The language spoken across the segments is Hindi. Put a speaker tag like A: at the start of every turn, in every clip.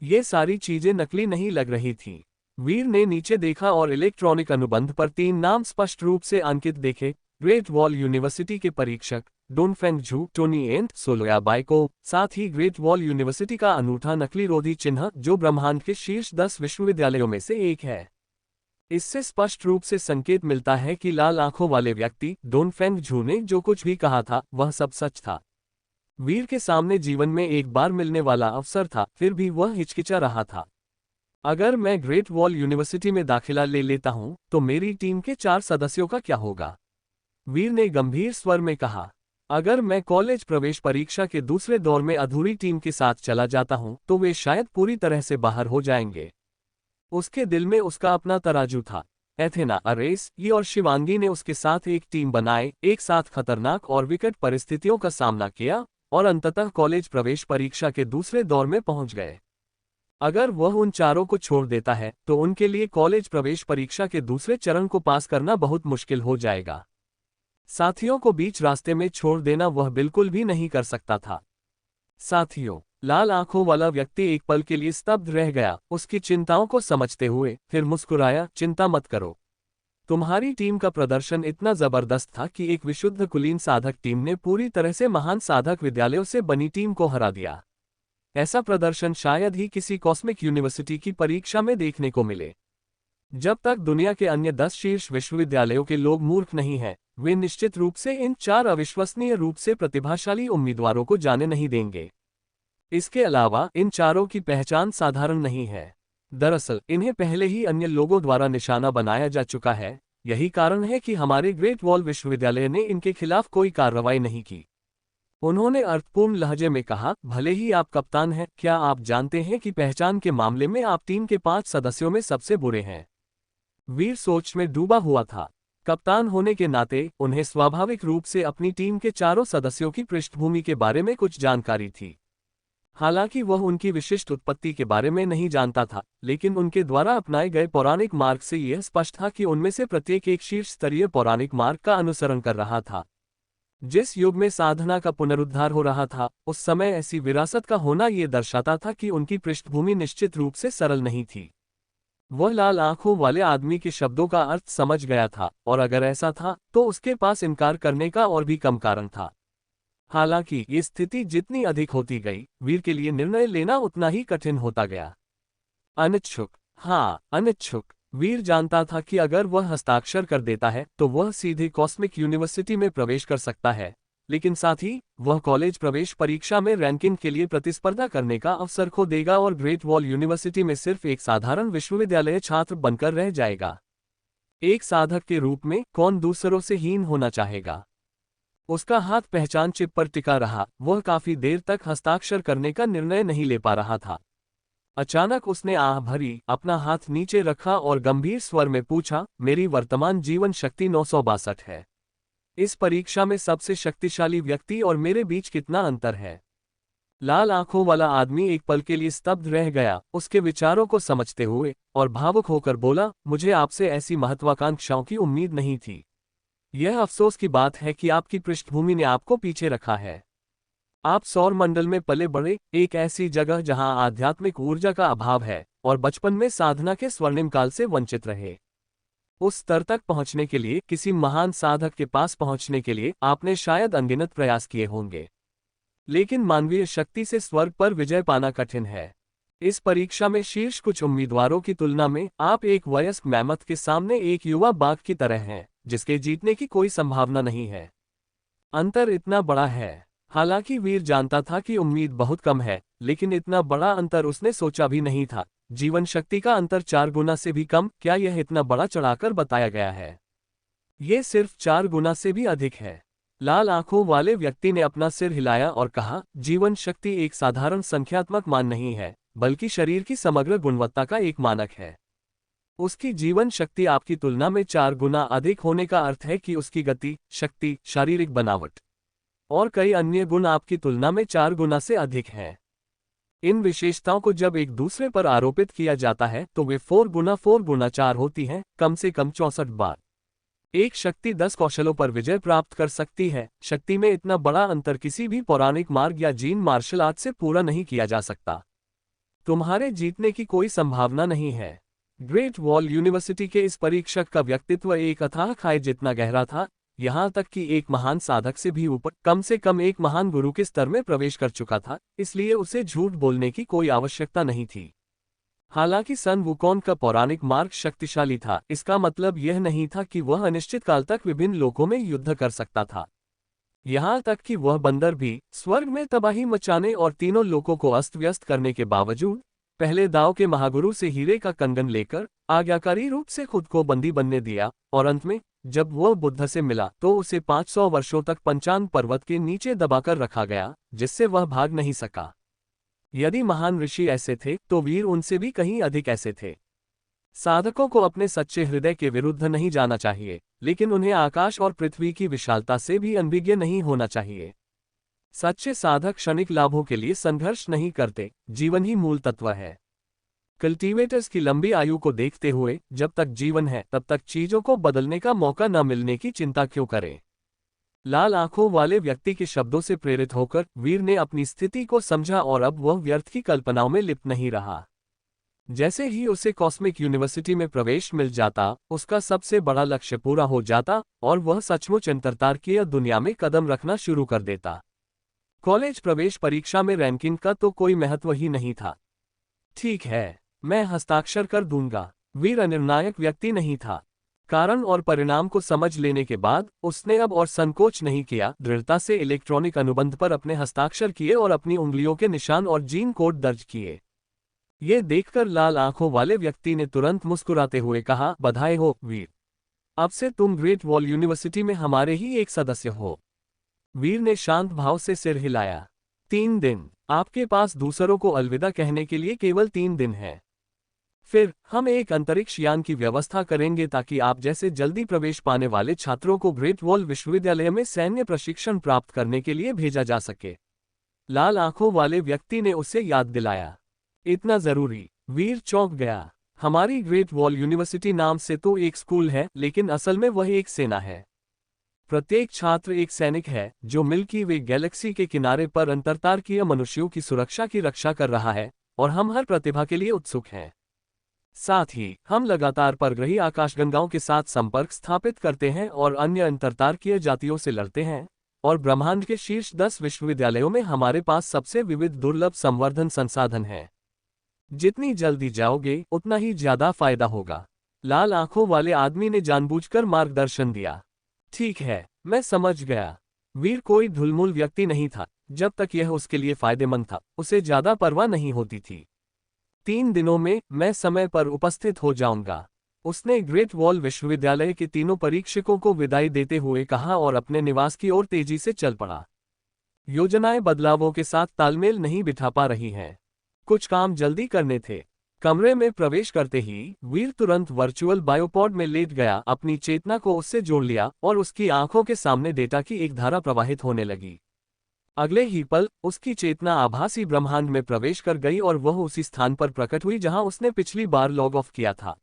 A: ये सारी चीजें नकली नहीं लग रही थीं। वीर ने नीचे देखा और इलेक्ट्रॉनिक अनुबंध पर 3 नाम स्पष्ट रूप से अंकित देखे। ग्रेट वॉल यूनिवर्सिटी के परीक्षक डोनफेंग झू, टोनी एंड सोलोयाबाई को, साथ ही ग्रेट वॉल यूनिवर्सिटी का अनूठा नकली रोधी चिन्ह जो ब्रह्मांड के शीर्ष 10 विश्वविद्यालयों में से एक है। इससे स्पष्ट रूप से संकेत मिलता है कि लाल आंखों वाले व्यक्ति डोनफेंग झू ने जो कुछ भी कहा था वह सब सच था। वीर के सामने जीवन में एक बार मिलने वाला अवसर था, फिर भी वह हिचकिचा रहा था। अगर मैं ग्रेट वॉल यूनिवर्सिटी में दाखिला ले लेता हूं तो मेरी टीम के 4 सदस्यों का क्या होगा? वीर ने गंभीर स्वर में कहा। अगर मैं कॉलेज प्रवेश परीक्षा के दूसरे दौर में अधूरी टीम के साथ चला जाता हूं तो वे शायद पूरी तरह से बाहर हो जाएंगे। उसके दिल में उसका अपना तराजू था। एथेना, अरेस, ये और शिवांगी ने उसके साथ एक टीम बनाए, एक साथ खतरनाक और विकट परिस्थितियों का सामना किया और अंततः कॉलेज प्रवेश परीक्षा के दूसरे दौर में पहुंच गए। अगर वह उन चारों को छोड़ देता है तो उनके लिए कॉलेज प्रवेश परीक्षा के दूसरे चरण को पास करना बहुत मुश्किल हो जाएगा। साथियों को बीच रास्ते में छोड़ देना वह बिल्कुल भी नहीं कर सकता था। साथियों, लाल आंखों वाला व्यक्ति एक पल के लिए स्तब्ध रह गया, उसकी चिंताओं को समझते हुए, फिर मुस्कुराया। चिंता मत करो। तुम्हारी टीम का प्रदर्शन इतना जबरदस्त था कि एक विशुद्ध कुलीन साधक टीम ने पूरी तरह से महान साधक विद्यालयों से बनी टीम को हरा दिया। ऐसा प्रदर्शन शायद ही किसी कॉस्मिक यूनिवर्सिटी की परीक्षा में देखने को मिले। जब तक दुनिया के अन्य 10 शीर्ष विश्वविद्यालयों के लोग मूर्ख नहीं हैं, वे निश्चित रूप से इन 4 अविश्वसनीय रूप से प्रतिभाशाली उम्मीदवारों को जाने नहीं देंगे। इसके अलावा इन चारों की पहचान साधारण नहीं है। दरअसल इन्हें पहले ही अन्य लोगों द्वारा निशाना बनाया जा चुका है। यही कारण है कि हमारे ग्रेट वॉल विश्वविद्यालय ने इनके खिलाफ कोई कार्रवाई नहीं की। उन्होंने अर्थपूर्ण लहजे में कहा, भले ही आप कप्तान हैं, क्या आप जानते हैं कि पहचान के मामले में आप टीम के 5 सदस्यों में सबसे बुरे हैं? वीर सोच में डूबा हुआ था। कप्तान होने के नाते उन्हें स्वाभाविक रूप से अपनी टीम के चारों सदस्यों की पृष्ठभूमि के बारे में कुछ जानकारी थी। हालांकि वह उनकी विशिष्ट उत्पत्ति के बारे में नहीं जानता था, लेकिन उनके द्वारा अपनाए गए पौराणिक मार्ग से यह स्पष्ट था कि उनमें से प्रत्येक एक शीर्ष स्तरीय पौराणिक मार्ग का अनुसरण कर रहा था। जिस युग में साधना का पुनरुद्धार हो रहा था, उस समय ऐसी विरासत का होना ये दर्शाता था कि उनकी पृष्ठभूमि निश्चित रूप से सरल नहीं थी। वह लाल आंखों वाले आदमी के शब्दों का अर्थ समझ गया था, और अगर ऐसा था तो उसके पास इनकार करने का और भी कम कारण था। हालांकि ये स्थिति जितनी अधिक होती गई, वीर के लिए निर्णय लेना उतना ही कठिन होता गया। अनिच्छुक, हाँ अनिच्छुक। वीर जानता था कि अगर वह हस्ताक्षर कर देता है तो वह सीधे कॉस्मिक यूनिवर्सिटी में प्रवेश कर सकता है, लेकिन साथ ही वह कॉलेज प्रवेश परीक्षा में रैंकिंग के लिए प्रतिस्पर्धा करने का अवसर खो देगा और ग्रेट वॉल यूनिवर्सिटी में सिर्फ एक साधारण विश्वविद्यालय छात्र बनकर रह जाएगा। एक साधक के रूप में कौन दूसरों से हीन होना चाहेगा? उसका हाथ पहचान चिप पर टिका रहा। वह काफी देर तक हस्ताक्षर करने का निर्णय नहीं ले पा रहा था। अचानक उसने आह भरी, अपना हाथ नीचे रखा और गंभीर स्वर में पूछा, मेरी वर्तमान जीवन शक्ति 962 है। इस परीक्षा में सबसे शक्तिशाली व्यक्ति और मेरे बीच कितना अंतर है? लाल आंखों वाला आदमी एक पल के लिए स्तब्ध रह गया, उसके विचारों को समझते हुए, और भावुक होकर बोला, मुझे आपसे ऐसी महत्वाकांक्षाओं की उम्मीद नहीं थी। यह अफसोस की बात है कि आपकी पृष्ठभूमि ने आपको पीछे रखा है। आप सौर मंडल में पले बढ़े, एक ऐसी जगह जहां आध्यात्मिक ऊर्जा का अभाव है, और बचपन में साधना के स्वर्णिम काल से वंचित रहे। उस स्तर तक पहुंचने के लिए, किसी महान साधक के पास पहुंचने के लिए आपने शायद अनगिनत प्रयास किए होंगे, लेकिन मानवीय शक्ति से स्वर्ग पर विजय पाना कठिन है। इस परीक्षा में शीर्ष कुछ उम्मीदवारों की तुलना में आप एक वयस्क मैमथ के सामने एक युवा बाघ की तरह हैं, जिसके जीतने की कोई संभावना नहीं है। अंतर इतना बड़ा है। हालांकि वीर जानता था कि उम्मीद बहुत कम है, लेकिन इतना बड़ा अंतर उसने सोचा भी नहीं था। जीवन शक्ति का अंतर 4 गुना से भी कम, क्या यह इतना बड़ा चढ़ाकर बताया गया है? यह सिर्फ 4 गुना से भी अधिक है। लाल आंखों वाले व्यक्ति ने अपना सिर हिलाया और कहा, जीवन शक्ति एक साधारण संख्यात्मक मान नहीं है, बल्कि शरीर की समग्र गुणवत्ता का एक मानक है। उसकी जीवन शक्ति आपकी तुलना में 4 गुना अधिक होने का अर्थ है कि उसकी गति, शक्ति, शारीरिक बनावट और कई अन्य गुण आपकी तुलना में 4 गुना से अधिक हैं। इन विशेषताओं को जब एक दूसरे पर आरोपित किया जाता है तो वे 4 गुना 4 होती हैं, कम से कम 64 बार। एक शक्ति 10 कौशलों पर विजय प्राप्त कर सकती है। शक्ति में इतना बड़ा अंतर किसी भी पौराणिक मार्ग या जीन मार्शल आर्ट से पूरा नहीं किया जा सकता। तुम्हारे जीतने की कोई संभावना नहीं है। ग्रेट वॉल यूनिवर्सिटी के इस परीक्षक का व्यक्तित्व एक अथाह खाई जितना गहरा था, यहाँ तक कि एक महान साधक से भी ऊपर, कम से कम एक महान गुरु के स्तर में प्रवेश कर चुका था, इसलिए उसे झूठ बोलने की कोई आवश्यकता नहीं थी। हालांकि सन वुकोन का पौराणिक मार्ग शक्तिशाली था, इसका मतलब यह नहीं था कि वह अनिश्चित काल तक विभिन्न लोकों में युद्ध कर सकता था। यहाँ तक कि वह बंदर भी स्वर्ग में तबाही मचाने और तीनों लोकों को अस्त व्यस्त करने के बावजूद पहले दाव के महागुरु से हीरे का कंगन लेकर आज्ञाकारी रूप से खुद को बंदी बनने दिया, और अंत में जब वह बुद्ध से मिला तो उसे 500 वर्षों तक पंचान पर्वत के नीचे दबाकर रखा गया, जिससे वह भाग नहीं सका। यदि महान ऋषि ऐसे थे तो वीर उनसे भी कहीं अधिक ऐसे थे। साधकों को अपने सच्चे हृदय के विरुद्ध नहीं जाना चाहिए, लेकिन उन्हें आकाश और पृथ्वी की विशालता से भी अनभिज्ञ नहीं होना चाहिए। सच्चे साधक क्षणिक लाभों के लिए संघर्ष नहीं करते, जीवन ही मूल तत्व है। कल्टीवेटर्स की लंबी आयु को देखते हुए जब तक जीवन है तब तक चीजों को बदलने का मौका न मिलने की चिंता क्यों करें। लाल आंखों वाले व्यक्ति के शब्दों से प्रेरित होकर वीर ने अपनी स्थिति को समझा और अब वह व्यर्थ की कल्पनाओं में लिप्त नहीं रहा। जैसे ही उसे कॉस्मिक यूनिवर्सिटी में प्रवेश मिल जाता, उसका सबसे बड़ा लक्ष्य पूरा हो जाता और वह सचमुच अंतरतारकीय दुनिया में कदम रखना शुरू कर देता। कॉलेज प्रवेश परीक्षा में रैंकिंग का तो कोई महत्व ही नहीं था। ठीक है, मैं हस्ताक्षर कर दूंगा। वीर अनिर्णायक व्यक्ति नहीं था। कारण और परिणाम को समझ लेने के बाद उसने अब और संकोच नहीं किया, दृढ़ता से इलेक्ट्रॉनिक अनुबंध पर अपने हस्ताक्षर किए और अपनी उंगलियों के निशान और जीन कोड दर्ज किए। ये देखकर लाल आंखों वाले व्यक्ति ने तुरंत मुस्कुराते हुए कहा, बधाई हो वीर, अब से तुम ग्रेट वॉल यूनिवर्सिटी में हमारे ही एक सदस्य हो। वीर ने शांत भाव से सिर हिलाया। 3 दिन, आपके पास दूसरों को अलविदा कहने के लिए केवल 3 दिन है। फिर हम एक अंतरिक्ष यान की व्यवस्था करेंगे ताकि आप जैसे जल्दी प्रवेश पाने वाले छात्रों को ग्रेट वॉल विश्वविद्यालय में सैन्य प्रशिक्षण प्राप्त करने के लिए भेजा जा सके। लाल आंखों वाले व्यक्ति ने उसे याद दिलाया। इतना जरूरी? वीर चौंक गया। हमारी ग्रेट वॉल यूनिवर्सिटी नाम से तो एक स्कूल है, लेकिन असल में वह एक सेना है। प्रत्येक छात्र एक सैनिक है जो मिल्की वे गैलेक्सी के किनारे पर अंतरतारकीय मनुष्यों की सुरक्षा की रक्षा कर रहा है, और हम हर प्रतिभा के लिए उत्सुक हैं। साथ ही हम लगातार परग्रही आकाशगंगाओं के साथ संपर्क स्थापित करते हैं और अन्य अंतरतारकीय जातियों से लड़ते हैं, और ब्रह्मांड के शीर्ष 10 विश्वविद्यालयों में हमारे पास सबसे विविध दुर्लभ संवर्धन संसाधन हैं। जितनी जल्दी जाओगे उतना ही ज्यादा फायदा होगा। लाल आंखों वाले आदमी ने जानबूझकर मार्गदर्शन दिया। ठीक है, मैं समझ गया। वीर कोई ढुलमुल व्यक्ति नहीं था। जब तक यह उसके लिए फायदेमंद था, उसे ज्यादा परवाह नहीं होती थी। 3 दिनों में मैं समय पर उपस्थित हो जाऊंगा, उसने ग्रेट वॉल विश्वविद्यालय के तीनों परीक्षकों को विदाई देते हुए कहा और अपने निवास की ओर तेजी से चल पड़ा। योजनाएं बदलावों के साथ तालमेल नहीं बिठा पा रही हैं। कुछ काम जल्दी करने थे। कमरे में प्रवेश करते ही वीर तुरंत वर्चुअल बायोपॉड में लेट गया, अपनी चेतना को उससे जोड़ लिया और उसकी आंखों के सामने डेटा की एक धारा प्रवाहित होने लगी। अगले ही पल उसकी चेतना आभासी ब्रह्मांड में प्रवेश कर गई और वह उसी स्थान पर प्रकट हुई जहां उसने पिछली बार लॉग ऑफ किया था।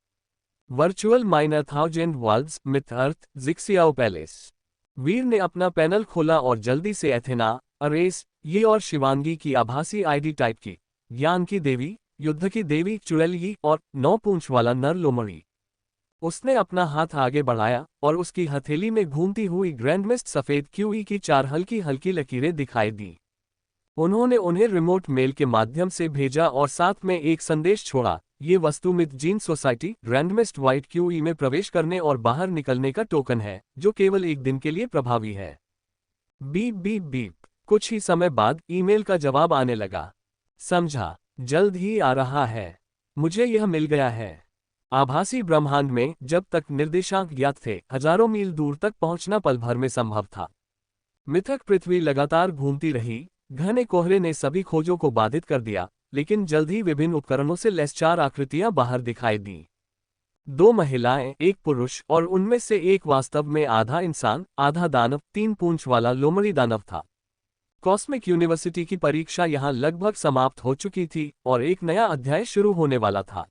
A: वर्चुअल माइनर 1000 वर्ल्ड्स, मिथ अर्थ, जिक्सियाओ पैलेस। वीर ने अपना पैनल खोला और जल्दी से एथेना, अरेस, ये और शिवांगी की आभासी आईडी टाइप की। ज्ञान की देवी, युद्ध की देवी चुड़ैली और 9 पूंछ वाला नर लोमड़ी। उसने अपना हाथ आगे बढ़ाया और उसकी हथेली में घूमती हुई ग्रैंडमिस्ट सफेद क्यूई की 4 हल्की हल्की लकीरें दिखाई दी। उन्होंने उन्हें रिमोट मेल के माध्यम से भेजा और साथ में एक संदेश छोड़ा, ये वस्तु मिथ जीन सोसाइटी ग्रैंडमिस्ट व्हाइट क्यूई में प्रवेश करने और बाहर निकलने का टोकन है, जो केवल 1 दिन के लिए प्रभावी है। Beep beep beep. कुछ ही समय बाद ईमेल का जवाब आने लगा। समझा, जल्द ही आ रहा है। मुझे यह मिल गया है। आभासी ब्रह्मांड में जब तक निर्देशांक ज्ञात थे, हजारों मील दूर तक पहुंचना पल भर में संभव था। मिथक पृथ्वी लगातार घूमती रही। घने कोहरे ने सभी खोजों को बाधित कर दिया, लेकिन जल्द ही विभिन्न उपकरणों से लैस 4 आकृतियां बाहर दिखाई दी। 2 महिलाएं, 1 पुरुष, और उनमें से एक वास्तव में आधा इंसान आधा दानव 3 पूंछ वाला लोमड़ी दानव था। कॉस्मिक यूनिवर्सिटी की परीक्षा यहां लगभग समाप्त हो चुकी थी और एक नया अध्याय शुरू होने वाला था।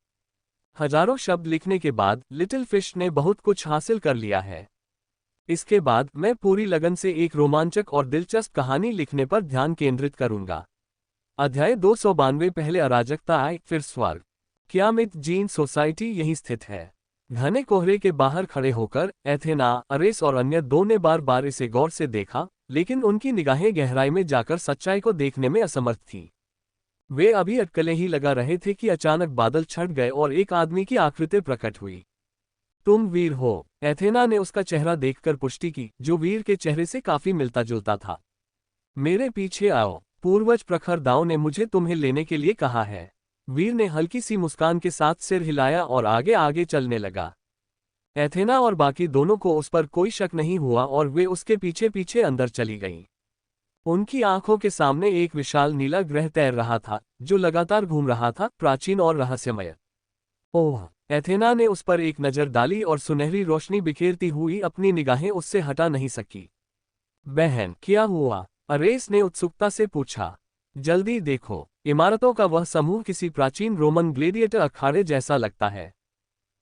A: हजारों शब्द लिखने के बाद लिटिल फिश ने बहुत कुछ हासिल कर लिया है। इसके बाद मैं पूरी लगन से एक रोमांचक और दिलचस्प कहानी लिखने पर ध्यान केंद्रित करूंगा। अध्याय 292 पहले अराजकता आए फिर स्वर्ग। क्या मिथ जीन सोसाइटी यहीं स्थित है? घने कोहरे के बाहर खड़े होकर एथेना, अरेस और अन्य दो ने बार बार इसे गौर से देखा, लेकिन उनकी निगाहें गहराई में जाकर सच्चाई को देखने में असमर्थ थीं। वे अभी अटकलें ही लगा रहे थे कि अचानक बादल छट गए और एक आदमी की आकृति प्रकट हुई। तुम वीर हो? एथेना ने उसका चेहरा देखकर पुष्टि की, जो वीर के चेहरे से काफी मिलता जुलता था। मेरे पीछे आओ, पूर्वज प्रखर दाव ने मुझे तुम्हें लेने के लिए कहा है। वीर ने हल्की सी मुस्कान के साथ सिर हिलाया और आगे आगे चलने लगा। एथेना और बाकी दोनों को उस पर कोई शक नहीं हुआ और वे उसके पीछे पीछे अंदर चली गईं। उनकी आंखों के सामने एक विशाल नीला ग्रह तैर रहा था, जो लगातार घूम रहा था, प्राचीन और रहस्यमय। ओह! एथेना ने उस पर एक नजर डाली और सुनहरी रोशनी बिखेरती हुई अपनी निगाहें उससे हटा नहीं सकी। बहन, क्या हुआ? अरेस ने उत्सुकता से पूछा। जल्दी देखो, इमारतों का वह समूह किसी प्राचीन रोमन ग्लेडिएटर अखाड़े जैसा लगता है।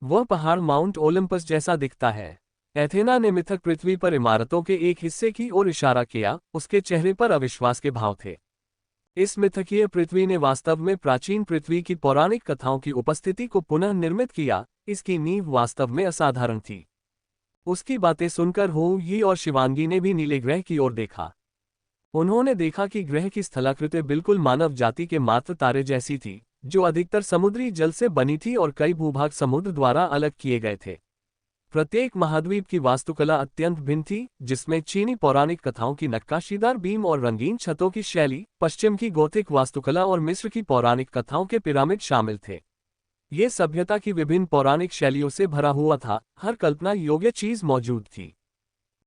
A: वह पहाड़ माउंट ओलंपस जैसा दिखता है। एथेना ने मिथक पृथ्वी पर इमारतों के एक हिस्से की ओर इशारा किया, उसके चेहरे पर अविश्वास के भाव थे। इस मिथकीय पृथ्वी ने वास्तव में प्राचीन पृथ्वी की पौराणिक कथाओं की उपस्थिति को पुनः निर्मित किया। इसकी नींव वास्तव में असाधारण थी। उसकी बातें सुनकर हो यी और शिवांगी ने भी नीले ग्रह की ओर देखा। उन्होंने देखा कि ग्रह की स्थलाकृति बिल्कुल मानव जाति के मात्र तारे जैसी थी, जो अधिकतर समुद्री जल से बनी थी और कई भूभाग समुद्र द्वारा अलग किए गए थे। प्रत्येक महाद्वीप की वास्तुकला अत्यंत भिन्न थी, जिसमें चीनी पौराणिक कथाओं की नक्काशीदार बीम और रंगीन छतों की शैली, पश्चिम की गोथिक वास्तुकला और मिस्र की पौराणिक कथाओं के पिरामिड शामिल थे। ये सभ्यता की विभिन्न पौराणिक शैलियों से भरा हुआ था, हर कल्पना योग्य चीज मौजूद थी।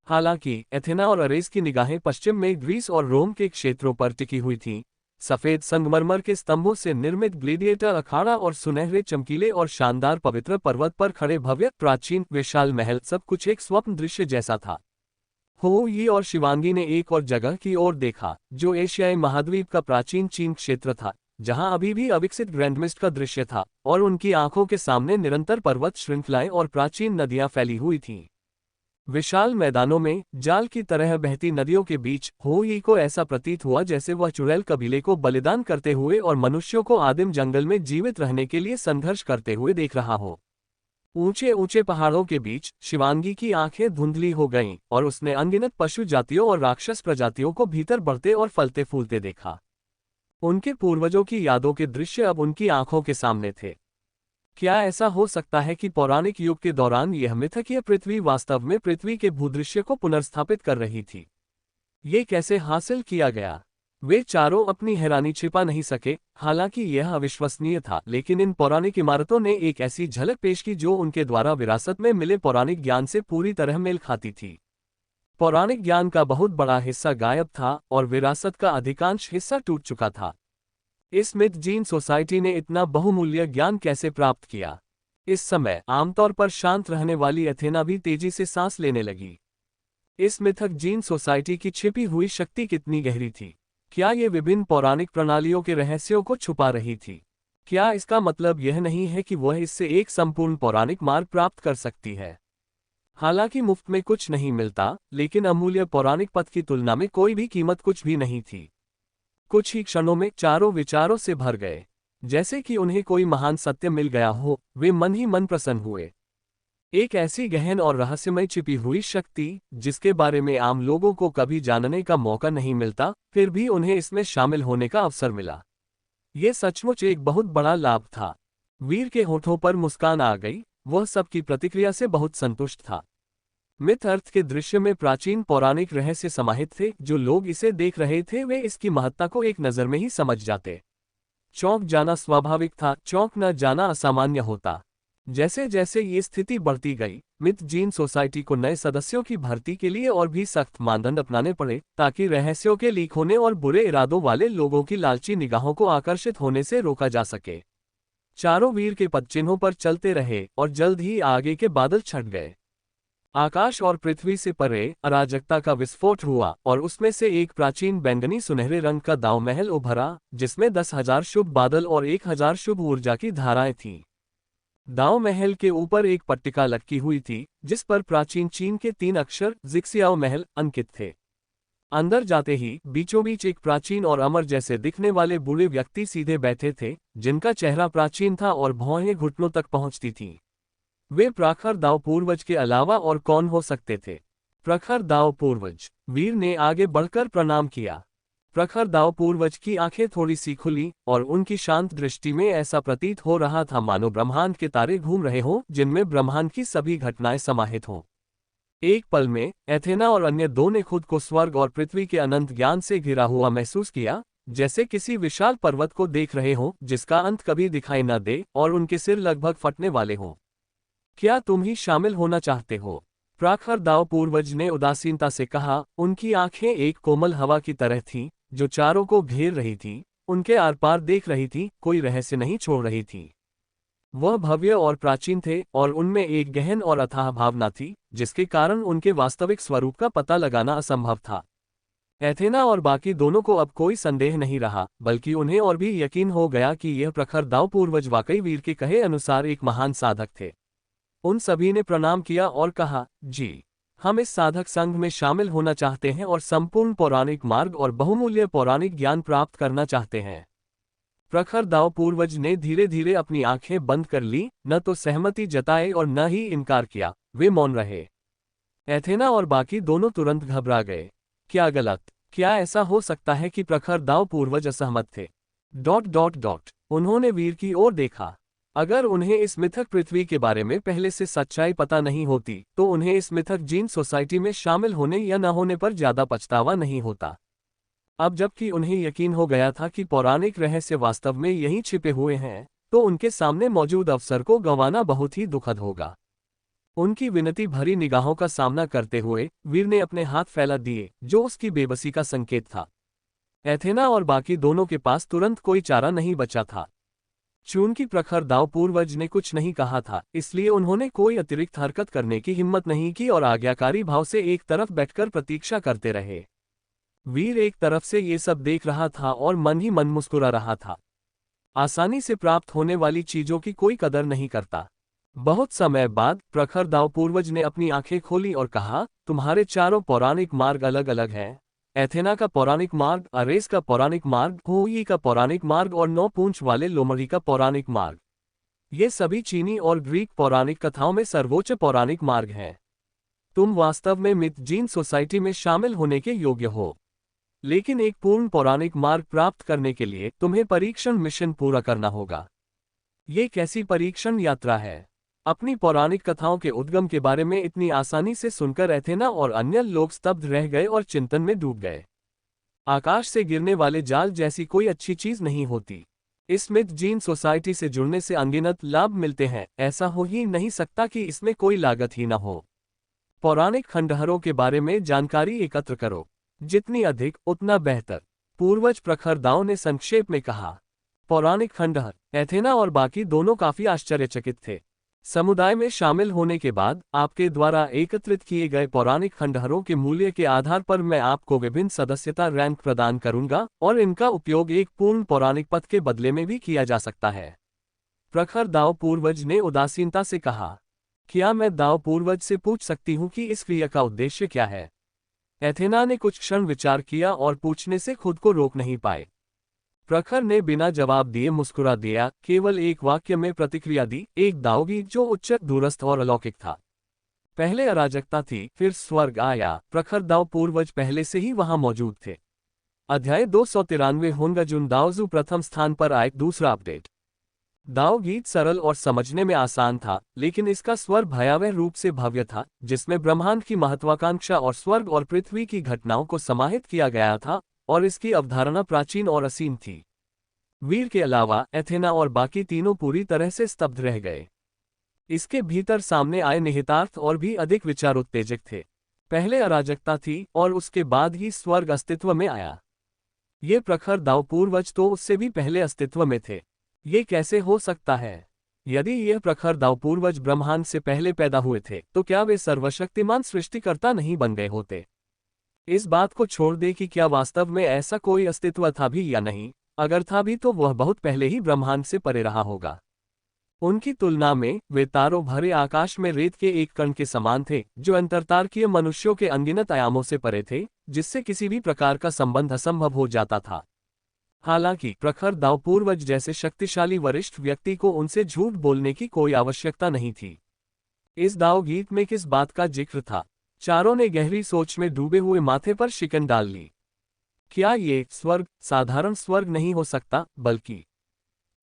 A: हालांकि एथेना और अरेस की निगाहें पश्चिम में ग्रीस और रोम के क्षेत्रों पर टिकी हुई थीं। सफेद संगमरमर के स्तंभों से निर्मित ग्लेडिएटर अखाड़ा और सुनहरे चमकीले और शानदार पवित्र पर्वत पर खड़े भव्य प्राचीन विशाल महल, सब कुछ एक स्वप्न दृश्य जैसा था। हो यी और शिवांगी ने एक और जगह की ओर देखा, जो एशियाई महाद्वीप का प्राचीन चीन क्षेत्र था, जहां अभी भी अविकसित ग्रैंडमिस्ट का दृश्य था, और उनकी आंखों के सामने निरंतर पर्वत श्रृंखलाएं और प्राचीन नदियां फैली हुई थीं। विशाल मैदानों में जाल की तरह बहती नदियों के बीच हो यी को ऐसा प्रतीत हुआ जैसे वह चुड़ैल कबीले को बलिदान करते हुए और मनुष्यों को आदिम जंगल में जीवित रहने के लिए संघर्ष करते हुए देख रहा हो। ऊंचे ऊंचे पहाड़ों के बीच शिवांगी की आंखें धुंधली हो गईं और उसने अनगिनत पशु जातियों और राक्षस प्रजातियों को भीतर बढ़ते और फलते फूलते देखा। उनके पूर्वजों की यादों के दृश्य अब उनकी आंखों के सामने थे। क्या ऐसा हो सकता है कि पौराणिक युग के दौरान यह मिथकीय पृथ्वी वास्तव में पृथ्वी के भूदृश्य को पुनर्स्थापित कर रही थी? ये कैसे हासिल किया गया? वे चारों अपनी हैरानी छिपा नहीं सके। हालांकि यह अविश्वसनीय था, लेकिन इन पौराणिक इमारतों ने एक ऐसी झलक पेश की जो उनके द्वारा विरासत में मिले पौराणिक ज्ञान से पूरी तरह मेल खाती थी। पौराणिक ज्ञान का बहुत बड़ा हिस्सा गायब था और विरासत का अधिकांश हिस्सा टूट चुका था। इस मिथ जीन सोसाइटी ने इतना बहुमूल्य ज्ञान कैसे प्राप्त किया? इस समय आमतौर पर शांत रहने वाली एथेना भी तेजी से सांस लेने लगी। इस मिथक जीन सोसाइटी की छिपी हुई शक्ति कितनी गहरी थी? क्या ये विभिन्न पौराणिक प्रणालियों के रहस्यों को छुपा रही थी? क्या इसका मतलब यह नहीं है कि वह इससे एक संपूर्ण पौराणिक मार्ग प्राप्त कर सकती है? हालांकि मुफ्त में कुछ नहीं मिलता, लेकिन अमूल्य पौराणिक पथ की तुलना में कोई भी कीमत कुछ भी नहीं थी। कुछ ही क्षणों में चारों विचारों से भर गए, जैसे कि उन्हें कोई महान सत्य मिल गया हो। वे मन ही मन प्रसन्न हुए। एक ऐसी गहन और रहस्यमय छिपी हुई शक्ति, जिसके बारे में आम लोगों को कभी जानने का मौका नहीं मिलता, फिर भी उन्हें इसमें शामिल होने का अवसर मिला। ये सचमुच एक बहुत बड़ा लाभ था। वीर के होठों पर मुस्कान आ गई, वह सबकी प्रतिक्रिया से बहुत संतुष्ट था। मिथ अर्थ के दृश्य में प्राचीन पौराणिक रहस्य समाहित थे। जो लोग इसे देख रहे थे वे इसकी महत्ता को एक नज़र में ही समझ जाते। चौंक जाना स्वाभाविक था, चौंक न जाना असामान्य होता। जैसे जैसे ये स्थिति बढ़ती गई, मिथ जीन सोसाइटी को नए सदस्यों की भर्ती के लिए और भी सख्त मानदंड अपनाने पड़े, ताकि रहस्यों के लीक होने और बुरे इरादों वाले लोगों की लालची निगाहों को आकर्षित होने से रोका जा सके। चारों वीर के पदचिन्हों पर चलते रहे और जल्द ही आगे के बादल छट गए। आकाश और पृथ्वी से परे अराजकता का विस्फोट हुआ और उसमें से एक प्राचीन बैंगनी सुनहरे रंग का दाव महल उभरा, जिसमें 10,000 शुभ बादल और 1,000 शुभ ऊर्जा की धाराएं थीं। दाव महल के ऊपर एक पट्टिका लटकी हुई थी, जिस पर प्राचीन चीन के 3 अक्षर जिक्सियाओ महल अंकित थे। अंदर जाते ही बीचों बीच एक प्राचीन और अमर जैसे दिखने वाले बूढ़े व्यक्ति सीधे बैठे थे, जिनका चेहरा प्राचीन था और भौहें घुटनों तक पहुंचती थीं। वे प्रखर दाव पूर्वज के अलावा और कौन हो सकते थे? प्रखर दाव पूर्वज। वीर ने आगे बढ़कर प्रणाम किया। प्रखर दाव पूर्वज की आंखें थोड़ी सी खुली और उनकी शांत दृष्टि में ऐसा प्रतीत हो रहा था मानो ब्रह्मांड के तारे घूम रहे हों, जिनमें ब्रह्मांड की सभी घटनाएं समाहित हों। एक पल में एथेना और अन्य दो ने खुद को स्वर्ग और पृथ्वी के अनंत ज्ञान से घिरा हुआ महसूस किया, जैसे किसी विशाल पर्वत को देख रहे हों जिसका अंत कभी दिखाई न दे और उनके सिर लगभग फटने वाले हों। क्या तुम ही शामिल होना चाहते हो? प्रखर दाव पूर्वज ने उदासीनता से कहा। उनकी आंखें एक कोमल हवा की तरह थीं, जो चारों को घेर रही थी, उनके आर पार देख रही थी, कोई रहस्य नहीं छोड़ रही थी। वह भव्य और प्राचीन थे और उनमें एक गहन और अथाह भावना थी, जिसके कारण उनके वास्तविक स्वरूप का पता लगाना असंभव था। एथेना और बाकी दोनों को अब कोई संदेह नहीं रहा, बल्कि उन्हें और भी यकीन हो गया कि यह प्रखर दाव पूर्वज वाकई वीर के कहे अनुसार एक महान साधक थे। उन सभी ने प्रणाम किया और कहा, जी, हम इस साधक संघ में शामिल होना चाहते हैं और संपूर्ण पौराणिक मार्ग और बहुमूल्य पौराणिक ज्ञान प्राप्त करना चाहते हैं। प्रखर दाव पूर्वज ने धीरे धीरे अपनी आंखें बंद कर ली, न तो सहमति जताए और न ही इनकार किया, वे मौन रहे। एथेना और बाकी दोनों तुरंत घबरा गए। क्या गलत? क्या ऐसा हो सकता है कि प्रखर दाव पूर्वज असहमत थे? ... उन्होंने वीर की ओर देखा। अगर उन्हें इस मिथक पृथ्वी के बारे में पहले से सच्चाई पता नहीं होती, तो उन्हें इस मिथक जीन सोसाइटी में शामिल होने या न होने पर ज्यादा पछतावा नहीं होता। अब जबकि उन्हें यकीन हो गया था कि पौराणिक रहस्य वास्तव में यहीं छिपे हुए हैं, तो उनके सामने मौजूद अवसर को गंवाना बहुत ही दुखद होगा। उनकी विनती भरी निगाहों का सामना करते हुए वीर ने अपने हाथ फैला दिए, जो उसकी बेबसी का संकेत था। एथेना और बाकी दोनों के पास तुरंत कोई चारा नहीं बचा था। चूंकि प्रखर दाव पूर्वज ने कुछ नहीं कहा था, इसलिए उन्होंने कोई अतिरिक्त हरकत करने की हिम्मत नहीं की और आज्ञाकारी भाव से एक तरफ बैठकर प्रतीक्षा करते रहे। वीर एक तरफ से ये सब देख रहा था और मन ही मन मुस्कुरा रहा था। आसानी से प्राप्त होने वाली चीजों की कोई कदर नहीं करता। बहुत समय बाद प्रखर दाव पूर्वज ने अपनी आंखें खोली और कहा, तुम्हारे चारों पौराणिक मार्ग अलग अलग हैं। एथेना का पौराणिक मार्ग, अरेस का पौराणिक मार्ग, हुई का पौराणिक मार्ग और 9 पूंछ वाले लोमड़ी का पौराणिक मार्ग। ये सभी चीनी और ग्रीक पौराणिक कथाओं में सर्वोच्च पौराणिक मार्ग हैं। तुम वास्तव में मिथ जीन सोसाइटी में शामिल होने के योग्य हो, लेकिन एक पूर्ण पौराणिक मार्ग प्राप्त करने के लिए तुम्हें परीक्षण मिशन पूरा करना होगा। ये कैसी परीक्षण यात्रा है? अपनी पौराणिक कथाओं के उद्गम के बारे में इतनी आसानी से सुनकर एथेना और अन्य लोग स्तब्ध रह गए और चिंतन में डूब गए। आकाश से गिरने वाले जाल जैसी कोई अच्छी चीज नहीं होती। इस मिथ जीन सोसाइटी से जुड़ने से अनगिनत लाभ मिलते हैं, ऐसा हो ही नहीं सकता कि इसमें कोई लागत ही न हो। पौराणिक खंडहरों के बारे में जानकारी एकत्र करो, जितनी अधिक उतना बेहतर। पूर्वज प्रखर दाव ने संक्षेप में कहा। पौराणिक खंडहर। एथेना और बाकी दोनों काफी आश्चर्यचकित थे। समुदाय में शामिल होने के बाद आपके द्वारा एकत्रित किए गए पौराणिक खंडहरों के मूल्य के आधार पर मैं आपको विभिन्न सदस्यता रैंक प्रदान करूंगा और इनका उपयोग एक पूर्ण पौराणिक पद के बदले में भी किया जा सकता है। प्रखर दाव पूर्वज ने उदासीनता से कहा, क्या मैं दाव पूर्वज से पूछ सकती हूँ कि इस क्रिया का उद्देश्य क्या है? एथेना ने कुछ क्षण विचार किया और पूछने से खुद को रोक नहीं पाए। प्रखर ने बिना जवाब दिए मुस्कुरा दिया, केवल एक वाक्य में प्रतिक्रिया दी, एक दावगी जो उच्च, दूरस्थ और अलौकिक था। पहले अराजकता थी, फिर स्वर्ग आया। प्रखर दाव पूर्वज पहले से ही वहां मौजूद थे। अध्याय 293 होंगजुन दावजू प्रथम स्थान पर आए। दूसरा अपडेट। दाव गीत सरल और समझने में आसान था, लेकिन इसका स्वर भयावह रूप से भव्य था, जिसमें ब्रह्मांड की महत्वाकांक्षा और स्वर्ग और पृथ्वी की घटनाओं को समाहित किया गया था, और इसकी अवधारणा प्राचीन और असीम थी। वीर के अलावा एथेना और बाकी तीनों पूरी तरह से स्तब्ध रह गए। इसके भीतर सामने आए निहितार्थ और भी अधिक विचारोत्तेजक थे। पहले अराजकता थी और उसके बाद ही स्वर्ग अस्तित्व में आया। ये प्रखर दाव पूर्वज तो उससे भी पहले अस्तित्व में थे। ये कैसे हो सकता है? यदि यह प्रखर दाव पूर्वज ब्रह्मांड से पहले पैदा हुए थे, तो क्या वे सर्वशक्तिमान सृष्टिकर्ता नहीं बन गए होते? इस बात को छोड़ दे कि क्या वास्तव में ऐसा कोई अस्तित्व था भी या नहीं, अगर था भी तो वह बहुत पहले ही ब्रह्मांड से परे रहा होगा। उनकी तुलना में वे तारों भरे आकाश में रेत के एक कण के समान थे, जो अंतरतारकीय मनुष्यों के अनगिनत आयामों से परे थे, जिससे किसी भी प्रकार का संबंध असंभव हो जाता था। हालांकि प्रखर दाव पूर्वज जैसे शक्तिशाली वरिष्ठ व्यक्ति को उनसे झूठ बोलने की कोई आवश्यकता नहीं थी। इस दाव गीत में किस बात का जिक्र था? चारों ने गहरी सोच में डूबे हुए माथे पर शिकन डाल ली। क्या ये स्वर्ग साधारण स्वर्ग नहीं हो सकता, बल्कि?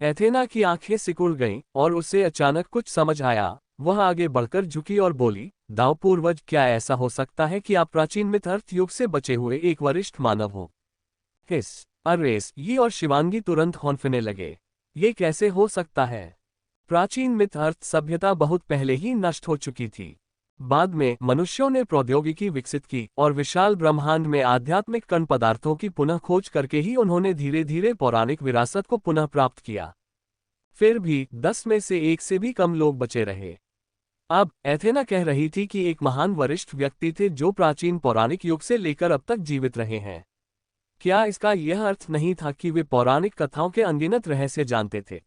A: एथेना की आंखें सिकुड़ गईं और उसे अचानक कुछ समझ आया। वह आगे बढ़कर झुकी और बोली, दाव पूर्वज, क्या ऐसा हो सकता है कि आप प्राचीन मिथ अर्थ युग से बचे हुए एक वरिष्ठ मानव हो? हिस अरेस ये और शिवांगी तुरंत हौंफने लगे। ये कैसे हो सकता है? प्राचीन मिथ अर्थ सभ्यता बहुत पहले ही नष्ट हो चुकी थी। बाद में मनुष्यों ने प्रौद्योगिकी विकसित की और विशाल ब्रह्मांड में आध्यात्मिक कण पदार्थों की पुनः खोज करके ही उन्होंने धीरे धीरे पौराणिक विरासत को पुनः प्राप्त किया। फिर भी 10 में से 1 से भी कम लोग बचे रहे। अब एथेना कह रही थी कि एक महान वरिष्ठ व्यक्ति थे जो प्राचीन पौराणिक युग से लेकर अब तक जीवित रहे हैं। क्या इसका यह अर्थ नहीं था कि वे पौराणिक कथाओं के अनगिनत रहस्य जानते थे?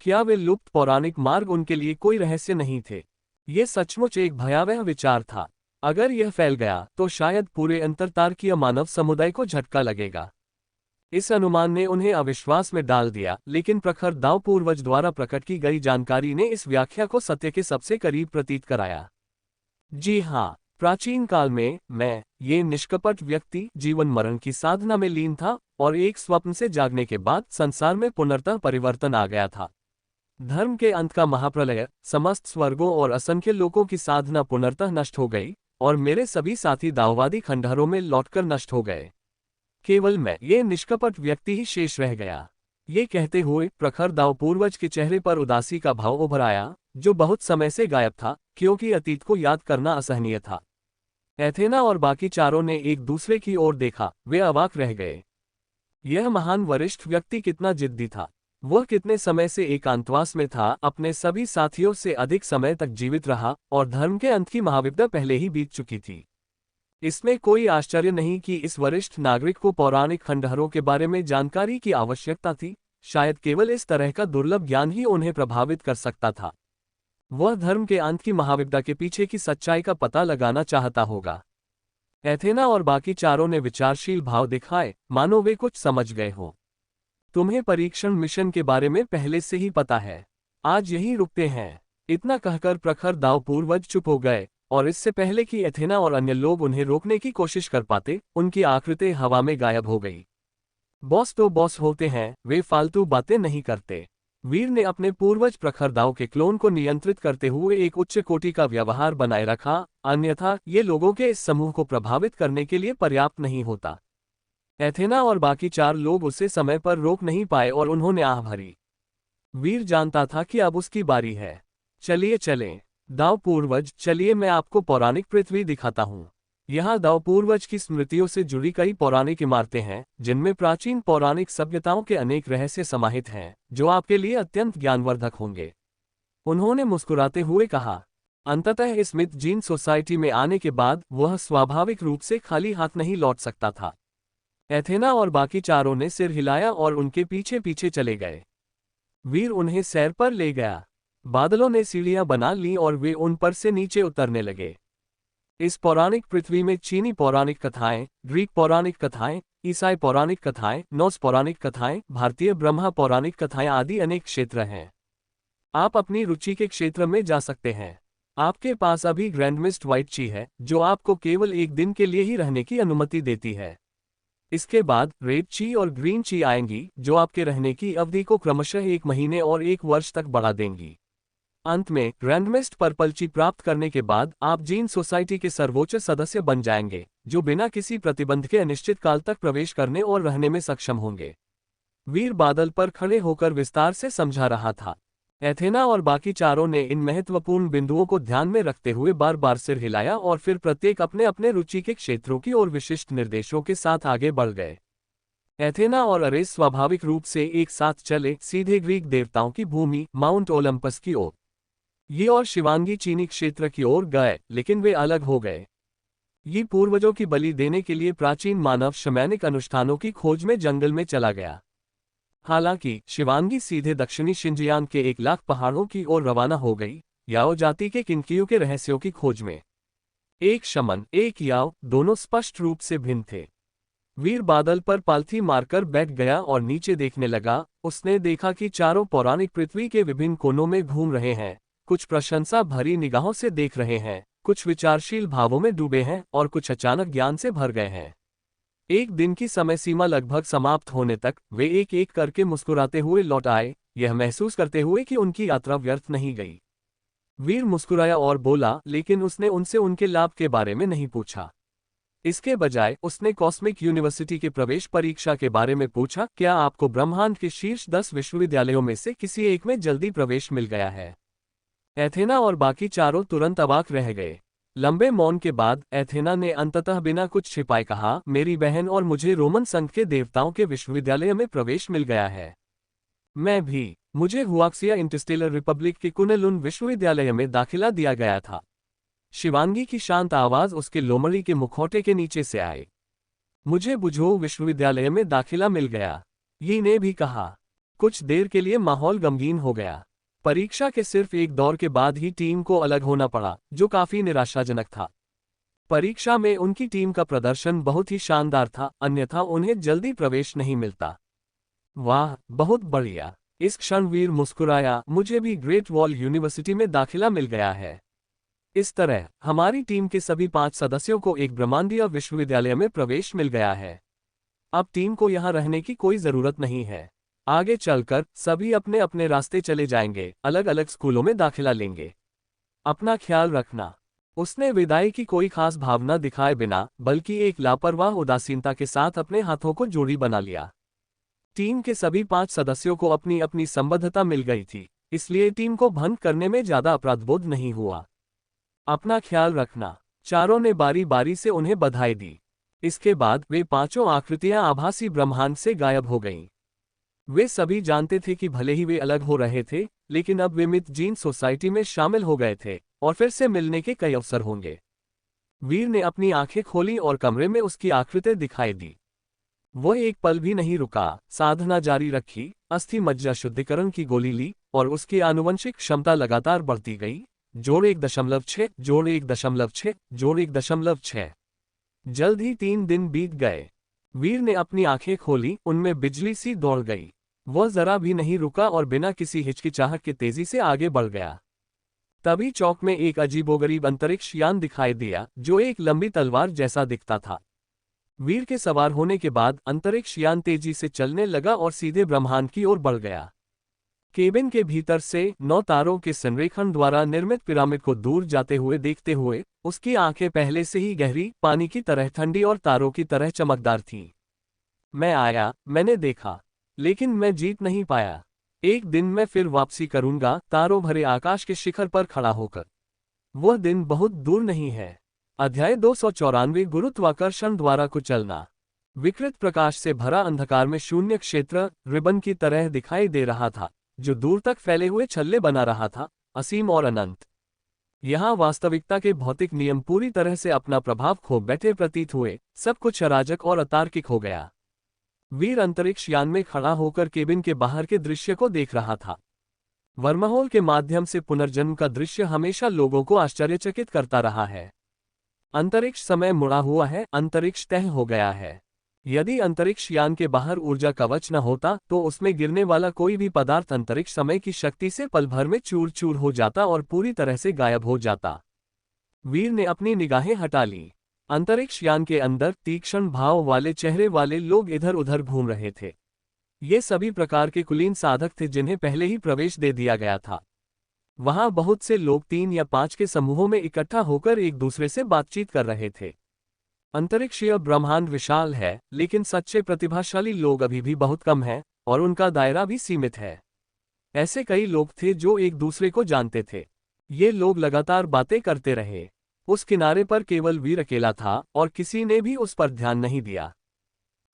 A: क्या वे लुप्त पौराणिक मार्ग उनके लिए कोई रहस्य नहीं थे? ये सचमुच एक भयावह विचार था। अगर यह फैल गया तो शायद पूरे अंतरतारकीय मानव समुदाय को झटका लगेगा। इस अनुमान ने उन्हें अविश्वास में डाल दिया, लेकिन प्रखर दाव पूर्वज द्वारा प्रकट की गई जानकारी ने इस व्याख्या को सत्य के सबसे करीब प्रतीत कराया। जी हाँ, प्राचीन काल में ये निष्कपट व्यक्ति जीवन मरण की साधना में लीन था और एक स्वप्न से जागने के बाद संसार में पुनर्तः परिवर्तन आ गया था। धर्म के अंत का महाप्रलय, समस्त स्वर्गों और असंख्य लोगों की साधना पुनर्तः नष्ट हो गई और मेरे सभी साथी दाववादी खंडहरों में लौटकर नष्ट हो गए। केवल ये निष्कपट व्यक्ति ही शेष रह गया। ये कहते हुए प्रखर दाव पूर्वज के चेहरे पर उदासी का भाव उभर आया, जो बहुत समय से गायब था, क्योंकि अतीत को याद करना असहनीय था। एथेना और बाकी चारों ने एक दूसरे की ओर देखा। वे अवाक रह गए। यह महान वरिष्ठ व्यक्ति कितना जिद्दी था। वह कितने समय से एकांतवास में था, अपने सभी साथियों से अधिक समय तक जीवित रहा और धर्म के अंत की महाविपदा पहले ही बीत चुकी थी। इसमें कोई आश्चर्य नहीं कि इस वरिष्ठ नागरिक को पौराणिक खंडहरों के बारे में जानकारी की आवश्यकता थी। शायद केवल इस तरह का दुर्लभ ज्ञान ही उन्हें प्रभावित कर सकता था। वह धर्म के अंत की महाविपदा के पीछे की सच्चाई का पता लगाना चाहता होगा। एथेना और बाकी चारों ने विचारशील भाव दिखाए, मानो वे कुछ समझ गए हो। तुम्हें परीक्षण मिशन के बारे में पहले से ही पता है। आज यहीं रुकते हैं। इतना कहकर प्रखर दाव पूर्वज चुप हो गए और इससे पहले कि एथेना और अन्य लोग उन्हें रोकने की कोशिश कर पाते, उनकी आकृति हवा में गायब हो गई। बॉस तो बॉस होते हैं, वे फालतू बातें नहीं करते। वीर ने अपने पूर्वज प्रखर दाव के क्लोन को नियंत्रित करते हुए एक उच्च कोटि का व्यवहार बनाए रखा, अन्यथा ये लोगों के इस समूह को प्रभावित करने के लिए पर्याप्त नहीं होता। एथेना और बाकी 4 लोग उसे समय पर रोक नहीं पाए और उन्होंने आह भरी। वीर जानता था कि अब उसकी बारी है। चलिए चलें। दाव पूर्वज, चलिए मैं आपको पौराणिक पृथ्वी दिखाता हूँ। यहाँ दाव पूर्वज की स्मृतियों से जुड़ी कई पौराणिक इमारतें हैं, जिनमें प्राचीन पौराणिक सभ्यताओं के अनेक रहस्य समाहित हैं, जो आपके लिए अत्यंत ज्ञानवर्धक होंगे। उन्होंने मुस्कुराते हुए कहा। अंततः इस मिथ जीन सोसाइटी में आने के बाद वह स्वाभाविक रूप से खाली हाथ नहीं लौट सकता था। एथेना और बाकी चारों ने सिर हिलाया और उनके पीछे पीछे चले गए। वीर उन्हें सैर पर ले गया। बादलों ने सीढ़ियां बना लीं और वे उन पर से नीचे उतरने लगे। इस पौराणिक पृथ्वी में चीनी पौराणिक कथाएं, ग्रीक पौराणिक कथाएं, ईसाई पौराणिक कथाएं, नॉर्स पौराणिक कथाएं, भारतीय ब्रह्मा पौराणिक कथाएं आदि अनेक क्षेत्र हैं। आप अपनी रुचि के क्षेत्र में जा सकते हैं। आपके पास अभी ग्रैंडमिस्ट व्हाइट ची है, जो आपको केवल एक दिन के लिए ही रहने की अनुमति देती है। इसके बाद रेड ची और ग्रीन ची आएंगी, जो आपके रहने की अवधि को क्रमशः 1 महीने और 1 वर्ष तक बढ़ा देंगी। अंत में ग्रैंडमिस्ट पर्पल ची प्राप्त करने के बाद आप जीन सोसाइटी के सर्वोच्च सदस्य बन जाएंगे, जो बिना किसी प्रतिबंध के अनिश्चित काल तक प्रवेश करने और रहने में सक्षम होंगे। वीर बादल पर खड़े होकर विस्तार से समझा रहा था। एथेना और बाकी चारों ने इन महत्वपूर्ण बिंदुओं को ध्यान में रखते हुए बार बार सिर हिलाया और फिर प्रत्येक अपने अपने रुचि के क्षेत्रों की ओर विशिष्ट निर्देशों के साथ आगे बढ़ गए। एथेना और अरेस स्वाभाविक रूप से एक साथ चले, सीधे ग्रीक देवताओं की भूमि माउंट ओलंपस की ओर। ये और शिवांगी चीनी क्षेत्र की ओर गए, लेकिन वे अलग हो गए। ये पूर्वजों की बलि देने के लिए प्राचीन मानव शमैनिक अनुष्ठानों की खोज में जंगल में चला गया। हालांकि शिवांगी सीधे दक्षिणी शिनजियांग के 1 लाख पहाड़ों की ओर रवाना हो गई, याओ जाति के किनकियों के रहस्यों की खोज में। एक शमन, एक याओ, दोनों स्पष्ट रूप से भिन्न थे। वीर बादल पर पालथी मारकर बैठ गया और नीचे देखने लगा। उसने देखा कि चारों पौराणिक पृथ्वी के विभिन्न कोनों में घूम रहे हैं। कुछ प्रशंसा भरी निगाहों से देख रहे हैं, कुछ विचारशील भावों में डूबे हैं और कुछ अचानक ज्ञान से भर गए हैं। एक दिन की समय सीमा लगभग समाप्त होने तक वे एक एक करके मुस्कुराते हुए लौट आए, यह महसूस करते हुए कि उनकी यात्रा व्यर्थ नहीं गई। वीर मुस्कुराया और बोला, लेकिन उसने उनसे उनके लाभ के बारे में नहीं पूछा। इसके बजाय उसने कॉस्मिक यूनिवर्सिटी के प्रवेश परीक्षा के बारे में पूछा, क्या आपको ब्रह्मांड के शीर्ष 10 विश्वविद्यालयों में से किसी एक में जल्दी प्रवेश मिल गया है? एथेना और बाकी चारों तुरंत अवाक रह गए। लंबे मौन के बाद एथेना ने अंततः बिना कुछ छिपाए कहा, मेरी बहन और मुझे रोमन संघ के देवताओं के विश्वविद्यालय में प्रवेश मिल गया है। मैं भी। मुझे हुआक्सिया इंटरस्टेलर रिपब्लिक के कुनेलुन विश्वविद्यालय में दाखिला दिया गया था। शिवांगी की शांत आवाज उसके लोमड़ी के मुखौटे के नीचे से आई। मुझे बुझो विश्वविद्यालय में दाखिला मिल गया, यी ने भी कहा। कुछ देर के लिए माहौल गमगीन हो गया। परीक्षा के सिर्फ एक दौर के बाद ही टीम को अलग होना पड़ा, जो काफी निराशाजनक था। परीक्षा में उनकी टीम का प्रदर्शन बहुत ही शानदार था, अन्यथा उन्हें जल्दी प्रवेश नहीं मिलता। वाह, बहुत बढ़िया। इस क्षण वीर मुस्कुराया, मुझे भी ग्रेट वॉल यूनिवर्सिटी में दाखिला मिल गया है। इस तरह हमारी टीम के सभी 5 सदस्यों को एक ब्रह्मांडीय विश्वविद्यालय में प्रवेश मिल गया है। अब टीम को यहां रहने की कोई जरूरत नहीं है। आगे चलकर सभी अपने अपने रास्ते चले जाएंगे, अलग अलग स्कूलों में दाखिला लेंगे। अपना ख्याल रखना। उसने विदाई की कोई खास भावना दिखाए बिना, बल्कि एक लापरवाह उदासीनता के साथ अपने हाथों को जोड़ी बना लिया। टीम के सभी 5 सदस्यों को अपनी अपनी संबद्धता मिल गई थी, इसलिए टीम को भंग करने में ज्यादा अपराधबोध नहीं हुआ। अपना ख्याल रखना। चारों ने बारी बारी से उन्हें बधाई दी। इसके बाद वे 5 आकृतियां आभासी ब्रह्मांड से गायब हो गईं। वे सभी जानते थे कि भले ही वे अलग हो रहे थे, लेकिन अब वे मिथ जीन सोसाइटी में शामिल हो गए थे और फिर से मिलने के कई अवसर होंगे। वीर ने अपनी आंखें खोली और कमरे में उसकी आकृतियां दिखाई दी। वह एक पल भी नहीं रुका, साधना जारी रखी, अस्थि मज्जा शुद्धिकरण की गोली ली और उसकी आनुवंशिक क्षमता लगातार बढ़ती गई। जोड़ 1.6, जोड़ 1.6, जोड़ 1.6। जल्द ही 3 दिन बीत गए। वीर ने अपनी आंखें खोली, उनमें बिजली सी दौड़ गई। वह जरा भी नहीं रुका और बिना किसी हिचकिचाहट के तेजी से आगे बढ़ गया। तभी चौक में एक अजीबोगरीब अंतरिक्ष यान दिखाई दिया, जो एक लंबी तलवार जैसा दिखता था। वीर के सवार होने के बाद अंतरिक्ष यान तेजी से चलने लगा और सीधे ब्रह्मांड की ओर बढ़ गया। केबिन के भीतर से 9 तारों के संरेखण द्वारा निर्मित पिरामिड को दूर जाते हुए देखते हुए उसकी आंखें पहले से ही गहरी, पानी की तरह ठंडी और तारों की तरह चमकदार थीं। मैं आया, मैंने देखा, लेकिन मैं जीत नहीं पाया। एक दिन मैं फिर वापसी करूंगा, तारों भरे आकाश के शिखर पर खड़ा होकर। वह दिन बहुत दूर नहीं है। अध्याय 294 गुरुत्वाकर्षण द्वारा कुचलना। विकृत प्रकाश से भरा अंधकार में शून्य क्षेत्र रिबन की तरह दिखाई दे रहा था, जो दूर तक फैले हुए छल्ले बना रहा था, असीम और अनंत। यहाँ वास्तविकता के भौतिक नियम पूरी तरह से अपना प्रभाव खो बैठे प्रतीत हुए, सब कुछ अराजक और अतार्किक हो गया। वीर अंतरिक्ष यान में खड़ा होकर केबिन के बाहर के दृश्य को देख रहा था। वर्महोल के माध्यम से पुनर्जन्म का दृश्य हमेशा लोगों को आश्चर्यचकित करता रहा है। अंतरिक्ष समय मुड़ा हुआ है, अंतरिक्ष तय हो गया है। यदि अंतरिक्ष यान के बाहर ऊर्जा कवच न होता तो उसमें गिरने वाला कोई भी पदार्थ अंतरिक्ष समय की शक्ति से पल भर में चूर चूर हो जाता और पूरी तरह से गायब हो जाता। वीर ने अपनी निगाहें हटा ली। अंतरिक्ष यान के अंदर तीक्ष्ण भाव वाले चेहरे वाले लोग इधर उधर घूम रहे थे। ये सभी प्रकार के कुलीन साधक थे जिन्हें पहले ही प्रवेश दे दिया गया था। वहां बहुत से लोग 3 या 5 के समूहों में इकट्ठा होकर एक दूसरे से बातचीत कर रहे थे। अंतरिक्षीय ब्रह्मांड विशाल है, लेकिन सच्चे प्रतिभाशाली लोग अभी भी बहुत कम हैं और उनका दायरा भी सीमित है। ऐसे कई लोग थे जो एक दूसरे को जानते थे। ये लोग लगातार बातें करते रहे। उस किनारे पर केवल वीर अकेला था और किसी ने भी उस पर ध्यान नहीं दिया।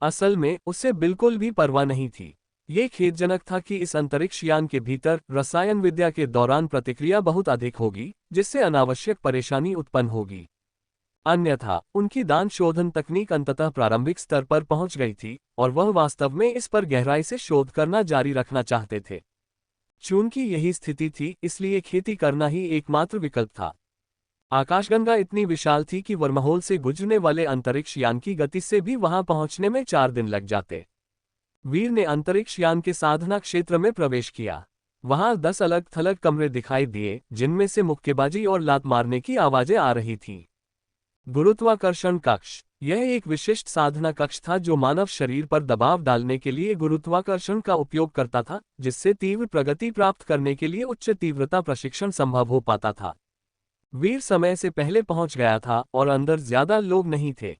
A: असल में उसे बिल्कुल भी परवाह नहीं थी। ये खेदजनक था कि इस अंतरिक्ष यान के भीतर रसायन विद्या के दौरान प्रतिक्रिया बहुत अधिक होगी, जिससे अनावश्यक परेशानी उत्पन्न होगी। अन्यथा उनकी दान शोधन तकनीक अंततः प्रारंभिक स्तर पर पहुंच गई थी और वह वास्तव में इस पर गहराई से शोध करना जारी रखना चाहते थे। चूंकि यही स्थिति थी, इसलिए खेती करना ही एकमात्र विकल्प था। आकाशगंगा इतनी विशाल थी कि वर्महोल से गुजरने वाले अंतरिक्ष यान की गति से भी वहां पहुंचने में 4 दिन लग जाते। वीर ने अंतरिक्ष यान के साधना क्षेत्र में प्रवेश किया। वहां 10 अलग थलग कमरे दिखाई दिए, जिनमें से मुक्केबाजी और लात मारने की आवाजें आ रही थीं। गुरुत्वाकर्षण कक्ष। यह एक विशिष्ट साधना कक्ष था जो मानव शरीर पर दबाव डालने के लिए गुरुत्वाकर्षण का उपयोग करता था, जिससे तीव्र प्रगति प्राप्त करने के लिए उच्च तीव्रता प्रशिक्षण संभव हो पाता था। वीर समय से पहले पहुंच गया था और अंदर ज्यादा लोग नहीं थे।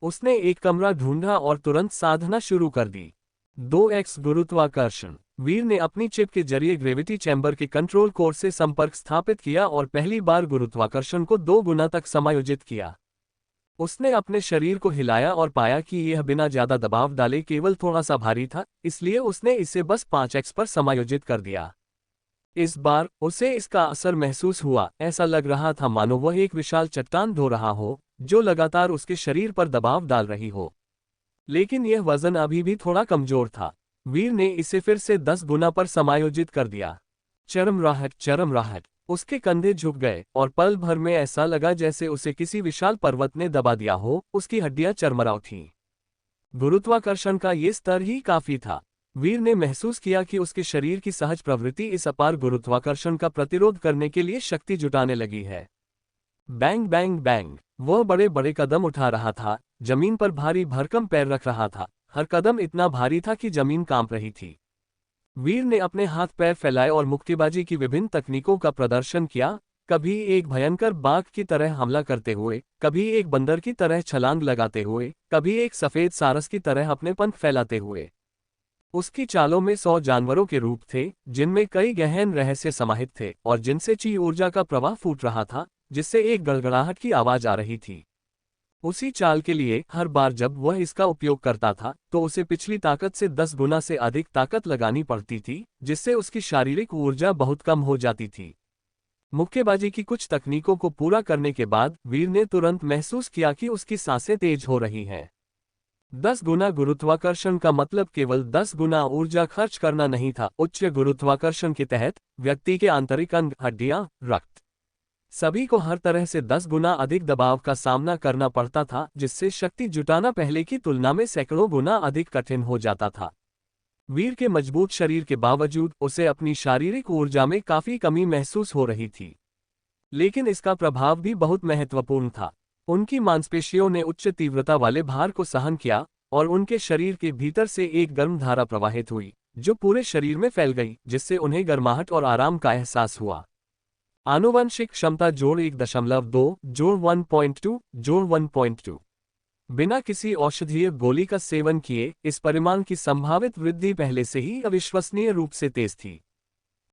A: उसने एक कमरा ढूंढा और तुरंत साधना शुरू कर दी। 2x गुरुत्वाकर्षण। वीर ने अपनी चिप के जरिए ग्रेविटी चैम्बर के कंट्रोल कोर से संपर्क स्थापित किया और पहली बार गुरुत्वाकर्षण को 2 गुना तक समायोजित किया। उसने अपने शरीर को हिलाया और पाया कि यह बिना ज्यादा दबाव डाले केवल थोड़ा सा भारी था, इसलिए उसने इसे बस 5x पर समायोजित कर दिया। इस बार उसे इसका असर महसूस हुआ। ऐसा लग रहा था मानो वह एक विशाल चट्टान ढो रहा हो, जो लगातार उसके शरीर पर दबाव डाल रही हो। लेकिन यह वजन अभी भी थोड़ा कमजोर था। वीर ने इसे फिर से 10 गुना पर समायोजित कर दिया। चरम राहत, चरम राहत। उसके कंधे झुक गए और पल भर में ऐसा लगा जैसे उसे किसी विशाल पर्वत ने दबा दिया हो। उसकी हड्डियां चरमराव थीं। गुरुत्वाकर्षण का ये स्तर ही काफी था। वीर ने महसूस किया कि उसके शरीर की सहज प्रवृत्ति इस अपार गुरुत्वाकर्षण का प्रतिरोध करने के लिए शक्ति जुटाने लगी है। Bang bang bang. वह बड़े बड़े कदम उठा रहा था, जमीन पर भारी भरकम पैर रख रहा था। हर कदम इतना भारी था कि जमीन कांप रही थी। वीर ने अपने हाथ पैर फैलाए और मुक्केबाजी की विभिन्न तकनीकों का प्रदर्शन किया, कभी एक भयंकर बाघ की तरह हमला करते हुए, कभी एक बंदर की तरह छलांग लगाते हुए, कभी एक सफेद सारस की तरह अपने पंख फैलाते हुए। उसकी चालों में 100 जानवरों के रूप थे, जिनमें कई गहन रहस्य समाहित थे और जिनसे ची ऊर्जा का प्रवाह फूट रहा था, जिससे एक गड़गड़ाहट की आवाज आ रही थी। उसी चाल के लिए हर बार जब वह इसका उपयोग करता था तो उसे पिछली ताकत से 10 गुना से अधिक ताकत लगानी पड़ती थी, जिससे उसकी शारीरिक ऊर्जा बहुत कम हो जाती थी। मुक्केबाजी की कुछ तकनीकों को पूरा करने के बाद वीर ने तुरंत महसूस किया कि उसकी सांसें तेज हो रही हैं। 10 गुना गुरुत्वाकर्षण का मतलब केवल 10 गुना ऊर्जा खर्च करना नहीं था। उच्च गुरुत्वाकर्षण के तहत व्यक्ति के आंतरिक अंग, हड्डियां, रक्त, सभी को हर तरह से 10 गुना अधिक दबाव का सामना करना पड़ता था, जिससे शक्ति जुटाना पहले की तुलना में सैकड़ों गुना अधिक कठिन हो जाता था। वीर के मजबूत शरीर के बावजूद उसे अपनी शारीरिक ऊर्जा में काफी कमी महसूस हो रही थी। लेकिन इसका प्रभाव भी बहुत महत्वपूर्ण था। उनकी मांसपेशियों ने उच्च तीव्रता वाले भार को सहन किया और उनके शरीर के भीतर से एक गर्म धारा प्रवाहित हुई, जो पूरे शरीर में फैल गई, जिससे उन्हें गर्माहट और आराम का एहसास हुआ। आनुवंशिक क्षमता जोड़ 1.2 जोड़ 1.2 जोड़ 1.2। बिना किसी औषधीय गोली का सेवन किए इस परिमाण की संभावित वृद्धि पहले से ही अविश्वसनीय रूप से तेज थी।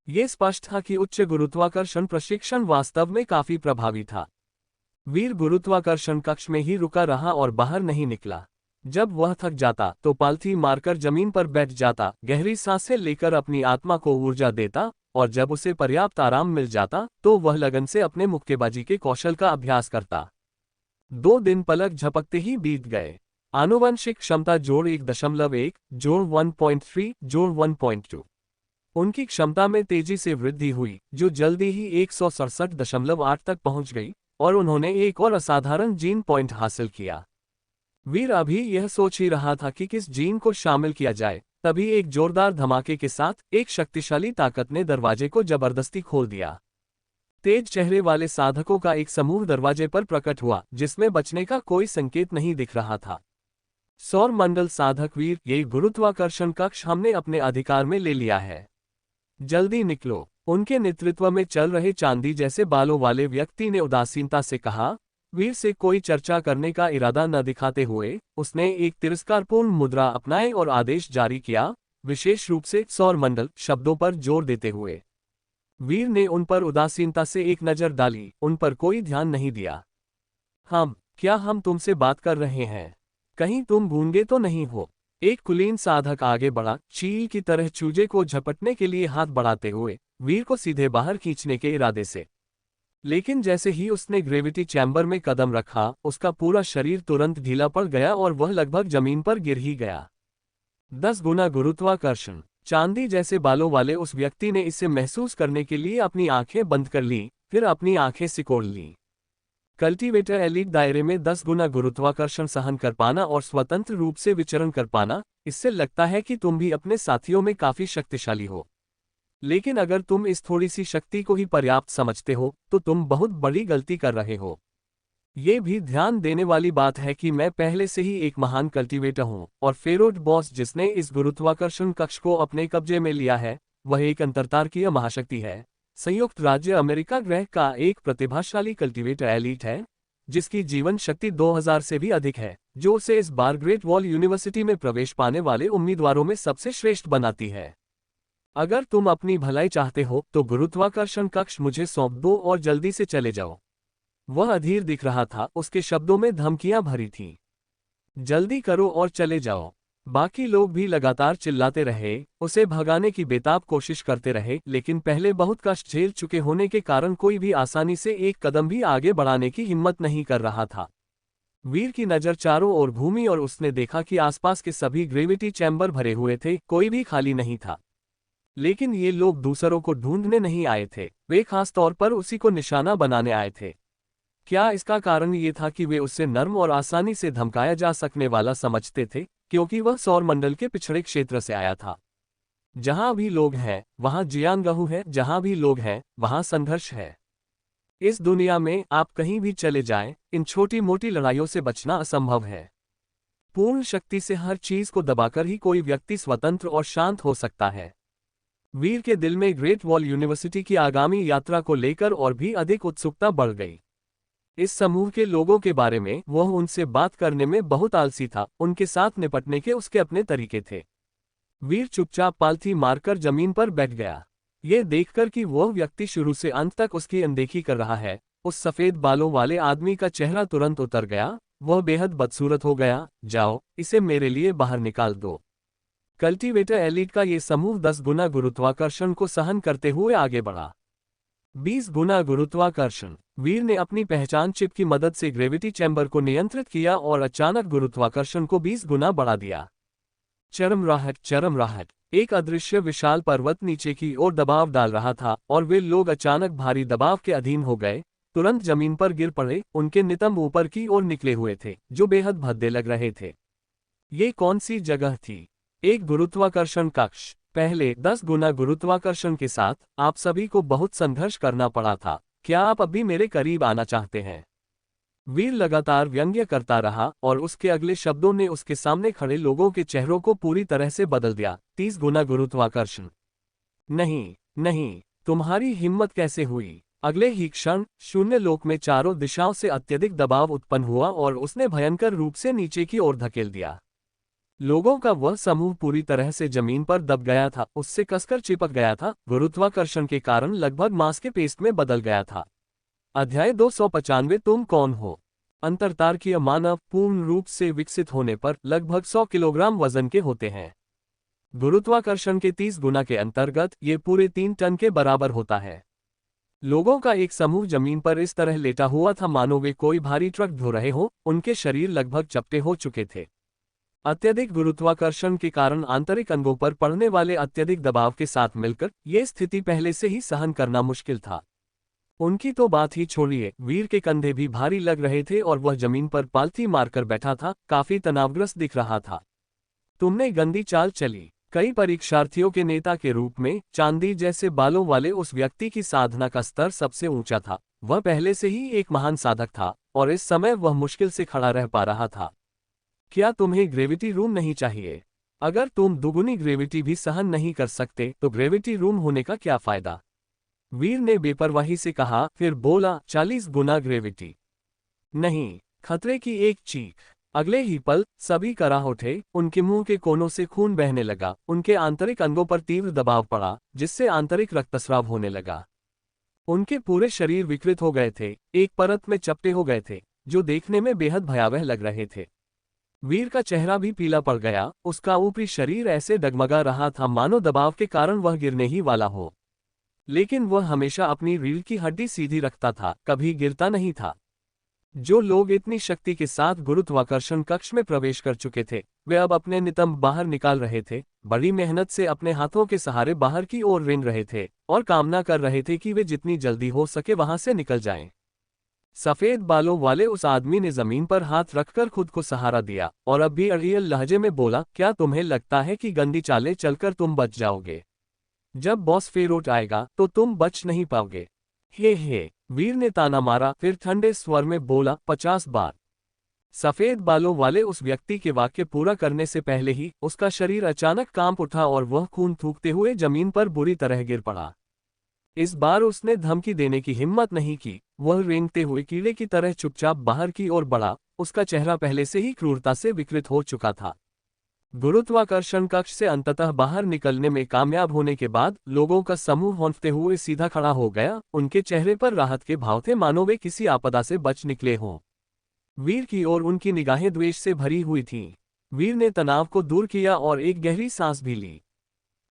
A: ये स्पष्ट था कि उच्च गुरुत्वाकर्षण प्रशिक्षण वास्तव में काफी प्रभावी था। वीर गुरुत्वाकर्षण कक्ष में ही रुका रहा और बाहर नहीं निकला। जब वह थक जाता तो पालथी मारकर जमीन पर बैठ जाता, गहरी सांसें लेकर अपनी आत्मा को ऊर्जा देता, और जब उसे पर्याप्त आराम मिल जाता तो वह लगन से अपने मुक्केबाजी के कौशल का अभ्यास करता। 2 दिन पलक झपकते ही बीत गए। आनुवंशिक क्षमता जोड़ 1.1 जोड़ 1.3 जोड़ 1.2। उनकी क्षमता में तेजी से वृद्धि हुई, जो जल्दी ही 167.8 तक पहुंच गई, और उन्होंने एक और असाधारण जीन पॉइंट हासिल किया। वीर अभी यह सोच ही रहा था कि किस जीन को शामिल किया जाए, तभी एक जोरदार धमाके के साथ एक शक्तिशाली ताकत ने दरवाजे को जबरदस्ती खोल दिया। तेज चेहरे वाले साधकों का एक समूह दरवाजे पर प्रकट हुआ, जिसमें बचने का कोई संकेत नहीं दिख रहा था। सौर मंडल साधक वीर, ये गुरुत्वाकर्षण कक्ष हमने अपने अधिकार में ले लिया है। जल्दी निकलो। उनके नेतृत्व में चल रहे चांदी जैसे बालों वाले व्यक्ति ने उदासीनता से कहा। वीर से कोई चर्चा करने का इरादा न दिखाते हुए उसने एक तिरस्कारपूर्ण मुद्रा अपनाई और आदेश जारी किया, विशेष रूप से सौर मंडल शब्दों पर जोर देते हुए। वीर ने उन पर उदासीनता से एक नजर डाली, उन पर कोई ध्यान नहीं दिया। क्या हम तुमसे बात कर रहे हैं? कहीं तुम गूंगे तो नहीं हो? एक कुलीन साधक आगे बढ़ा, चील की तरह चूजे को झपटने के लिए हाथ बढ़ाते हुए, वीर को सीधे बाहर खींचने के इरादे से। लेकिन जैसे ही उसने ग्रेविटी चैम्बर में कदम रखा, उसका पूरा शरीर तुरंत ढीला पड़ गया और वह लगभग जमीन पर गिर ही गया। 10 गुना गुरुत्वाकर्षण। चांदी जैसे बालों वाले उस व्यक्ति ने इसे महसूस करने के लिए अपनी आंखें बंद कर ली, फिर अपनी आंखें सिकोड़ ली। कल्टीवेटर एलीट दायरे में 10 गुना गुरुत्वाकर्षण सहन कर पाना और स्वतंत्र रूप से विचरण कर पाना, इससे लगता है कि तुम भी अपने साथियों में काफी शक्तिशाली हो। लेकिन अगर तुम इस थोड़ी सी शक्ति को ही पर्याप्त समझते हो, तो तुम बहुत बड़ी गलती कर रहे हो। ये भी ध्यान देने वाली बात है कि मैं पहले से ही एक महान कल्टीवेटर हूँ, और फेरोड बॉस जिसने इस गुरुत्वाकर्षण कक्ष को अपने कब्जे में लिया है, वह एक अंतरतारकीय महाशक्ति है। संयुक्त राज्य अमेरिका ग्रह का एक प्रतिभाशाली कल्टीवेटर एलीट है, जिसकी जीवन शक्ति 2000 से भी अधिक है, जो उसे इस बार ग्रेट वॉल यूनिवर्सिटी में प्रवेश पाने वाले उम्मीदवारों में सबसे श्रेष्ठ बनाती है। अगर तुम अपनी भलाई चाहते हो तो गुरुत्वाकर्षण कक्ष मुझे सौंप दो और जल्दी से चले जाओ। वह अधीर दिख रहा था, उसके शब्दों में धमकियां भरी थीं। जल्दी करो और चले जाओ। बाकी लोग भी लगातार चिल्लाते रहे, उसे भगाने की बेताब कोशिश करते रहे, लेकिन पहले बहुत कष्ट झेल चुके होने के कारण कोई भी आसानी से एक कदम भी आगे बढ़ाने की हिम्मत नहीं कर रहा था। वीर की नज़र चारों ओर घूमी और उसने देखा कि आसपास के सभी ग्रेविटी चैम्बर भरे हुए थे, कोई भी खाली नहीं था। लेकिन ये लोग दूसरों को ढूंढने नहीं आए थे, वे खास तौर पर उसी को निशाना बनाने आए थे। क्या इसका कारण ये था कि वे उससे नर्म और आसानी से धमकाया जा सकने वाला समझते थे, क्योंकि वह सौर मंडल के पिछड़े क्षेत्र से आया था। जहां भी लोग हैं वहां जियांगहू है, जहां भी लोग हैं वहां संघर्ष है। इस दुनिया में आप कहीं भी चले जाएं, इन छोटी मोटी लड़ाइयों से बचना असंभव है। पूर्ण शक्ति से हर चीज को दबाकर ही कोई व्यक्ति स्वतंत्र और शांत हो सकता है। वीर के दिल में ग्रेट वॉल यूनिवर्सिटी की आगामी यात्रा को लेकर और भी अधिक उत्सुकता बढ़ गई। इस समूह के लोगों के बारे में वह उनसे बात करने में बहुत आलसी था, उनके साथ निपटने के उसके अपने तरीके थे। वीर चुपचाप पालथी मारकर जमीन पर बैठ गया। ये देखकर कि वह व्यक्ति शुरू से अंत तक उसकी अनदेखी कर रहा है, उस सफेद बालों वाले आदमी का चेहरा तुरंत उतर गया। वह बेहद बदसूरत हो गया। जाओ, इसे मेरे लिए बाहर निकाल दो। कल्टीवेटर एलीट का ये समूह 10 गुना गुरुत्वाकर्षण को सहन करते हुए आगे बढ़ा। 20 गुना गुरुत्वाकर्षण। वीर ने अपनी पहचान चिप की मदद से ग्रेविटी चैम्बर को नियंत्रित किया और अचानक गुरुत्वाकर्षण को 20 गुना बढ़ा दिया। चरमराहट, चरमराहट। एक अदृश्य विशाल पर्वत नीचे की ओर दबाव डाल रहा था और वे लोग अचानक भारी दबाव के अधीन हो गए, तुरंत जमीन पर गिर पड़े। उनके नितंब ऊपर की ओर निकले हुए थे, जो बेहद भद्दे लग रहे थे। ये कौन सी जगह थी? एक गुरुत्वाकर्षण कक्ष। पहले 10 गुना गुरुत्वाकर्षण के साथ आप सभी को बहुत संघर्ष करना पड़ा था। क्या आप अभी मेरे करीब आना चाहते हैं? वीर लगातार व्यंग्य करता रहा और उसके अगले शब्दों ने उसके सामने खड़े लोगों के चेहरों को पूरी तरह से बदल दिया। 30 गुना गुरुत्वाकर्षण। नहीं, नहीं, तुम्हारी हिम्मत कैसे हुई? अगले ही क्षण शून्य लोक में चारों दिशाओं से अत्यधिक दबाव उत्पन्न हुआ और उसने भयंकर रूप से नीचे की ओर धकेल दिया। लोगों का वह समूह पूरी तरह से जमीन पर दब गया था, उससे कसकर चिपक गया था, गुरुत्वाकर्षण के कारण लगभग मांस के पेस्ट में बदल गया था। अध्याय 295। तुम कौन हो? अंतरतारकीय मानव पूर्ण रूप से विकसित होने पर लगभग 100 किलोग्राम वजन के होते हैं। गुरुत्वाकर्षण के 30 गुना के अंतर्गत ये पूरे 3 टन के बराबर होता है। लोगों का एक समूह जमीन पर इस तरह लेटा हुआ था मानो वे कोई भारी ट्रक ढो रहे हो, उनके शरीर लगभग चपटे हो चुके थे। अत्यधिक गुरुत्वाकर्षण के कारण आंतरिक अंगों पर पड़ने वाले अत्यधिक दबाव के साथ मिलकर ये स्थिति पहले से ही सहन करना मुश्किल था। उनकी तो बात ही छोड़िए, वीर के कंधे भी भारी लग रहे थे और वह जमीन पर पालथी मारकर बैठा था, काफी तनावग्रस्त दिख रहा था। तुमने गंदी चाल चली। कई परीक्षार्थियों के नेता के रूप में चांदी जैसे बालों वाले उस व्यक्ति की साधना का स्तर सबसे ऊंचा था। वह पहले से ही एक महान साधक था और इस समय वह मुश्किल से खड़ा रह पा रहा था। क्या तुम्हें ग्रेविटी रूम नहीं चाहिए? अगर तुम दुगुनी ग्रेविटी भी सहन नहीं कर सकते तो ग्रेविटी रूम होने का क्या फायदा? वीर ने बेपरवाही से कहा, फिर बोला, 40 गुना ग्रेविटी। नहीं। खतरे की एक चीख। अगले ही पल सभी कराह उठे, उनके मुंह के कोनों से खून बहने लगा, उनके आंतरिक अंगों पर तीव्र दबाव पड़ा, जिससे आंतरिक रक्तस्राव होने लगा। उनके पूरे शरीर विकृत हो गए थे, एक परत में चपटे हो गए थे, जो देखने में बेहद भयावह लग रहे थे। वीर का चेहरा भी पीला पड़ गया, उसका ऊपरी शरीर ऐसे डगमगा रहा था मानो दबाव के कारण वह गिरने ही वाला हो। लेकिन वह हमेशा अपनी रीढ़ की हड्डी सीधी रखता था, कभी गिरता नहीं था। जो लोग इतनी शक्ति के साथ गुरुत्वाकर्षण कक्ष में प्रवेश कर चुके थे, वे अब अपने नितंब बाहर निकाल रहे थे, बड़ी मेहनत से अपने हाथों के सहारे बाहर की ओर रेंग रहे थे और कामना कर रहे थे कि वे जितनी जल्दी हो सके वहां से निकल जाएं। सफेद बालों वाले उस आदमी ने जमीन पर हाथ रखकर खुद को सहारा दिया और अब भी अड़ियल लहजे में बोला, क्या तुम्हें लगता है कि गंदी चालें चलकर तुम बच जाओगे? जब बॉस फेरोट आएगा तो तुम बच नहीं पाओगे। हे, वीर ने ताना मारा, फिर ठंडे स्वर में बोला, 50 बार। सफेद बालों वाले उस व्यक्ति के वाक्य पूरा करने से पहले ही उसका शरीर अचानक कांप उठा और वह खून थूकते हुए जमीन पर बुरी तरह गिर पड़ा। इस बार उसने धमकी देने की हिम्मत नहीं की, वह रेंगते हुए कीड़े की तरह चुपचाप बाहर की ओर बढ़ा। उसका चेहरा पहले से ही क्रूरता से विकृत हो चुका था। गुरुत्वाकर्षण कक्ष से अंततः बाहर निकलने में कामयाब होने के बाद लोगों का समूह हौंफते हुए सीधा खड़ा हो गया। उनके चेहरे पर राहत के भाव थे, मानो वे किसी आपदा से बच निकले हों। वीर की ओर उनकी निगाहें द्वेष से भरी हुई थीं। वीर ने तनाव को दूर किया और एक गहरी सांस भी ली।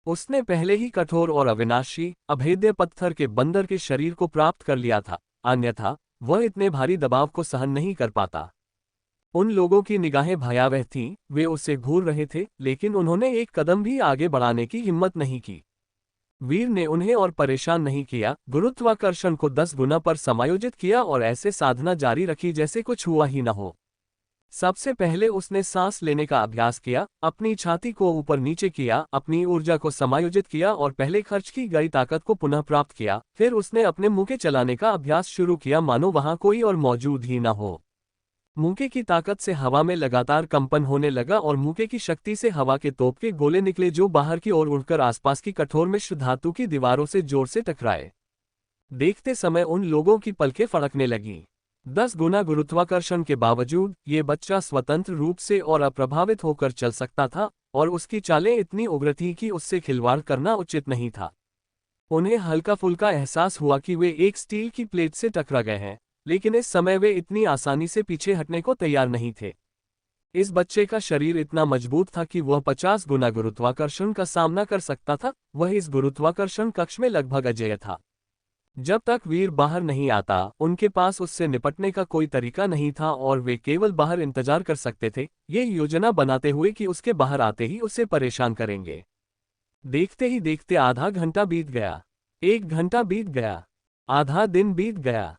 A: उसने पहले ही कठोर और अविनाशी, अभेद्य पत्थर के बंदर के शरीर को प्राप्त कर लिया था, अन्यथा वह इतने भारी दबाव को सहन नहीं कर पाता। उन लोगों की निगाहें भयावह थीं, वे उससे घूर रहे थे, लेकिन उन्होंने एक कदम भी आगे बढ़ाने की हिम्मत नहीं की। वीर ने उन्हें और परेशान नहीं किया, गुरुत्वाकर्षण को 10 गुना पर समायोजित किया और ऐसे साधना जारी रखी जैसे कुछ हुआ ही न हो। सबसे पहले उसने सांस लेने का अभ्यास किया, अपनी छाती को ऊपर नीचे किया, अपनी ऊर्जा को समायोजित किया और पहले खर्च की गई ताकत को पुनः प्राप्त किया। फिर उसने अपने मुंह के चलाने का अभ्यास शुरू किया, मानो वहां कोई और मौजूद ही न हो। मुक्के की ताकत से हवा में लगातार कंपन होने लगा और मुक्के की शक्ति से हवा के तोप के गोले निकले जो बाहर की ओर उड़कर आसपास की कठोर मिश्र धातु की दीवारों से जोर से टकराए। देखते समय उन लोगों की पलकें फड़कने लगीं। 10 गुना गुरुत्वाकर्षण के बावजूद ये बच्चा स्वतंत्र रूप से और अप्रभावित होकर चल सकता था और उसकी चालें इतनी उग्र थीं कि उससे खिलवाड़ करना उचित नहीं था। उन्हें हल्का फुल्का एहसास हुआ कि वे एक स्टील की प्लेट से टकरा गए हैं, लेकिन इस समय वे इतनी आसानी से पीछे हटने को तैयार नहीं थे। इस बच्चे का शरीर इतना मजबूत था कि वह 50 गुना गुरुत्वाकर्षण का सामना कर सकता था। वह इस गुरुत्वाकर्षण कक्ष में लगभग अजेय था। जब तक वीर बाहर नहीं आता, उनके पास उससे निपटने का कोई तरीका नहीं था और वे केवल बाहर इंतजार कर सकते थे, ये योजना बनाते हुए कि उसके बाहर आते ही उसे परेशान करेंगे। देखते ही देखते आधा घंटा बीत गया, 1 घंटा बीत गया, आधा दिन बीत गया। ...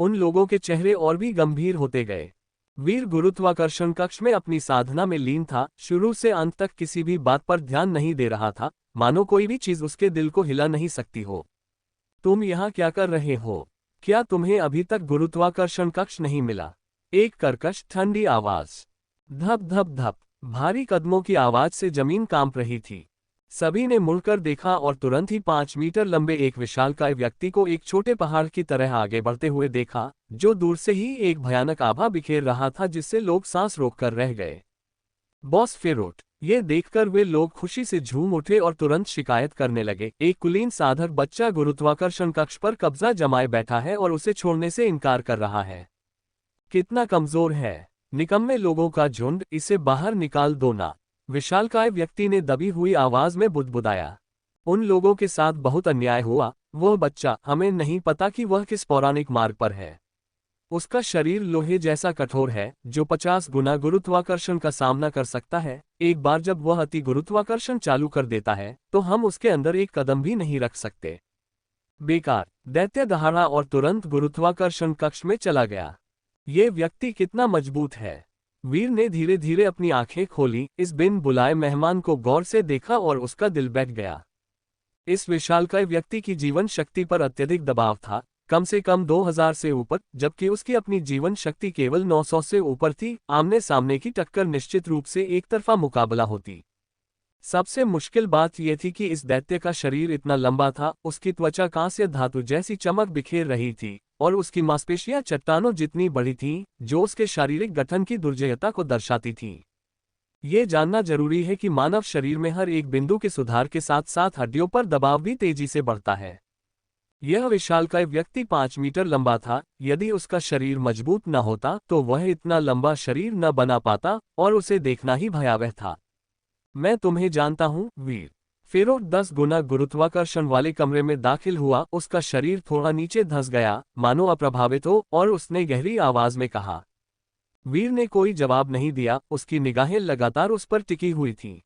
A: उन लोगों के चेहरे और भी गंभीर होते गए। वीर गुरुत्वाकर्षण कक्ष में अपनी साधना में लीन था, शुरू से अंत तक किसी भी बात पर ध्यान नहीं दे रहा था, मानो कोई भी चीज उसके दिल को हिला नहीं सकती हो। तुम यहाँ क्या कर रहे हो? क्या तुम्हें अभी तक गुरुत्वाकर्षण कक्ष नहीं मिला? एक कर्कश ठंडी आवाज। धप धप धप, भारी कदमों की आवाज से जमीन कांप रही थी। सभी ने मुड़कर देखा और तुरंत ही 5 मीटर लंबे एक विशालकाय व्यक्ति को एक छोटे पहाड़ की तरह आगे बढ़ते हुए देखा, जो दूर से ही एक भयानक आभा बिखेर रहा था जिससे लोग सांस रोककर रह गए। बॉस फेरोट। ये देखकर वे लोग खुशी से झूम उठे और तुरंत शिकायत करने लगे, एक कुलीन साधक बच्चा गुरुत्वाकर्षण कक्ष पर कब्जा जमाए बैठा है और उसे छोड़ने से इनकार कर रहा है। कितना कमजोर है, निकम्मे लोगों का झुंड, इसे बाहर निकाल दो ना। विशालकाय व्यक्ति ने दबी हुई आवाज में बुदबुदाया। उन लोगों के साथ बहुत अन्याय हुआ। वह बच्चा, हमें नहीं पता कि वह किस पौराणिक मार्ग पर है। उसका शरीर लोहे जैसा कठोर है, जो 50 गुना गुरुत्वाकर्षण का सामना कर सकता है। एक बार जब वह अति गुरुत्वाकर्षण चालू कर देता है, तो हम उसके अंदर एक कदम भी नहीं रख सकते। बेकार। दैत्य दहाड़ा और तुरंत गुरुत्वाकर्षण कक्ष में चला गया। ये व्यक्ति कितना मजबूत है। वीर ने धीरे धीरे अपनी आंखें खोली, इस बिन बुलाए मेहमान को गौर से देखा और उसका दिल बैठ गया। इस विशालकाय व्यक्ति की जीवन शक्ति पर अत्यधिक दबाव था, कम से कम 2000 से ऊपर, जबकि उसकी अपनी जीवन शक्ति केवल 900 से ऊपर थी। आमने सामने की टक्कर निश्चित रूप से एक तरफा मुकाबला होती। सबसे मुश्किल बात यह थी कि इस दैत्य का शरीर इतना लंबा था, उसकी त्वचा कांस्य धातु जैसी चमक बिखेर रही थी और उसकी मांसपेशियां चट्टानों जितनी बड़ी थीं, जो उसके शारीरिक गठन की दुर्जयता को दर्शाती थीं। ये जानना जरूरी है कि मानव शरीर में हर एक बिंदु के सुधार के साथ साथ हड्डियों पर दबाव भी तेजी से बढ़ता है। यह विशालकाय व्यक्ति 5 मीटर लंबा था। यदि उसका शरीर मजबूत न होता तो वह इतना लंबा शरीर न बना पाता और उसे देखना ही भयावह था। मैं तुम्हें जानता हूं, वीर। फेरोट 10 गुना गुरुत्वाकर्षण वाले कमरे में दाखिल हुआ। उसका शरीर थोड़ा नीचे धंस गया, मानो अप्रभावित हो, और उसने गहरी आवाज में कहा। वीर ने कोई जवाब नहीं दिया, उसकी निगाहें लगातार उस पर टिकी हुई थीं।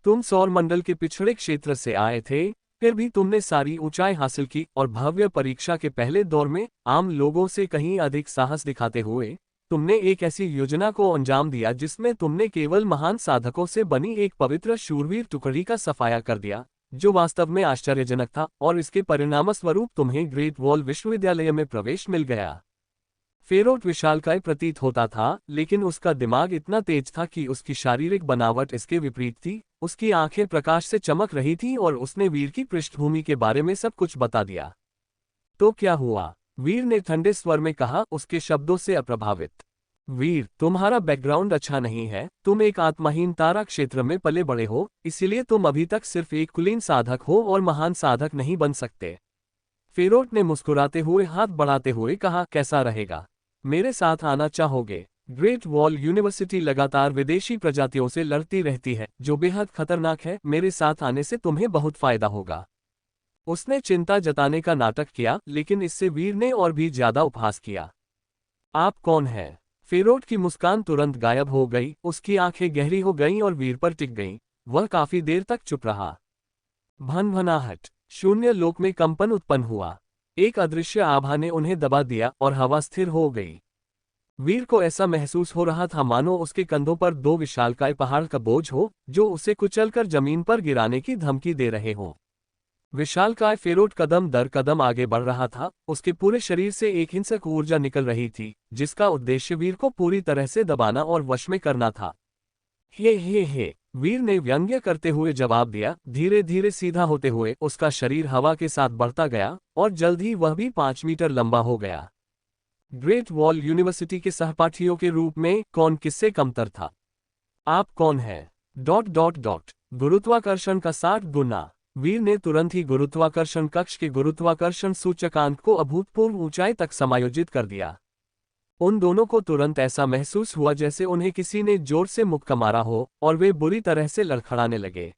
A: तुम सौरमंडल के पिछड़े क्षेत्र से आए थे, फिर भी तुमने सारी ऊंचाई हासिल की, और भव्य परीक्षा के पहले दौर में आम लोगों से कहीं अधिक साहस दिखाते हुए तुमने एक ऐसी योजना को अंजाम दिया जिसमें तुमने केवल महान साधकों से बनी एक पवित्र शूरवीर टुकड़ी का सफाया कर दिया, जो वास्तव में आश्चर्यजनक था, और इसके परिणामस्वरूप तुम्हें ग्रेट वॉल विश्वविद्यालय में प्रवेश मिल गया। फेरोट विशालकाय प्रतीत होता था, लेकिन उसका दिमाग इतना तेज था कि उसकी शारीरिक बनावट इसके विपरीत थी। उसकी आंखें प्रकाश से चमक रही थीं और उसने वीर की पृष्ठभूमि के बारे में सब कुछ बता दिया। तो क्या हुआ? वीर ने ठंडे स्वर में कहा, उसके शब्दों से अप्रभावित। वीर, तुम्हारा बैकग्राउंड अच्छा नहीं है। तुम एक आत्माहीन तारा क्षेत्र में पले बड़े हो, इसलिए तुम अभी तक सिर्फ एक कुलीन साधक हो और महान साधक नहीं बन सकते। फेरोट ने मुस्कुराते हुए हाथ बढ़ाते हुए कहा, कैसा रहेगा? मेरे साथ आना चाहोगे? ग्रेट वॉल यूनिवर्सिटी लगातार विदेशी प्रजातियों से लड़ती रहती है, जो बेहद खतरनाक है। मेरे साथ आने से तुम्हें बहुत फायदा होगा। उसने चिंता जताने का नाटक किया, लेकिन इससे वीर ने और भी ज्यादा उपहास किया। आप कौन हैं? फेरोट की मुस्कान तुरंत गायब हो गई, उसकी आंखें गहरी हो गईं और वीर पर टिक गईं। वह काफी देर तक चुप रहा। भनभनाहट, शून्य लोक में कंपन उत्पन्न हुआ। एक अदृश्य आभा ने उन्हें दबा दिया और हवा स्थिर हो गई। वीर को ऐसा महसूस हो रहा था मानो उसके कंधों पर दो विशालकाय पहाड़ का बोझ हो, जो उसे कुचलकर जमीन पर गिराने की धमकी दे रहे हों। विशालकाय फेरोट कदम दर कदम आगे बढ़ रहा था। उसके पूरे शरीर से एक हिंसक ऊर्जा निकल रही थी, जिसका उद्देश्य वीर को पूरी तरह से दबाना और वश में करना था। हे, वीर ने व्यंग्य करते हुए जवाब दिया। धीरे धीरे सीधा होते हुए उसका शरीर हवा के साथ बढ़ता गया, और जल्द ही वह भी 5 मीटर लंबा हो गया। ग्रेट वॉल यूनिवर्सिटी के सहपाठियों के रूप में कौन किससे कमतर था? आप कौन हैं? ... गुरुत्वाकर्षण का 60 गुना। वीर ने तुरंत ही गुरुत्वाकर्षण कक्ष के गुरुत्वाकर्षण सूचकांक को अभूतपूर्व ऊंचाई तक समायोजित कर दिया। उन दोनों को तुरंत ऐसा महसूस हुआ जैसे उन्हें किसी ने जोर से मुक्का मारा हो, और वे बुरी तरह से लड़खड़ाने लगे।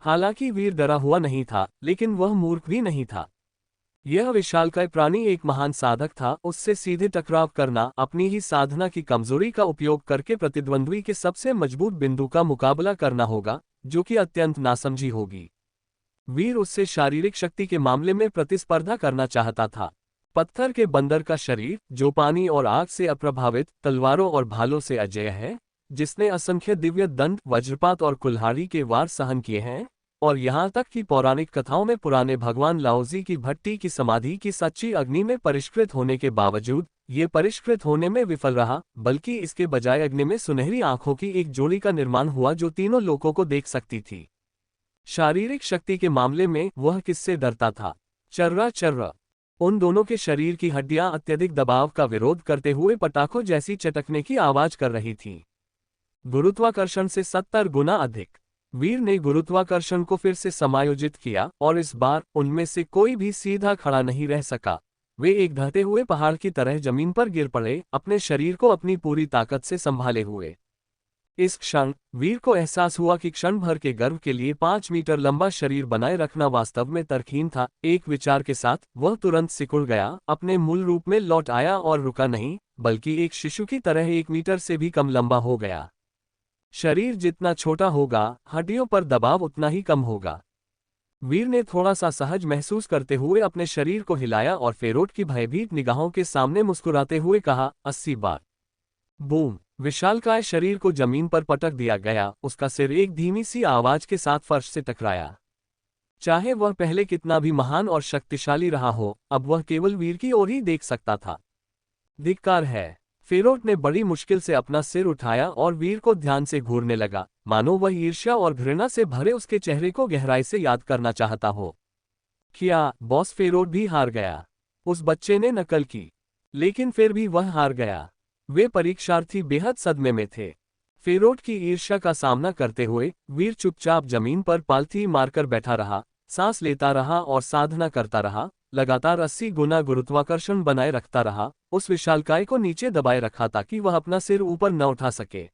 A: हालांकि वीर डरा हुआ नहीं था, लेकिन वह मूर्ख भी नहीं था। यह विशालकाय प्राणी एक महान साधक था। उससे सीधे टकराव करना, अपनी ही साधना की कमजोरी का उपयोग करके प्रतिद्वंद्वी के सबसे मजबूत बिंदु का मुकाबला करना होगा, जो कि अत्यंत नासमझी होगी। वीर उससे शारीरिक शक्ति के मामले में प्रतिस्पर्धा करना चाहता था। पत्थर के बंदर का शरीर, जो पानी और आग से अप्रभावित, तलवारों और भालों से अजेय है, जिसने असंख्य दिव्य दंड, वज्रपात और कुल्हाड़ी के वार सहन किए हैं, और यहाँ तक कि पौराणिक कथाओं में पुराने भगवान लाओजी की भट्टी की समाधि की सच्ची अग्नि में परिष्कृत होने के बावजूद ये परिष्कृत होने में विफल रहा, बल्कि इसके बजाय अग्नि में सुनहरी आंखों की एक जोड़ी का निर्माण हुआ जो तीनों लोकों को देख सकती थी। शारीरिक शक्ति के मामले में वह किससे डरता था? चर्रा। उन दोनों के शरीर की हड्डियां अत्यधिक दबाव का विरोध करते हुए पटाखों जैसी चटकने की आवाज कर रही थीं। गुरुत्वाकर्षण से 70 गुना अधिक। वीर ने गुरुत्वाकर्षण को फिर से समायोजित किया, और इस बार उनमें से कोई भी सीधा खड़ा नहीं रह सका। वे एक ढहते हुए पहाड़ की तरह जमीन पर गिर पड़े, अपने शरीर को अपनी पूरी ताकत से संभाले हुए। इस क्षण वीर को एहसास हुआ कि क्षण भर के गर्व के लिए 5 मीटर लंबा शरीर बनाए रखना वास्तव में तर्कहीन था। एक विचार के साथ वह तुरंत सिकुड़ गया, अपने मूल रूप में लौट आया और रुका नहीं, बल्कि एक शिशु की तरह 1 मीटर से भी कम लंबा हो गया। शरीर जितना छोटा होगा, हड्डियों पर दबाव उतना ही कम होगा। वीर ने थोड़ा सा सहज महसूस करते हुए अपने शरीर को हिलाया और फेरोट की भयभीत निगाहों के सामने मुस्कुराते हुए कहा, 80 बार। बूम! विशालकाय शरीर को जमीन पर पटक दिया गया। उसका सिर एक धीमी सी आवाज के साथ फर्श से टकराया। चाहे वह पहले कितना भी महान और शक्तिशाली रहा हो, अब वह केवल वीर की ओर ही देख सकता था। धिक्कार है! फेरोट ने बड़ी मुश्किल से अपना सिर उठाया और वीर को ध्यान से घूरने लगा, मानो वह ईर्ष्या और घृणा से भरे उसके चेहरे को गहराई से याद करना चाहता हो। क्या बॉस? फेरोट भी हार गया। उस बच्चे ने नकल की, लेकिन फिर भी वह हार गया। वे परीक्षार्थी बेहद सदमे में थे। फेरोट की ईर्ष्या का सामना करते हुए वीर चुपचाप जमीन पर पालथी मारकर बैठा रहा, सांस लेता रहा और साधना करता रहा। लगातार 80 गुना गुरुत्वाकर्षण बनाए रखता रहा, उस विशालकाय को नीचे दबाए रखा ताकि वह अपना सिर ऊपर न उठा सके।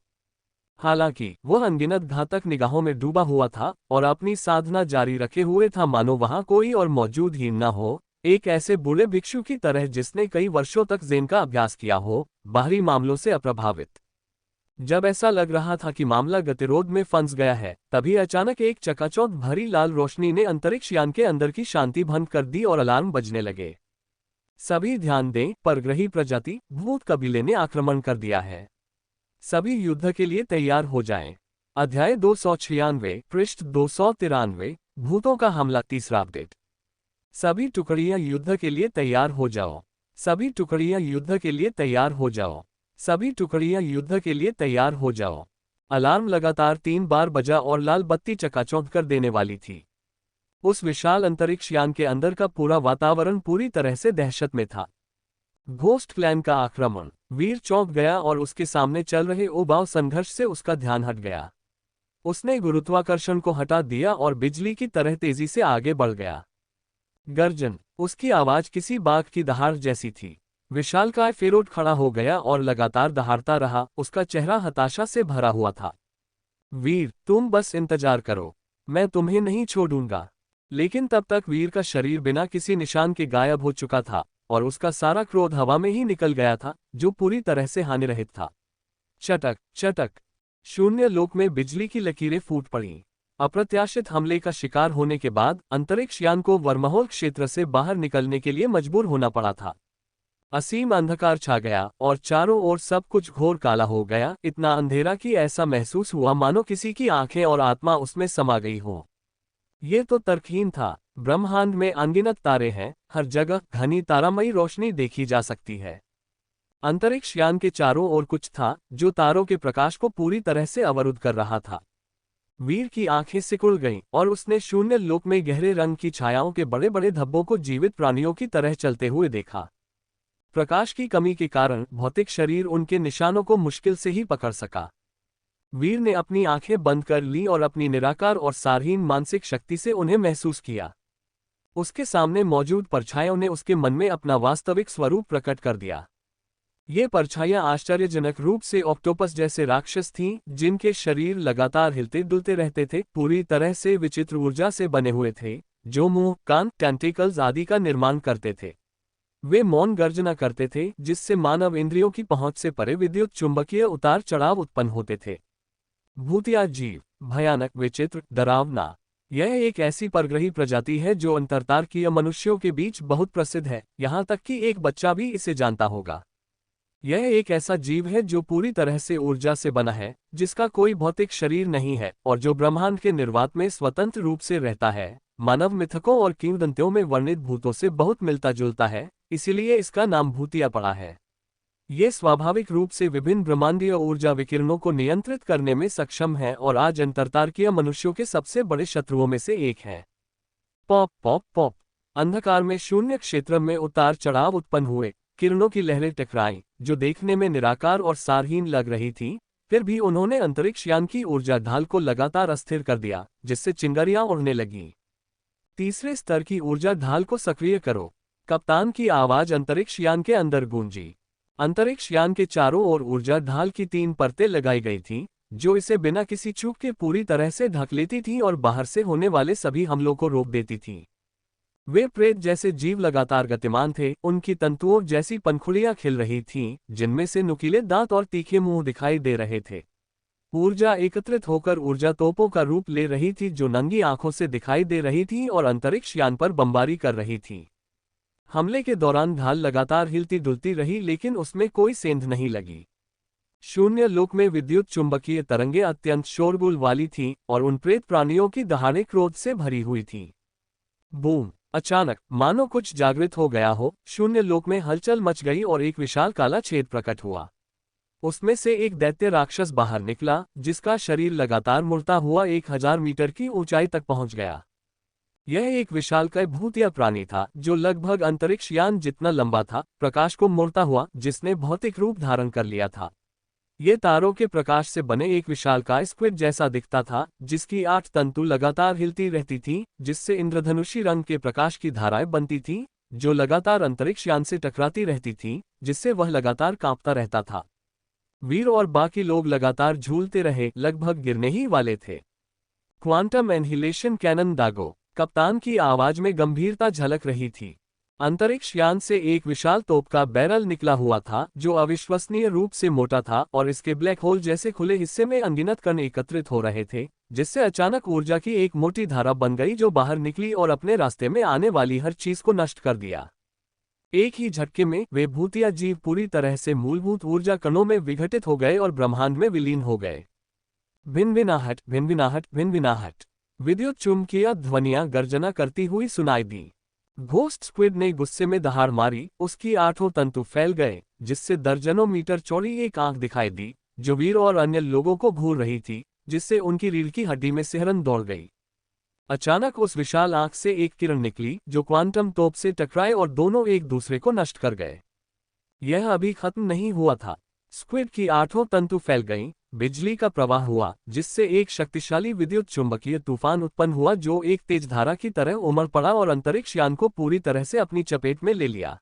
A: हालांकि वह अनगिनत घातक निगाहों में डूबा हुआ था और अपनी साधना जारी रखे हुए था, मानो वहां कोई और मौजूद ही न हो, एक ऐसे बूढ़े भिक्षु की तरह जिसने कई वर्षों तक ज़ेन का अभ्यास किया हो, बाहरी मामलों से अप्रभावित। जब ऐसा लग रहा था कि मामला गतिरोध में फंस गया है, तभी अचानक एक चकाचौंध भरी लाल रोशनी ने अंतरिक्ष यान के अंदर की शांति भंग कर दी और अलार्म बजने लगे। सभी ध्यान दें, परग्रही प्रजाति भूत कबीले ने आक्रमण कर दिया है। सभी युद्ध के लिए तैयार हो जाएं। अध्याय 296, पृष्ठ 293, भूतों का हमला, तीसरा अपडेट। सभी टुकड़ियां युद्ध के लिए तैयार हो जाओ। सभी टुकड़ियां युद्ध के लिए तैयार हो जाओ। सभी टुकड़ियां युद्ध के लिए तैयार हो जाओ। अलार्म लगातार 3 बार बजा और लाल बत्ती चकाचौंध कर देने वाली थी। उस विशाल अंतरिक्ष यान के अंदर का पूरा वातावरण पूरी तरह से दहशत में था। घोस्ट क्लैन का आक्रमण। वीर चौंक गया और उसके सामने चल रहे उबाऊ संघर्ष से उसका ध्यान हट गया। उसने गुरुत्वाकर्षण को हटा दिया और बिजली की तरह तेजी से आगे बढ़ गया। गर्जन। उसकी आवाज किसी बाघ की दहाड़ जैसी थी। विशालकाय फिर उठ खड़ा हो गया और लगातार दहाड़ता रहा, उसका चेहरा हताशा से भरा हुआ था। वीर, तुम बस इंतजार करो, मैं तुम्हें नहीं छोड़ूंगा। लेकिन तब तक वीर का शरीर बिना किसी निशान के गायब हो चुका था और उसका सारा क्रोध हवा में ही निकल गया था, जो पूरी तरह से हानिरहित था। चटक चटक। शून्य लोक में बिजली की लकीरें फूट पड़ीं। अप्रत्याशित हमले का शिकार होने के बाद अंतरिक्ष यान को वर्महोल क्षेत्र से बाहर निकलने के लिए मजबूर होना पड़ा था। असीम अंधकार छा गया और चारों ओर सब कुछ घोर काला हो गया, इतना अंधेरा कि ऐसा महसूस हुआ मानो किसी की आंखें और आत्मा उसमें समा गई हो। ये तो तर्कहीन था। ब्रह्मांड में अनगिनत तारे हैं, हर जगह घनी तारामयी रोशनी देखी जा सकती है। अंतरिक्ष यान के चारों ओर कुछ था जो तारों के प्रकाश को पूरी तरह से अवरुद्ध कर रहा था। वीर की आंखें सिकुड़ गईं और उसने शून्य लोक में गहरे रंग की छायाओं के बड़े बड़े धब्बों को जीवित प्राणियों की तरह चलते हुए देखा। प्रकाश की कमी के कारण भौतिक शरीर उनके निशानों को मुश्किल से ही पकड़ सका। वीर ने अपनी आंखें बंद कर ली और अपनी निराकार और सारहीन मानसिक शक्ति से उन्हें महसूस किया। उसके सामने मौजूद परछाइयों ने उसके मन में अपना वास्तविक स्वरूप प्रकट कर दिया। ये परछाइयां आश्चर्यजनक रूप से ऑक्टोपस जैसे राक्षस थीं, जिनके शरीर लगातार हिलते डुलते रहते थे, पूरी तरह से विचित्र ऊर्जा से बने हुए थे, जो मुंह, कान, टेंटिकल्स आदि का निर्माण करते थे। वे मौन गर्जना करते थे, जिससे मानव इंद्रियों की पहुंच से परे विद्युत चुंबकीय उतार चढ़ाव उत्पन्न होते थे। भूतिया जीव, भयानक, विचित्र, डरावना। यह एक ऐसी परग्रही प्रजाति है जो अंतरतारकीय मनुष्यों के बीच बहुत प्रसिद्ध है, यहाँ तक कि एक बच्चा भी इसे जानता होगा। यह एक ऐसा जीव है जो पूरी तरह से ऊर्जा से बना है, जिसका कोई भौतिक शरीर नहीं है और जो ब्रह्मांड के निर्वात में स्वतंत्र रूप से रहता है। मानव मिथकों और किंवदंतियों में वर्णित भूतों से बहुत मिलता जुलता है, इसीलिए इसका नाम भूतिया पड़ा है। ये स्वाभाविक रूप से विभिन्न ब्रह्मांडीय ऊर्जा विकिरणों को नियंत्रित करने में सक्षम है और आज अंतरतारकीय मनुष्यों के सबसे बड़े शत्रुओं में से एक है। Pop pop pop. अंधकार में शून्य क्षेत्र में उतार चढ़ाव उत्पन्न हुए, किरणों की लहरें टकराईं, जो देखने में निराकार और सारहीन लग रही थी। फिर भी उन्होंने अंतरिक्ष यान की ऊर्जा ढाल को लगातार अस्थिर कर दिया, जिससे चिंगारियां उड़ने लगीं। तीसरे स्तर की ऊर्जा ढाल को सक्रिय करो। कप्तान की आवाज अंतरिक्ष यान के अंदर गूंजी। अंतरिक्ष यान के चारों ओर ऊर्जा ढाल की 3 परतें लगाई गई थीं, जो इसे बिना किसी चूक के पूरी तरह से ढक लेती थीं और बाहर से होने वाले सभी हमलों को रोक देती थीं। वे प्रेत जैसे जीव लगातार गतिमान थे, उनकी तंतुओं जैसी पंखुड़ियां खिल रही थीं, जिनमें से नुकीले दांत और तीखे मुंह दिखाई दे रहे थे। ऊर्जा एकत्रित होकर ऊर्जा तोपों का रूप ले रही थी, जो नंगी आंखों से दिखाई दे रही थीं और अंतरिक्ष यान पर बमबारी कर रही थीं। हमले के दौरान ढाल लगातार हिलती डुलती रही, लेकिन उसमें कोई सेंध नहीं लगी। शून्य लोक में विद्युत चुंबकीय तरंगें अत्यंत शोरगुल वाली थीं और उन प्रेत प्राणियों की दहाड़ें क्रोध से भरी हुई थीं। बूम! अचानक, मानो कुछ जागृत हो गया हो, शून्य लोक में हलचल मच गई और एक विशाल काला छेद प्रकट हुआ। उसमें से एक दैत्य राक्षस बाहर निकला, जिसका शरीर लगातार मुड़ता हुआ 1000 मीटर की ऊंचाई तक पहुंच गया। यह एक विशालकाय भूतिया प्राणी था, जो लगभग अंतरिक्ष यान जितना लंबा था, प्रकाश को मोड़ता हुआ, जिसने भौतिक रूप धारण कर लिया था। ये तारों के प्रकाश से बने एक विशालकाय स्क्विड जैसा दिखता था, जिसकी 8 तंतु लगातार हिलती रहती थीं, जिससे इंद्रधनुषी रंग के प्रकाश की धाराएं बनती थीं, जो लगातार अंतरिक्ष यान से टकराती रहती थीं, जिससे वह लगातार कांपता रहता था। वीर और बाकी लोग लगातार झूलते रहे, लगभग गिरने ही वाले थे। क्वांटम एनहिलेशन कैनन दागो, कप्तान की आवाज में गंभीरता झलक रही थी। अंतरिक्ष यान से एक विशाल तोप का बैरल निकला हुआ था जो अविश्वसनीय रूप से मोटा था और इसके ब्लैक होल जैसे खुले हिस्से में अनगिनत कण एकत्रित हो रहे थे, जिससे अचानक ऊर्जा की एक मोटी धारा बन गई जो बाहर निकली और अपने रास्ते में आने वाली हर चीज को नष्ट कर दिया। एक ही झटके में वे भूतिया जीव पूरी तरह से मूलभूत ऊर्जा कणों में विघटित हो गए और ब्रह्मांड में विलीन हो गए। भिनभिनाहट, भिनभिनाहट, भिनभिनाहट। विद्युत चुम्बकीय ध्वनियां गर्जना करती हुई सुनाई दी। घोस्ट स्क्विड ने गुस्से में दहाड़ मारी, उसकी 8 तंतु फैल गए, जिससे दर्जनों मीटर चौड़ी एक आंख दिखाई दी, जो वीर और अन्य लोगों को घूर रही थी, जिससे उनकी रीढ़ की हड्डी में सिहरन दौड़ गई। अचानक उस विशाल आंख से एक किरण निकली जो क्वांटम तोप से टकराए और दोनों एक दूसरे को नष्ट कर गए। यह अभी खत्म नहीं हुआ था। स्क्विड की 8 तंतु फैल गईं, बिजली का प्रवाह हुआ, जिससे एक शक्तिशाली विद्युत चुंबकीय तूफान उत्पन्न हुआ जो एक तेज धारा की तरह उमड़ पड़ा और अंतरिक्ष यान को पूरी तरह से अपनी चपेट में ले लिया।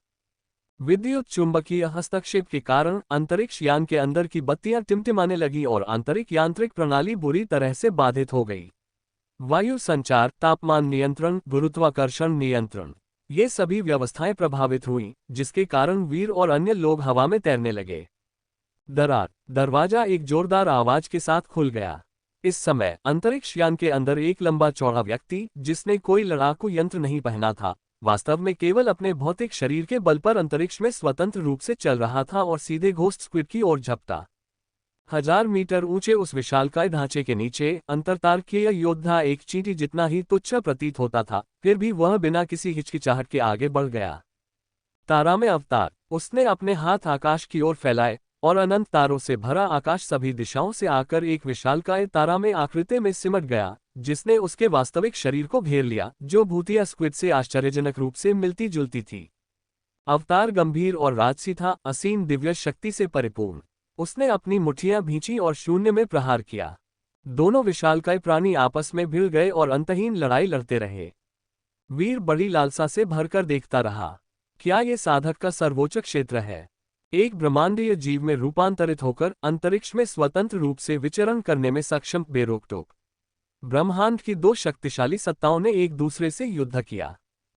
A: विद्युत चुंबकीय हस्तक्षेप के कारण अंतरिक्ष यान के अंदर की बत्तियां टिमटिमाने लगी और आंतरिक यांत्रिक प्रणाली बुरी तरह से बाधित हो गई। वायु संचार, तापमान नियंत्रण, गुरुत्वाकर्षण नियंत्रण, ये सभी व्यवस्थाएं प्रभावित हुईं, जिसके कारण वीर और अन्य लोग हवा में तैरने लगे। दरवाजा एक जोरदार आवाज के साथ खुल गया। इस समय अंतरिक्ष यान के अंदर एक लंबा चौड़ा व्यक्ति, जिसने कोई लड़ाकू यंत्र नहीं पहना था, वास्तव में केवल अपने भौतिक शरीर के बल पर अंतरिक्ष में स्वतंत्र रूप से चल रहा था और सीधे घोस्ट स्क्विड की ओर झपटा। 1000 मीटर ऊंचे उस विशालकाय ढांचे के नीचे अंतरतारकीय योद्धा एक चींटी जितना ही तुच्छ प्रतीत होता था, फिर भी वह बिना किसी हिचकिचाहट के आगे बढ़ गया। तारा में अवतार। उसने अपने हाथ आकाश की ओर फैलाए और अनंत तारों से भरा आकाश सभी दिशाओं से आकर एक विशालकाय तारा में आकृति में सिमट गया, जिसने उसके वास्तविक शरीर को घेर लिया, जो भूतिया स्क्विड से आश्चर्यजनक रूप से मिलती जुलती थी। अवतार गंभीर और राजसी था, असीम दिव्य शक्ति से परिपूर्ण। उसने अपनी मुट्ठियां भींची और शून्य में प्रहार किया। दोनों विशालकाय प्राणी आपस में भिड़ गए और अंतहीन लड़ाई लड़ते रहे। वीर बड़ी लालसा से भरकर देखता रहा। क्या ये साधक का सर्वोच्च क्षेत्र है? एक ब्रह्मांडीय जीव में रूपांतरित होकर अंतरिक्ष में स्वतंत्र रूप से विचरण करने में सक्षम बेरोकटोक ब्रह्मांड की दो शक्तिशाली सत्ताओं ने एक दूसरे से युद्ध किया।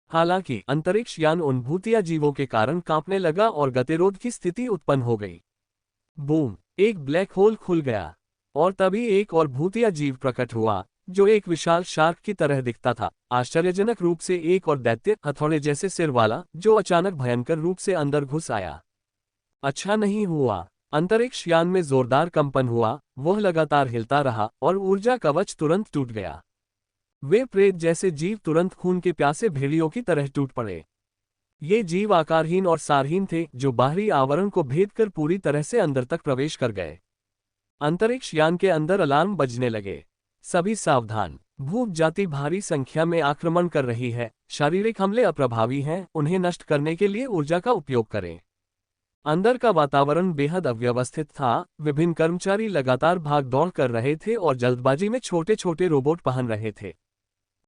A: हालांकि अंतरिक्ष यान उन भूतिया जीवों के कारण कांपने लगा और गतिरोध की स्थिति उत्पन्न हो गई। बूम! एक ब्लैक होल खुल गया और तभी एक और भूतिया जीव प्रकट हुआ, जो एक विशाल शार्क की तरह दिखता था, आश्चर्यजनक रूप से एक और दैत्य हथौड़े जैसे सिर वाला, जो अचानक भयंकर रूप से अंदर घुस आया। अच्छा नहीं हुआ। अंतरिक्ष यान में जोरदार कंपन हुआ, वह लगातार हिलता रहा और ऊर्जा कवच तुरंत टूट गया। वे प्रेत जैसे जीव तुरंत खून के प्यासे भेड़ियों की तरह टूट पड़े। ये जीव आकारहीन और सारहीन थे, जो बाहरी आवरण को भेद कर पूरी तरह से अंदर तक प्रवेश कर गए। अंतरिक्ष यान के अंदर अलार्म बजने लगे। सभी सावधान, भूत जाति भारी संख्या में आक्रमण कर रही है, शारीरिक हमले अप्रभावी हैं, उन्हें नष्ट करने के लिए ऊर्जा का उपयोग करें। अंदर का वातावरण बेहद अव्यवस्थित था, विभिन्न कर्मचारी लगातार भाग दौड़ कर रहे थे और जल्दबाजी में छोटे छोटे रोबोट पहन रहे थे।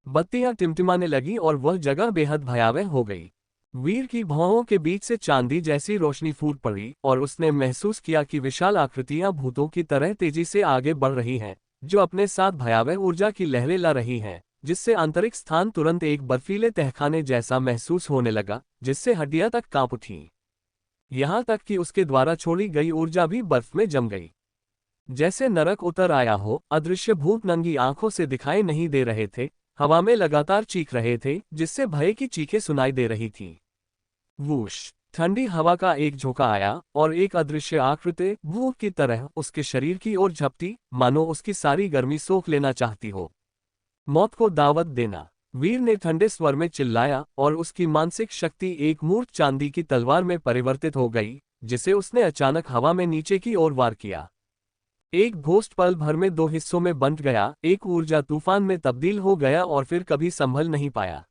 A: बत्तियां टिमटिमाने लगी और वह जगह बेहद भयावह हो गई। वीर की भौहों के बीच से चांदी जैसी रोशनी फूट पड़ी और उसने महसूस किया कि विशाल आकृतियां भूतों की तरह तेजी से आगे बढ़ रही हैं, जो अपने साथ भयावह ऊर्जा की लहरें ला रही हैं, जिससे आंतरिक स्थान तुरंत एक बर्फीले तहखाने जैसा महसूस होने लगा, जिससे हड्डियां तक कांप उठीं। यहां तक कि उसके द्वारा छोड़ी गई ऊर्जा भी बर्फ में जम गई। जैसे नरक उतर आया हो, अदृश्य भूत नंगी आंखों से दिखाई नहीं दे रहे थे, हवा में लगातार चीख रहे थे, जिससे भय की चीखें सुनाई दे रही थीं। वूश! ठंडी हवा का एक झोंका आया और एक अदृश्य आकृति भूत की तरह उसके शरीर की ओर झपटी, मानो उसकी सारी गर्मी सोख लेना चाहती हो। मौत को दावत देना। वीर ने ठंडे स्वर में चिल्लाया और उसकी मानसिक शक्ति एक मूर्ख चांदी की तलवार में परिवर्तित हो गई, जिसे उसने अचानक हवा में नीचे की ओर वार किया। एक घोस्ट पल भर में दो हिस्सों में बंट गया, एक ऊर्जा तूफान में तब्दील हो गया और फिर कभी संभल नहीं पाया।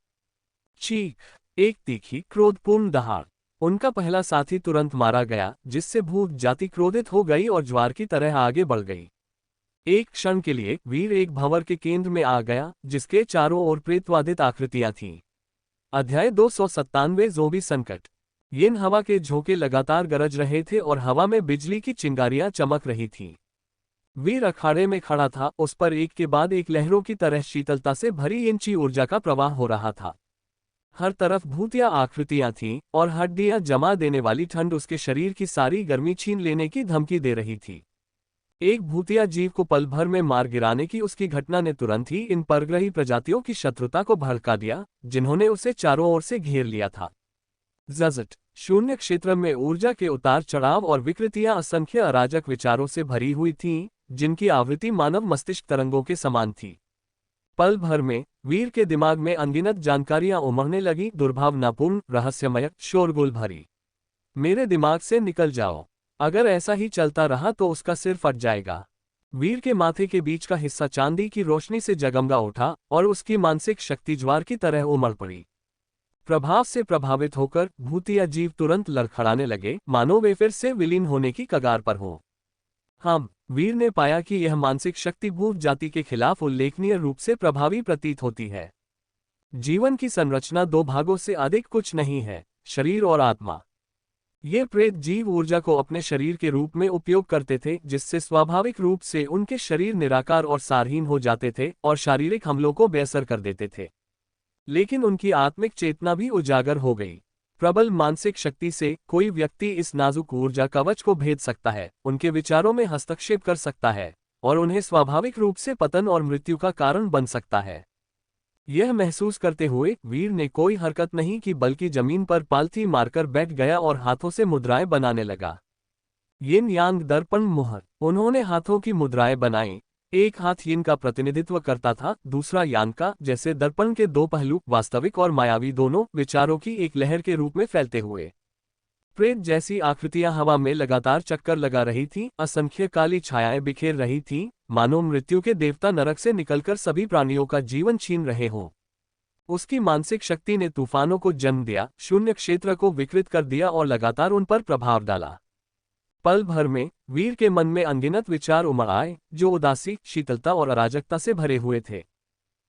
A: चीख! एक तीखी, क्रोधपूर्ण दहाड़। उनका पहला साथी तुरंत मारा गया, जिससे भूत जाति क्रोधित हो गई और ज्वार की तरह आगे बढ़ गई। एक क्षण के लिए वीर एक भंवर के केंद्र में आ गया, जिसके चारों ओर प्रेतवादित आकृतियां थीं। अध्याय 297 ज़ोंबी संकट। यिन हवा के झोंके लगातार गरज रहे थे और हवा में बिजली की चिंगारियां चमक रही थीं। वीर अखाड़े में खड़ा था, उस पर एक के बाद एक लहरों की तरह शीतलता से भरी इंची ऊर्जा का प्रवाह हो रहा था। हर तरफ भूतिया आकृतियां थीं और हड्डियां जमा देने वाली ठंड उसके शरीर की सारी गर्मी छीन लेने की धमकी दे रही थी। एक भूतिया जीव को पल भर में मार गिराने की उसकी घटना ने तुरंत ही इन परग्रही प्रजातियों की शत्रुता को भड़का दिया, जिन्होंने उसे चारों ओर से घेर लिया था। जजट शून्य क्षेत्र में ऊर्जा के उतार चढ़ाव और विकृतियां असंख्य अराजक विचारों से भरी हुई थीं, जिनकी आवृत्ति मानव मस्तिष्क तरंगों के समान थी। पल भर में वीर के दिमाग में अनगिनत जानकारियां उमड़ने लगी, दुर्भावनापूर्ण, रहस्यमय, शोरगुल भरी। मेरे दिमाग से निकल जाओ, अगर ऐसा ही चलता रहा तो उसका सिर फट जाएगा। वीर के माथे के बीच का हिस्सा चांदी की रोशनी से जगमगा उठा और उसकी मानसिक शक्ति ज्वार की तरह उमड़ पड़ी। प्रभाव से प्रभावित होकर भूतिया जीव तुरंत लड़खड़ाने लगे, मानो वे फिर से विलीन होने की कगार पर हों। हाँ, वीर ने पाया कि यह मानसिक शक्ति भूत जाति के खिलाफ उल्लेखनीय रूप से प्रभावी प्रतीत होती है। जीवन की संरचना दो भागों से अधिक कुछ नहीं है, शरीर और आत्मा। ये प्रेत जीव ऊर्जा को अपने शरीर के रूप में उपयोग करते थे, जिससे स्वाभाविक रूप से उनके शरीर निराकार और सारहीन हो जाते थे और शारीरिक हमलों को बेअसर कर देते थे। लेकिन उनकी आत्मिक चेतना भी उजागर हो गई। प्रबल मानसिक शक्ति से कोई व्यक्ति इस नाजुक ऊर्जा कवच को भेद सकता है, उनके विचारों में हस्तक्षेप कर सकता है और उन्हें स्वाभाविक रूप से पतन और मृत्यु का कारण बन सकता है। यह महसूस करते हुए वीर ने कोई हरकत नहीं की, बल्कि जमीन पर पालथी मारकर बैठ गया और हाथों से मुद्राएं बनाने लगा। यिन यांग दर्पण मुहर। उन्होंने हाथों की मुद्राएं बनाई। एक हाथ यिन का प्रतिनिधित्व करता था, दूसरा यांग का, जैसे दर्पण के दो पहलू, वास्तविक और मायावी, दोनों विचारों की एक लहर के रूप में फैलते हुए। प्रेत जैसी आकृतियां हवा में लगातार चक्कर लगा रही थीं, असंख्य काली छायाएं बिखेर रही थीं, मानो मृत्यु के देवता नरक से निकलकर सभी प्राणियों का जीवन छीन रहे हों। उसकी मानसिक शक्ति ने तूफानों को जन्म दिया, शून्य क्षेत्र को विकृत कर दिया और लगातार उन पर प्रभाव डाला। पल भर में वीर के मन में अनगिनत विचार उमड़ आए, जो उदासी, शीतलता और अराजकता से भरे हुए थे।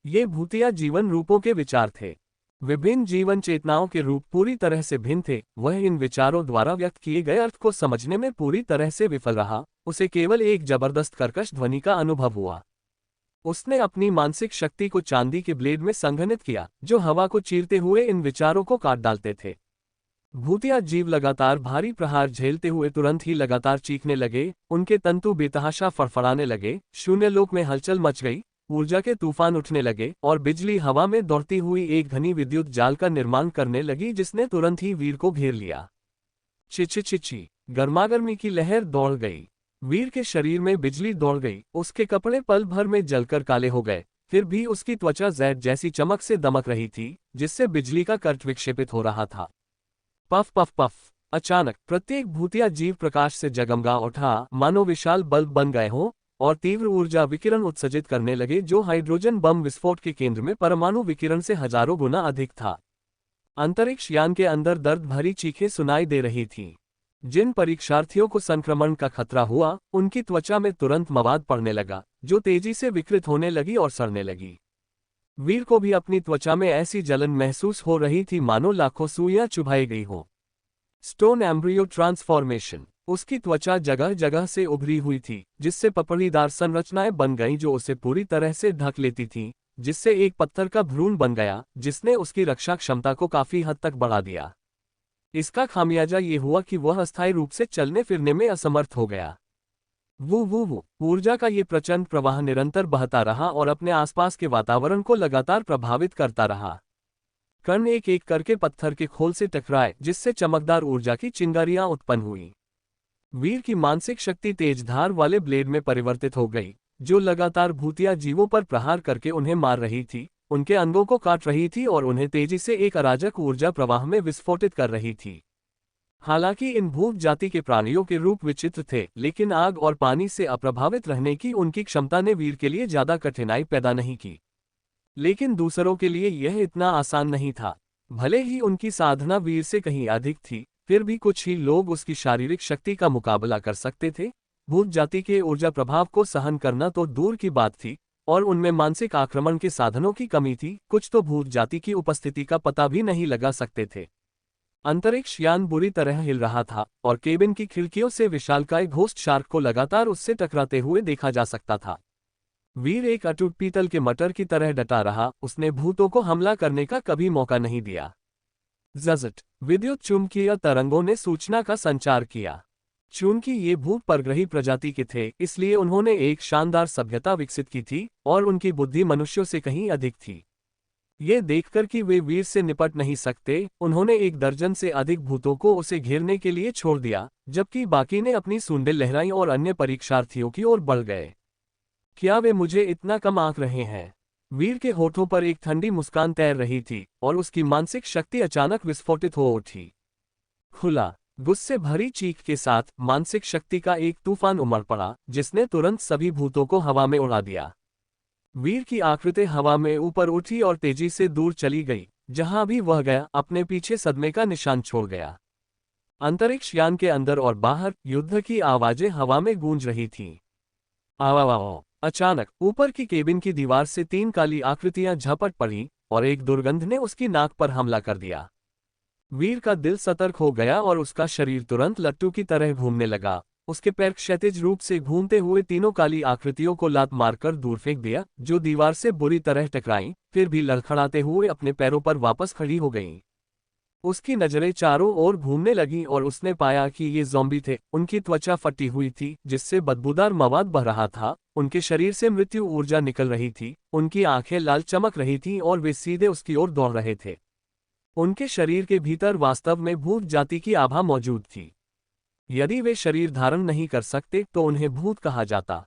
A: ये भूतिया जीवन रूपों के विचार थे। विभिन्न जीवन चेतनाओं के रूप पूरी तरह से भिन्न थे। वह इन विचारों द्वारा व्यक्त किए गए अर्थ को समझने में पूरी तरह से विफल रहा। उसे केवल एक जबरदस्त कर्कश ध्वनि का अनुभव हुआ। उसने अपनी मानसिक शक्ति को चांदी के ब्लेड में संघनित किया, जो हवा को चीरते हुए इन विचारों को काट डालते थे। भूतिया जीव लगातार भारी प्रहार झेलते हुए तुरंत ही लगातार चीखने लगे, उनके तंतु बेतहाशा फड़फड़ाने लगे, शून्य लोक में हलचल मच गई, ऊर्जा के तूफान उठने लगे और बिजली हवा में दौड़ती हुई एक घनी विद्युत जाल का निर्माण करने लगी, जिसने तुरंत ही वीर को घेर लिया। चिची, गर्मागर्मी की लहर दौड़ गई। वीर के शरीर में बिजली दौड़ गई, उसके कपड़े पल भर में जलकर काले हो गए, फिर भी उसकी त्वचा जैद जैसी चमक से दमक रही थी, जिससे बिजली का कर्ट विक्षेपित हो रहा था। Puff puff puff. अचानक प्रत्येक भूतिया जीव प्रकाश से जगमगा उठा, मानो विशाल बल्ब बन गए हों, और तीव्र ऊर्जा विकिरण उत्सर्जित करने लगे, जो हाइड्रोजन बम विस्फोट के केंद्र में परमाणु विकिरण से हजारों गुना अधिक था। अंतरिक्ष यान के अंदर दर्द भरी चीखें सुनाई दे रही थीं। जिन परीक्षार्थियों को संक्रमण का खतरा हुआ, उनकी त्वचा में तुरंत मवाद पड़ने लगा, जो तेजी से विकृत होने लगी और सड़ने लगी। वीर को भी अपनी त्वचा में ऐसी जलन महसूस हो रही थी, मानो लाखों सुइयां चुभाई गई हो। Stone embryo transformation. उसकी त्वचा जगह जगह से उभरी हुई थी, जिससे पपड़ीदार संरचनाएं बन गईं जो उसे पूरी तरह से ढक लेती थीं, जिससे एक पत्थर का भ्रूण बन गया, जिसने उसकी रक्षा क्षमता को काफी हद तक बढ़ा दिया। इसका खामियाजा ये हुआ कि वह अस्थायी रूप से चलने फिरने में असमर्थ हो गया। वो ऊर्जा का ये प्रचंड प्रवाह निरंतर बहता रहा और अपने आसपास के वातावरण को लगातार प्रभावित करता रहा। कण एक एक करके पत्थर के खोल से टकराए, जिससे चमकदार ऊर्जा की चिंगारियां उत्पन्न हुई। वीर की मानसिक शक्ति तेजधार वाले ब्लेड में परिवर्तित हो गई, जो लगातार भूतिया जीवों पर प्रहार करके उन्हें मार रही थी, उनके अंगों को काट रही थी और उन्हें तेजी से एक अराजक ऊर्जा प्रवाह में विस्फोटित कर रही थी। हालांकि इन भूत जाति के प्राणियों के रूप विचित्र थे, लेकिन आग और पानी से अप्रभावित रहने की उनकी क्षमता ने वीर के लिए ज्यादा कठिनाई पैदा नहीं की। लेकिन दूसरों के लिए यह इतना आसान नहीं था। भले ही उनकी साधना वीर से कहीं अधिक थी, फिर भी कुछ ही लोग उसकी शारीरिक शक्ति का मुकाबला कर सकते थे। भूत जाति के ऊर्जा प्रभाव को सहन करना तो दूर की बात थी, और उनमें मानसिक आक्रमण के साधनों की कमी थी। कुछ तो भूत जाति की उपस्थिति का पता भी नहीं लगा सकते थे। अंतरिक्ष यान बुरी तरह हिल रहा था और केबिन की खिड़कियों से विशालकाय घोस्ट शार्क को लगातार उससे टकराते हुए देखा जा सकता था। वीर एक अटूट पीतल के मटर की तरह डटा रहा, उसने भूतों को हमला करने का कभी मौका नहीं दिया। जजट विद्युत चुंबकीय तरंगों ने सूचना का संचार किया। चूंकि ये भूत परग्रही प्रजाति के थे, इसलिए उन्होंने एक शानदार सभ्यता विकसित की थी और उनकी बुद्धि मनुष्यों से कहीं अधिक थी। ये देखकर कि वे वीर से निपट नहीं सकते, उन्होंने 1 दर्जन से अधिक भूतों को उसे घेरने के लिए छोड़ दिया, जबकि बाकी ने अपनी सूंडें लहराईं और अन्य परीक्षार्थियों की ओर बढ़ गए। क्या वे मुझे इतना कम आंक रहे हैं? वीर के होठों पर एक ठंडी मुस्कान तैर रही थी और उसकी मानसिक शक्ति अचानक विस्फोटित हो उठी। खुला गुस्से भरी चीख के साथ मानसिक शक्ति का एक तूफान उमड़ पड़ा, जिसने तुरंत सभी भूतों को हवा में उड़ा दिया। वीर की आकृति हवा में ऊपर उठी और तेजी से दूर चली गई। जहां भी वह गया, अपने पीछे सदमे का निशान छोड़ गया। अंतरिक्ष यान के अंदर और बाहर युद्ध की आवाजें हवा में गूंज रही थीं। आवावाओ! अचानक ऊपर की केबिन की दीवार से 3 काली आकृतियां झपट पड़ी और एक दुर्गंध ने उसकी नाक पर हमला कर दिया। वीर का दिल सतर्क हो गया और उसका शरीर तुरंत लट्टू की तरह घूमने लगा। उसके पैर क्षैतिज रूप से घूमते हुए तीनों काली आकृतियों को लात मारकर दूर फेंक दिया, जो दीवार से बुरी तरह टकराईं, फिर भी लड़खड़ाते हुए अपने पैरों पर वापस खड़ी हो गईं। उसकी नजरें चारों ओर घूमने लगीं और उसने पाया कि ये ज़ॉम्बी थे। उनकी त्वचा फटी हुई थी, जिससे बदबूदार मवाद बह रहा था। उनके शरीर से मृत्यु ऊर्जा निकल रही थी। उनकी आंखें लाल चमक रही थीं और वे सीधे उसकी ओर दौड़ रहे थे। उनके शरीर के भीतर वास्तव में भूत जाति की आभा मौजूद थी। यदि वे शरीर धारण नहीं कर सकते तो उन्हें भूत कहा जाता।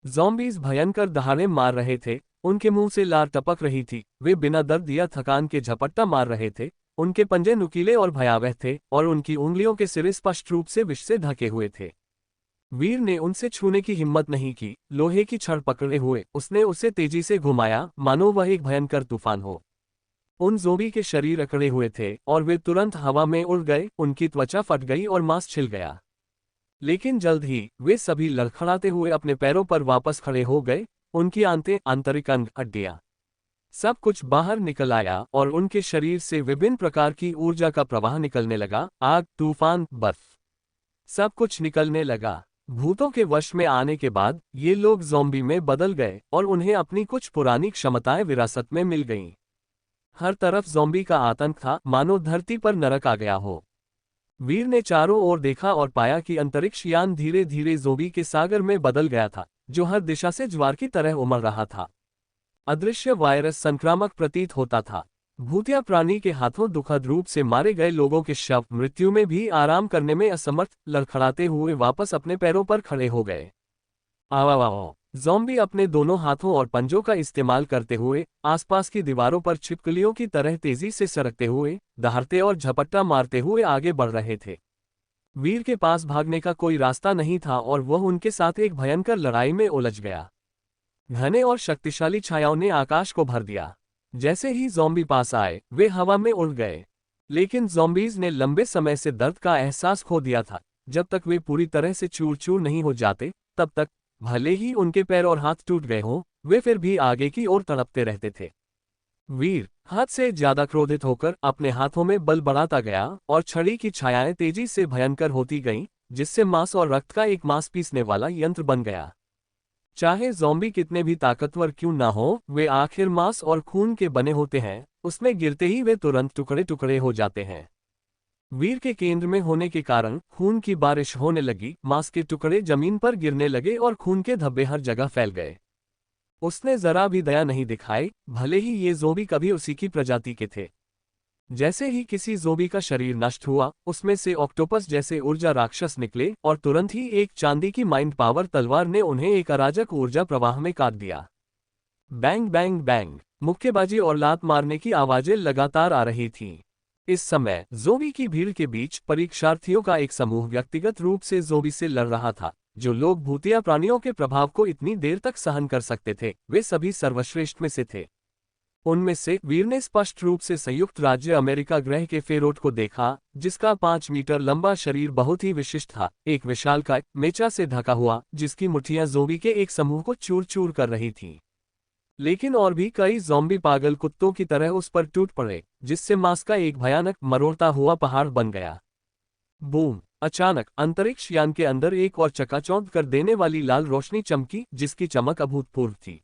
A: ज़ॉम्बीज़ भयंकर दहाड़े मार रहे थे। उनके मुंह से लार टपक रही थी। वे बिना दर्द या थकान के झपट्टा मार रहे थे। उनके पंजे नुकीले और भयावह थे और उनकी उंगलियों के सिरे स्पष्ट रूप से विष से ढके हुए थे। वीर ने उनसे छूने की हिम्मत नहीं की। लोहे की छड़ पकड़े हुए उसने उसे तेजी से घुमाया, मानो वह एक भयंकर तूफान हो। उन ज़ॉम्बी के शरीर अकड़े हुए थे और वे तुरंत हवा में उड़ गए। उनकी त्वचा फट गई और मांस छिल गया। लेकिन जल्द ही वे सभी लड़खड़ाते हुए अपने पैरों पर वापस खड़े हो गए। उनकी आंतें, आंतरिक अंग, हड्डियां, सब कुछ बाहर निकल आया और उनके शरीर से विभिन्न प्रकार की ऊर्जा का प्रवाह निकलने लगा। आग, तूफान, बर्फ, सब कुछ निकलने लगा। भूतों के वश में आने के बाद ये लोग ज़ॉम्बी में बदल गए और उन्हें अपनी कुछ पुरानी क्षमताएं विरासत में मिल गईं। हर तरफ ज़ॉम्बी का आतंक था, मानो धरती पर नरक आ गया हो। वीर ने चारों ओर देखा और पाया कि अंतरिक्ष यान धीरे धीरे ज़ॉम्बी के सागर में बदल गया था, जो हर दिशा से ज्वार की तरह उमड़ रहा था। अदृश्य वायरस संक्रामक प्रतीत होता था। भूतिया प्राणी के हाथों दुखद रूप से मारे गए लोगों के शव मृत्यु में भी आराम करने में असमर्थ लड़खड़ाते हुए वापस अपने पैरों पर खड़े हो गए। आवावाओ! ज़ॉम्बी अपने दोनों हाथों और पंजों का इस्तेमाल करते हुए आसपास की दीवारों पर छिपकलियों की तरह तेजी से सरकते हुए, दहाड़ते और झपट्टा मारते हुए आगे बढ़ रहे थे। वीर के पास भागने का कोई रास्ता नहीं था और वह उनके साथ एक भयंकर लड़ाई में उलझ गया। घने और शक्तिशाली छायाओं ने आकाश को भर दिया। जैसे ही ज़ॉम्बी पास आए, वे हवा में उड़ गए। लेकिन ज़ॉम्बीज़ ने लंबे समय से दर्द का एहसास खो दिया था। जब तक वे पूरी तरह से चूर चूर नहीं हो जाते, तब तक भले ही उनके पैर और हाथ टूट गए हों, वे फिर भी आगे की ओर तड़पते रहते थे। वीर हाथ से ज्यादा क्रोधित होकर अपने हाथों में बल बढ़ाता गया और छड़ी की छायाएं तेजी से भयंकर होती गईं, जिससे मांस और रक्त का एक मांस पीसने वाला यंत्र बन गया। चाहे ज़ॉम्बी कितने भी ताकतवर क्यों ना हो, वे आखिर मांस और खून के बने होते हैं। उसमें गिरते ही वे तुरंत टुकड़े टुकड़े हो जाते हैं। वीर के केंद्र में होने के कारण खून की बारिश होने लगी। मांस के टुकड़े जमीन पर गिरने लगे और खून के धब्बे हर जगह फैल गए। उसने जरा भी दया नहीं दिखाई, भले ही ये ज़ॉम्बी कभी उसी की प्रजाति के थे। जैसे ही किसी ज़ॉम्बी का शरीर नष्ट हुआ, उसमें से ऑक्टोपस जैसे ऊर्जा राक्षस निकले और तुरंत ही एक चांदी की माइंड पावर तलवार ने उन्हें एक अराजक ऊर्जा प्रवाह में काट दिया। बैंग बैंग बैंग, मुक्केबाजी और लात मारने की आवाजें लगातार आ रही थीं। इस समय ज़ॉम्बी की भीड़ के बीच परीक्षार्थियों का एक समूह व्यक्तिगत रूप से ज़ॉम्बी से लड़ रहा था। जो लोग भूतिया प्राणियों के प्रभाव को इतनी देर तक सहन कर सकते थे, वे सभी सर्वश्रेष्ठ में से थे। उनमें से वीर ने स्पष्ट रूप से संयुक्त राज्य अमेरिका ग्रह के फेरोट को देखा, जिसका 5 मीटर लंबा शरीर बहुत ही विशिष्ट था। एक विशालकाय मेचा से ढका हुआ, जिसकी मुट्ठियां ज़ॉम्बी के एक समूह को चूर चूर कर रही थीं। लेकिन और भी कई ज़ॉम्बी पागल कुत्तों की तरह उस पर टूट पड़े, जिससे मांस का एक भयानक मरोड़ता हुआ पहाड़ बन गया। बूम! अचानक अंतरिक्ष यान के अंदर एक और चकाचौंध कर देने वाली लाल रोशनी चमकी, जिसकी चमक अभूतपूर्व थी।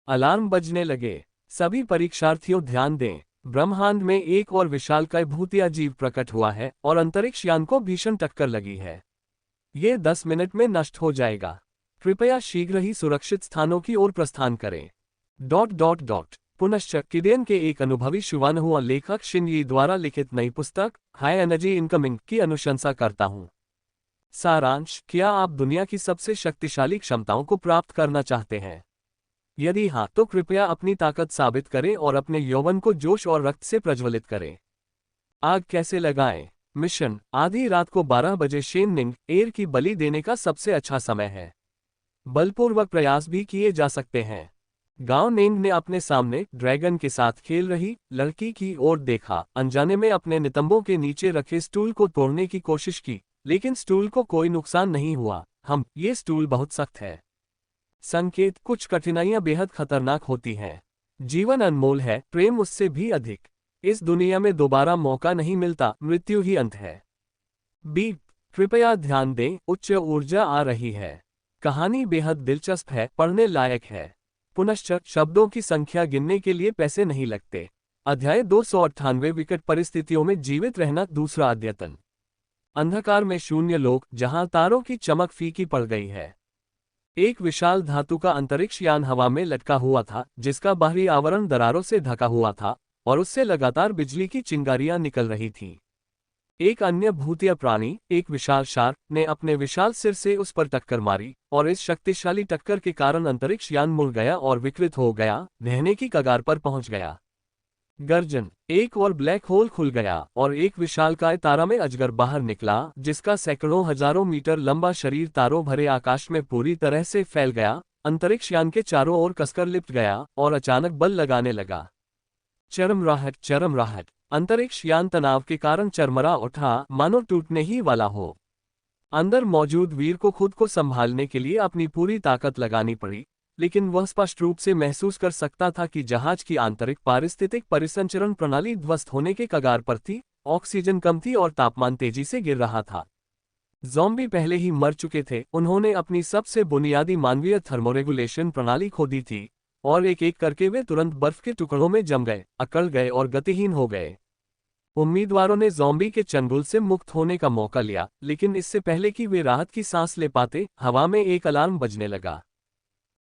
A: अलार्म बजने लगे। सभी परीक्षार्थियों ध्यान दें, ब्रह्मांड में एक और विशालकाय भूतिया जीव प्रकट हुआ है और अंतरिक्ष यान को भीषण टक्कर लगी है। ये 10 मिनट में नष्ट हो जाएगा। कृपया शीघ्र ही सुरक्षित स्थानों की ओर प्रस्थान करें। पुनश्च किडेन के एक अनुभवी शुभानुहुआ लेखक शिनयी द्वारा लिखित नई पुस्तक हाई एनर्जी इनकमिंग की अनुशंसा करता हूँ। सारांश: क्या आप दुनिया की सबसे शक्तिशाली क्षमताओं को प्राप्त करना चाहते हैं? यदि हाँ, तो कृपया अपनी ताकत साबित करें और अपने यौवन को जोश और रक्त से प्रज्वलित करें। आग कैसे लगाएं? मिशन: आधी रात को 12 बजे शेननिंग एयर की बलि देने का सबसे अच्छा समय है। बलपूर्वक प्रयास भी किए जा सकते हैं। गांव नेंग ने अपने सामने ड्रैगन के साथ खेल रही लड़की की ओर देखा, अनजाने में अपने नितंबों के नीचे रखे स्टूल को तोड़ने की कोशिश की, लेकिन स्टूल को कोई नुकसान नहीं हुआ। ये स्टूल बहुत सख्त है। संकेत: कुछ कठिनाइयां बेहद खतरनाक होती हैं। जीवन अनमोल है, प्रेम उससे भी अधिक। इस दुनिया में दोबारा मौका नहीं मिलता, मृत्यु ही अंत है। बीप! कृपया ध्यान दें, उच्च ऊर्जा आ रही है। कहानी बेहद दिलचस्प है, पढ़ने लायक है। पुनश्च शब्दों की संख्या गिनने के लिए पैसे नहीं लगते। अध्याय 298 विकट परिस्थितियों में जीवित रहना, दूसरा अद्यतन। अंधकार में शून्य लोक, जहां तारों की चमक फीकी पड़ गई है। एक विशाल धातु का अंतरिक्ष यान हवा में लटका हुआ था, जिसका बाहरी आवरण दरारों से ढका हुआ था और उससे लगातार बिजली की चिंगारियां निकल रही थीं। एक अन्य भूतिया प्राणी, एक विशाल शार्क, ने अपने विशाल सिर से उस पर टक्कर मारी और इस शक्तिशाली टक्कर के कारण अंतरिक्ष यान मुड़ गया और विकृत हो गया, ढहने की कगार पर पहुंच गया। गर्जन! एक और ब्लैक होल खुल गया और एक विशालकाय तारा में अजगर बाहर निकला, जिसका सैकड़ों हजारों मीटर लंबा शरीर तारों भरे आकाश में पूरी तरह से फैल गया, अंतरिक्ष यान के चारों ओर कसकर लिपट गया और अचानक बल लगाने लगा। चरमराहट! चरमराहट! अंतरिक्ष यान तनाव के कारण चरमरा उठा, मानो टूटने ही वाला हो। अंदर मौजूद वीर को खुद को संभालने के लिए अपनी पूरी ताकत लगानी पड़ी, लेकिन वह स्पष्ट रूप से महसूस कर सकता था कि जहाज की आंतरिक पारिस्थितिक परिसंचरण प्रणाली ध्वस्त होने के कगार पर थी, ऑक्सीजन कम थी और तापमान तेजी से गिर रहा था। ज़ॉम्बी पहले ही मर चुके थे, उन्होंने अपनी सबसे बुनियादी मानवीय थर्मोरेगुलेशन प्रणाली खो दी थी, और एक एक करके वे तुरंत बर्फ के टुकड़ों में जम गए, अकड़ गए और गतिहीन हो गए। उम्मीदवारों ने ज़ॉम्बी के चंगुल से मुक्त होने का मौका लिया, लेकिन इससे पहले कि वे राहत की सांस ले पाते, हवा में एक अलार्म बजने लगा।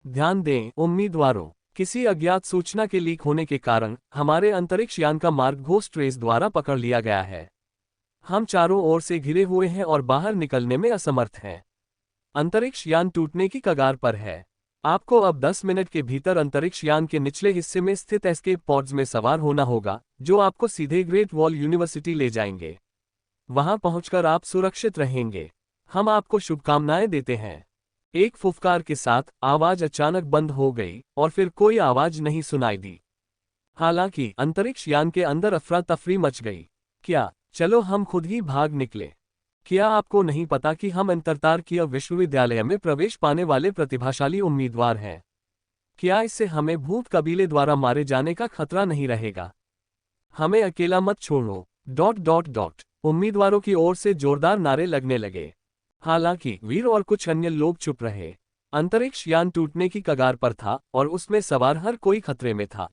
A: ध्यान दें, उम्मीदवारों, किसी अज्ञात सूचना के लीक होने के कारण हमारे अंतरिक्ष यान का मार्ग घोस्ट रेस द्वारा पकड़ लिया गया है। हम चारों ओर से घिरे हुए हैं और बाहर निकलने में असमर्थ हैं। अंतरिक्ष यान टूटने की कगार पर है। आपको अब 10 मिनट के भीतर अंतरिक्ष यान के निचले हिस्से में स्थित एस्केप पॉड्स में सवार होना होगा, जो आपको सीधे ग्रेट वॉल यूनिवर्सिटी ले जाएंगे। वहां पहुंचकर आप सुरक्षित रहेंगे। हम आपको शुभकामनाएं देते हैं। एक फुफकार के साथ आवाज अचानक बंद हो गई और फिर कोई आवाज नहीं सुनाई दी। हालांकि अंतरिक्ष यान के अंदर अफरा तफरी मच गई। क्या चलो हम खुद ही भाग निकले? क्या आपको नहीं पता कि हम अंतरतारकीय विश्वविद्यालय में प्रवेश पाने वाले प्रतिभाशाली उम्मीदवार हैं? क्या इससे हमें भूत कबीले द्वारा मारे जाने का खतरा नहीं रहेगा? हमें अकेला मत छोड़ो। उम्मीदवारों की ओर से जोरदार नारे लगने लगे। हालांकि वीर और कुछ अन्य लोग चुप रहे। अंतरिक्ष यान टूटने की कगार पर था और उसमें सवार हर कोई खतरे में था।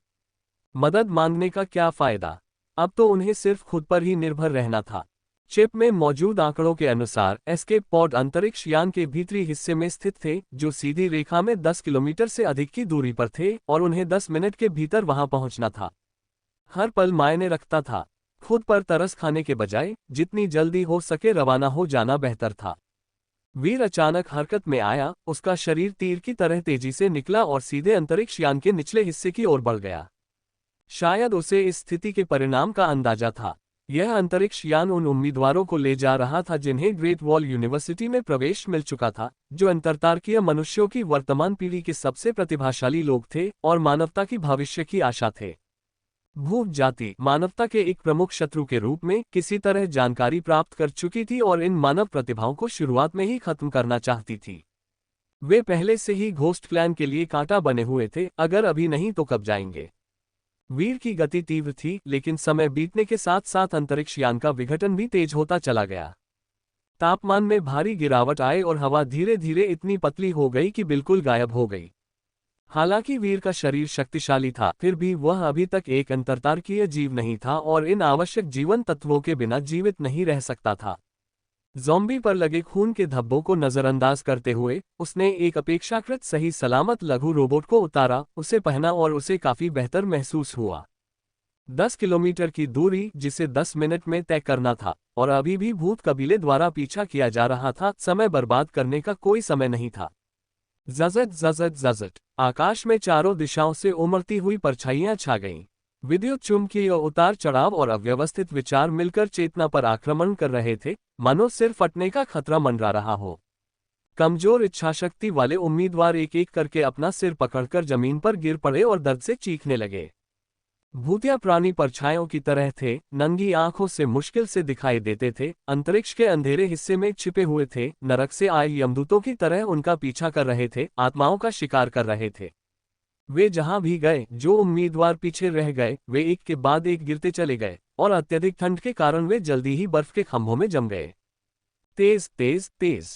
A: मदद मांगने का क्या फायदा? अब तो उन्हें सिर्फ खुद पर ही निर्भर रहना था। चिप में मौजूद आंकड़ों के अनुसार एस्केप पॉड अंतरिक्ष यान के भीतरी हिस्से में स्थित थे, जो सीधी रेखा में 10 किलोमीटर से अधिक की दूरी पर थे और उन्हें 10 मिनट के भीतर वहां पहुंचना था। हर पल मायने रखता था। खुद पर तरस खाने के बजाय जितनी जल्दी हो सके रवाना हो जाना बेहतर था। वीर अचानक हरकत में आया, उसका शरीर तीर की तरह तेजी से निकला और सीधे अंतरिक्ष यान के निचले हिस्से की ओर बढ़ गया। शायद उसे इस स्थिति के परिणाम का अंदाजा था। यह अंतरिक्ष यान उन उम्मीदवारों को ले जा रहा था जिन्हें ग्रेट वॉल यूनिवर्सिटी में प्रवेश मिल चुका था, जो अंतरतारकीय मनुष्यों की वर्तमान पीढ़ी के सबसे प्रतिभाशाली लोग थे और मानवता की भविष्य की आशा थे। भूत जाति मानवता के एक प्रमुख शत्रु के रूप में किसी तरह जानकारी प्राप्त कर चुकी थी और इन मानव प्रतिभाओं को शुरुआत में ही खत्म करना चाहती थी। वे पहले से ही घोस्ट प्लान के लिए कांटा बने हुए थे, अगर अभी नहीं तो कब जाएंगे। वीर की गति तीव्र थी, लेकिन समय बीतने के साथ साथ अंतरिक्ष यान का विघटन भी तेज होता चला गया। तापमान में भारी गिरावट आए और हवा धीरे धीरे इतनी पतली हो गई कि बिल्कुल गायब हो गई। हालांकि वीर का शरीर शक्तिशाली था, फिर भी वह अभी तक एक अंतरतारकीय जीव नहीं था और इन आवश्यक जीवन तत्वों के बिना जीवित नहीं रह सकता था। ज़ॉम्बी पर लगे खून के धब्बों को नजरअंदाज करते हुए उसने एक अपेक्षाकृत सही सलामत लघु रोबोट को उतारा, उसे पहना और उसे काफी बेहतर महसूस हुआ। 10 किलोमीटर की दूरी जिसे 10 मिनट में तय करना था, और अभी भी भूत कबीले द्वारा पीछा किया जा रहा था, समय बर्बाद करने का कोई समय नहीं था। जजट जजट जजट, आकाश में चारों दिशाओं से उमड़ती हुई परछाइयां छा गईं। विद्युत चुम्बकीय उतार चढ़ाव और अव्यवस्थित विचार मिलकर चेतना पर आक्रमण कर रहे थे, मानो सिर फटने का खतरा मंडरा रहा हो। कमजोर इच्छाशक्ति वाले उम्मीदवार एक एक करके अपना सिर पकड़कर जमीन पर गिर पड़े और दर्द से चीखने लगे। भूतिया प्राणी परछाइयों की तरह थे, नंगी आंखों से मुश्किल से दिखाई देते थे, अंतरिक्ष के अंधेरे हिस्से में छिपे हुए थे, नरक से आए यमदूतों की तरह उनका पीछा कर रहे थे, आत्माओं का शिकार कर रहे थे। वे जहां भी गए, जो उम्मीदवार पीछे रह गए, वे एक के बाद एक गिरते चले गए, और अत्यधिक ठंड के कारण वे जल्दी ही बर्फ के खंभों में जम गए। तेज तेज तेज,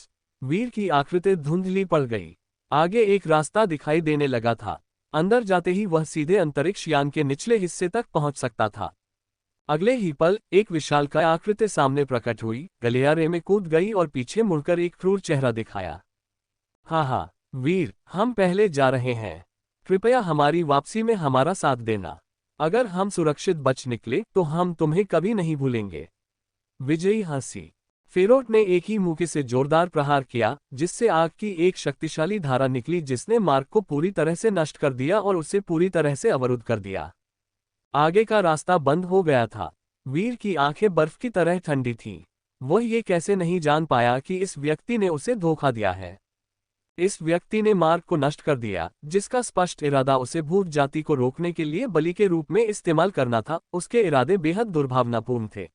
A: वीर की आकृति धुंधली पड़ गई। आगे एक रास्ता दिखाई देने लगा था। अंदर जाते ही वह सीधे अंतरिक्ष यान के निचले हिस्से तक पहुंच सकता था। अगले ही पल एक विशालकाय आकृति सामने प्रकट हुई, गलियारे में कूद गई और पीछे मुड़कर एक क्रूर चेहरा दिखाया। हाँ हाँ वीर, हम पहले जा रहे हैं, कृपया हमारी वापसी में हमारा साथ देना। अगर हम सुरक्षित बच निकले तो हम तुम्हें कभी नहीं भूलेंगे। विजयी हंसी। फेरोट ने एक ही मुक्के से जोरदार प्रहार किया, जिससे आग की एक शक्तिशाली धारा निकली जिसने मार्ग को पूरी तरह से नष्ट कर दिया और उसे पूरी तरह से अवरुद्ध कर दिया। आगे का रास्ता बंद हो गया था। वीर की आंखें बर्फ की तरह ठंडी थीं। वह ये कैसे नहीं जान पाया कि इस व्यक्ति ने उसे धोखा दिया है। इस व्यक्ति ने मार्ग को नष्ट कर दिया, जिसका स्पष्ट इरादा उसे भूत जाति को रोकने के लिए बलि के रूप में इस्तेमाल करना था। उसके इरादे बेहद दुर्भावनापूर्ण थे।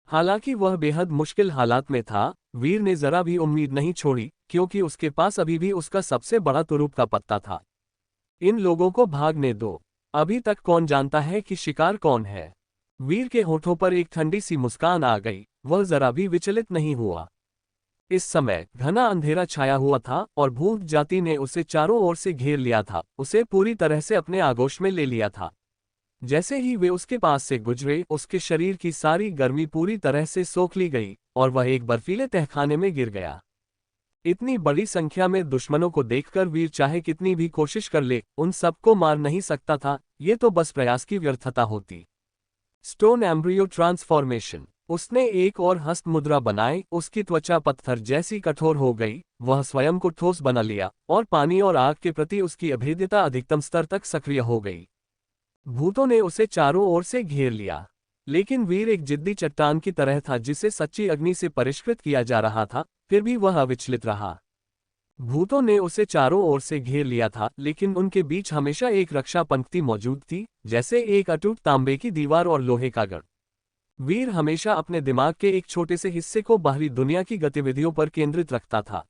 A: हालांकि वह बेहद मुश्किल हालात में था, वीर ने जरा भी उम्मीद नहीं छोड़ी, क्योंकि उसके पास अभी भी उसका सबसे बड़ा तुरुप का पत्ता था। इन लोगों को भागने दो, अभी तक कौन जानता है कि शिकार कौन है। वीर के होठों पर एक ठंडी सी मुस्कान आ गई, वह जरा भी विचलित नहीं हुआ। इस समय घना अंधेरा छाया हुआ था और भूत जाति ने उसे चारों ओर से घेर लिया था, उसे पूरी तरह से अपने आगोश में ले लिया था। जैसे ही वे उसके पास से गुजरे, उसके शरीर की सारी गर्मी पूरी तरह से सोख ली गई और वह एक बर्फीले तहखाने में गिर गया। इतनी बड़ी संख्या में दुश्मनों को देखकर वीर चाहे कितनी भी कोशिश कर ले, उन सबको मार नहीं सकता था। ये तो बस प्रयास की व्यर्थता होती। Stone embryo transformation. उसने एक और हस्त मुद्रा बनाई, उसकी त्वचा पत्थर जैसी कठोर हो गई, वह स्वयं को ठोस बना लिया और पानी और आग के प्रति उसकी अभेद्यता अधिकतम स्तर तक सक्रिय हो गई। भूतों ने उसे चारों ओर से घेर लिया, लेकिन वीर एक जिद्दी चट्टान की तरह था जिसे सच्ची अग्नि से परिष्कृत किया जा रहा था, फिर भी वह अविचलित रहा। भूतों ने उसे चारों ओर से घेर लिया था, लेकिन उनके बीच हमेशा एक रक्षा पंक्ति मौजूद थी, जैसे एक अटूट तांबे की दीवार और लोहे का गढ़। वीर हमेशा अपने दिमाग के एक छोटे से हिस्से को बाहरी दुनिया की गतिविधियों पर केंद्रित रखता था।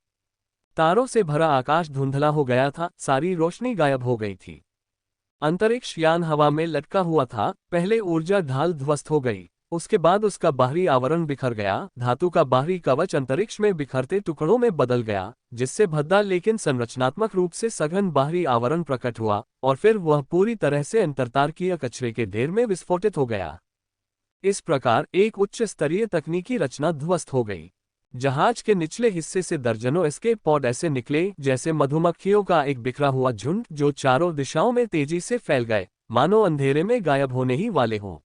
A: तारों से भरा आकाश धुंधला हो गया था, सारी रोशनी गायब हो गई थी। अंतरिक्ष यान हवा में लटका हुआ था। पहले ऊर्जा ढाल ध्वस्त हो गई, उसके बाद उसका बाहरी आवरण बिखर गया। धातु का बाहरी कवच अंतरिक्ष में बिखरते टुकड़ों में बदल गया, जिससे भद्दा लेकिन संरचनात्मक रूप से सघन बाहरी आवरण प्रकट हुआ, और फिर वह पूरी तरह से अंतरतारकीय कचरे के ढेर में विस्फोटित हो गया। इस प्रकार एक उच्च स्तरीय तकनीकी रचना ध्वस्त हो गई। जहाज के निचले हिस्से से दर्जनों एस्केप पॉड ऐसे निकले जैसे मधुमक्खियों का एक बिखरा हुआ झुंड, जो चारों दिशाओं में तेजी से फैल गए, मानो अंधेरे में गायब होने ही वाले हों।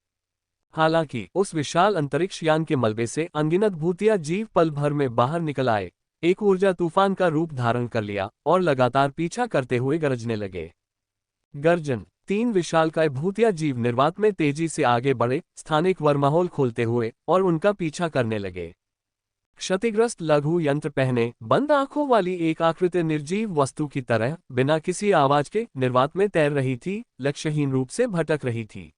A: हालांकि उस विशाल अंतरिक्ष यान के मलबे से अनगिनत भूतिया जीव पल भर में बाहर निकल आए, एक ऊर्जा तूफान का रूप धारण कर लिया और लगातार पीछा करते हुए गरजने लगे। गर्जन। 3 विशालकाय भूतिया जीव निर्वात में तेजी से आगे बढ़े, स्थानिक वर्माहोल खोलते हुए और उनका पीछा करने लगे। क्षतिग्रस्त लघु यंत्र पहने, बंद आंखों वाली एक आकृति निर्जीव वस्तु की तरह बिना किसी आवाज के निर्वात में तैर रही थी, लक्ष्यहीन रूप से भटक रही थी।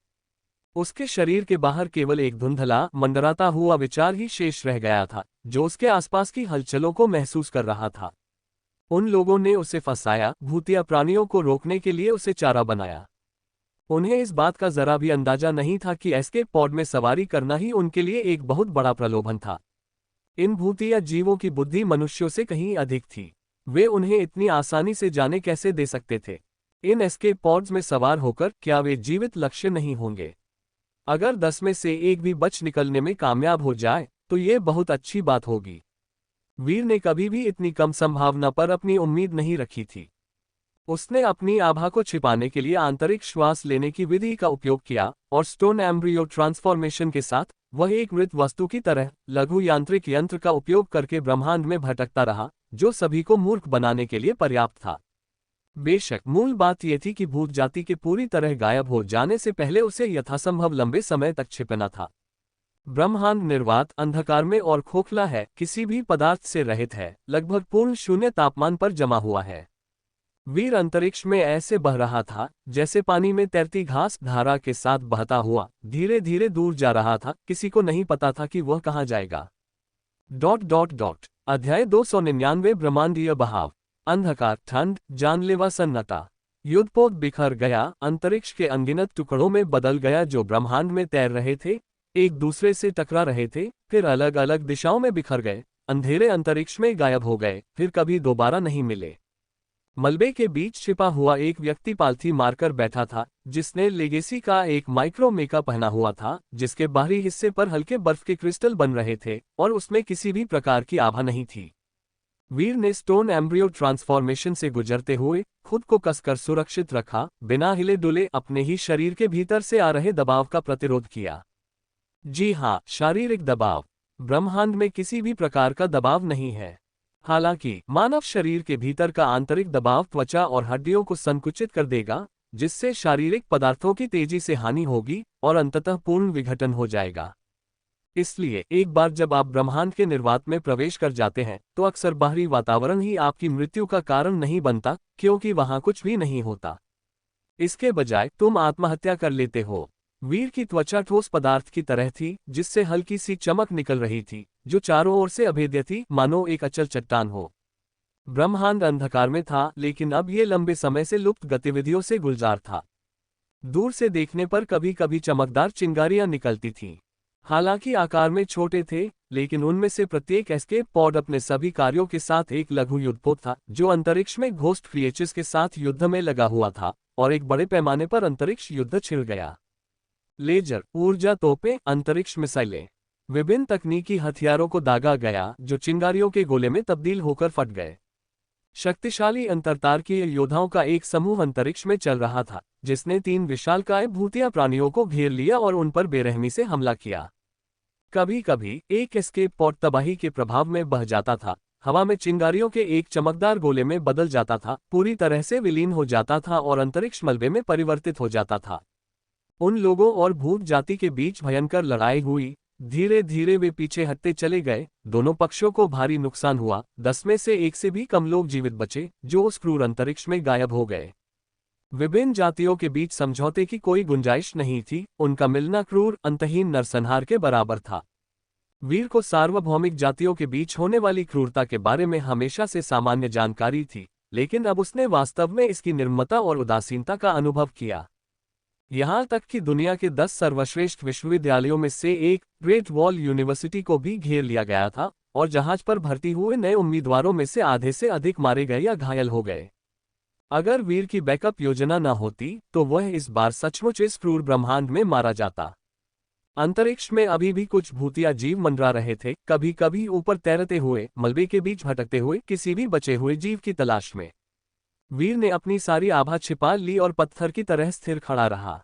A: उसके शरीर के बाहर केवल एक धुंधला, मंडराता हुआ विचार ही शेष रह गया था, जो उसके आसपास की हलचलों को महसूस कर रहा था। उन लोगों ने उसे फंसाया, भूतिया प्राणियों को रोकने के लिए उसे चारा बनाया। उन्हें इस बात का जरा भी अंदाजा नहीं था कि एस्केप पॉड में सवारी करना ही उनके लिए एक बहुत बड़ा प्रलोभन था। इन भूतिया जीवों की बुद्धि मनुष्यों से कहीं अधिक थी। वे उन्हें इतनी आसानी से जाने कैसे दे सकते थे? इन एस्केप पॉड्स में सवार होकर क्या वे जीवित लक्ष्य नहीं होंगे? अगर 10 में से एक भी बच निकलने में कामयाब हो जाए तो ये बहुत अच्छी बात होगी। वीर ने कभी भी इतनी कम संभावना पर अपनी उम्मीद नहीं रखी थी। उसने अपनी आभा को छिपाने के लिए आंतरिक श्वास लेने की विधि का उपयोग किया और स्टोन एम्ब्रियो ट्रांसफॉर्मेशन के साथ वह एक मृत वस्तु की तरह लघु यांत्रिक यंत्र का उपयोग करके ब्रह्मांड में भटकता रहा, जो सभी को मूर्ख बनाने के लिए पर्याप्त था। बेशक मूल बात यह थी कि भूत जाति के पूरी तरह गायब हो जाने से पहले उसे यथासंभव लंबे समय तक छिपना था। ब्रह्मांड निर्वात, अंधकार में और खोखला है, किसी भी पदार्थ से रहित है, लगभग पूर्ण शून्य तापमान पर जमा हुआ है। वीर अंतरिक्ष में ऐसे बह रहा था जैसे पानी में तैरती घास धारा के साथ बहता हुआ धीरे धीरे दूर जा रहा था। किसी को नहीं पता था कि वह कहाँ जाएगा। अध्याय 299 ब्रह्मांडीय बहाव। अंधकार, ठंड, जानलेवा सन्नाटा। युद्धपोत बिखर गया, अंतरिक्ष के अनगिनत टुकड़ों में बदल गया जो ब्रह्मांड में तैर रहे थे, एक दूसरे से टकरा रहे थे, फिर अलग अलग दिशाओं में बिखर गए, अंधेरे अंतरिक्ष में गायब हो गए, फिर कभी दोबारा नहीं मिले। मलबे के बीच छिपा हुआ एक व्यक्ति पालथी मारकर बैठा था, जिसने लेगेसी का एक माइक्रो मेका पहना हुआ था, जिसके बाहरी हिस्से पर हल्के बर्फ के क्रिस्टल बन रहे थे और उसमें किसी भी प्रकार की आभा नहीं थी। वीर ने स्टोन एम्ब्रियो ट्रांसफॉर्मेशन से गुजरते हुए खुद को कसकर सुरक्षित रखा, बिना हिले डुले अपने ही शरीर के भीतर से आ रहे दबाव का प्रतिरोध किया। जी हाँ, शारीरिक दबाव। ब्रह्मांड में किसी भी प्रकार का दबाव नहीं है। हालांकि मानव शरीर के भीतर का आंतरिक दबाव त्वचा और हड्डियों को संकुचित कर देगा, जिससे शारीरिक पदार्थों की तेजी से हानि होगी और अंततः पूर्ण विघटन हो जाएगा। इसलिए एक बार जब आप ब्रह्मांड के निर्वात में प्रवेश कर जाते हैं तो अक्सर बाहरी वातावरण ही आपकी मृत्यु का कारण नहीं बनता, क्योंकि वहां कुछ भी नहीं होता। इसके बजाय तुम आत्महत्या कर लेते हो। वीर की त्वचा ठोस पदार्थ की तरह थी, जिससे हल्की सी चमक निकल रही थी, जो चारों ओर से अभेद्य थी, मानो एक अचल चट्टान हो। ब्रह्मांड अंधकार में था, लेकिन अब ये लंबे समय से लुप्त गतिविधियों से गुलजार था। दूर से देखने पर कभी कभी चमकदार चिंगारियां निकलती थीं। हालांकि आकार में छोटे थे, लेकिन उनमें से प्रत्येक एस्केप पॉड अपने सभी कार्यों के साथ एक लघु युद्धपोत था, जो अंतरिक्ष में घोस्ट क्रिएचर्स के साथ युद्ध में लगा हुआ था, और एक बड़े पैमाने पर अंतरिक्ष युद्ध छिड़ गया। लेजर, ऊर्जा तोपें, अंतरिक्ष मिसाइलें, विभिन्न तकनीकी हथियारों को दागा गया जो चिंगारियों के गोले में तब्दील होकर फट गए। शक्तिशाली अंतरतारकीय योद्धाओं का एक समूह अंतरिक्ष में चल रहा था, जिसने 3 विशालकाय भूतिया प्राणियों को घेर लिया और उन पर बेरहमी से हमला किया। कभी कभी एक एस्केप पॉड तबाही के प्रभाव में बह जाता था, हवा में चिंगारियों के एक चमकदार गोले में बदल जाता था, पूरी तरह से विलीन हो जाता था और अंतरिक्ष मलबे में परिवर्तित हो जाता था। उन लोगों और भूत जाति के बीच भयंकर लड़ाई हुई। धीरे धीरे वे पीछे हटते चले गए, दोनों पक्षों को भारी नुकसान हुआ। 10 में से एक से भी कम लोग जीवित बचे, जो उस क्रूर अंतरिक्ष में गायब हो गए। विभिन्न जातियों के बीच समझौते की कोई गुंजाइश नहीं थी, उनका मिलना क्रूर अंतहीन नरसंहार के बराबर था। वीर को सार्वभौमिक जातियों के बीच होने वाली क्रूरता के बारे में हमेशा से सामान्य जानकारी थी, लेकिन अब उसने वास्तव में इसकी निर्ममता और उदासीनता का अनुभव किया। यहाँ तक कि दुनिया के 10 सर्वश्रेष्ठ विश्वविद्यालयों में से एक ग्रेट वॉल यूनिवर्सिटी को भी घेर लिया गया था, और जहाज पर भर्ती हुए नए उम्मीदवारों में से आधे से अधिक मारे गए या घायल हो गए। अगर वीर की बैकअप योजना न होती तो वह इस बार सचमुच इस क्रूर ब्रह्मांड में मारा जाता। अंतरिक्ष में अभी भी कुछ भूतिया जीव मंडरा रहे थे, कभी कभी ऊपर तैरते हुए, मलबे के बीच भटकते हुए, किसी भी बचे हुए जीव की तलाश में। वीर ने अपनी सारी आभा छिपा ली और पत्थर की तरह स्थिर खड़ा रहा।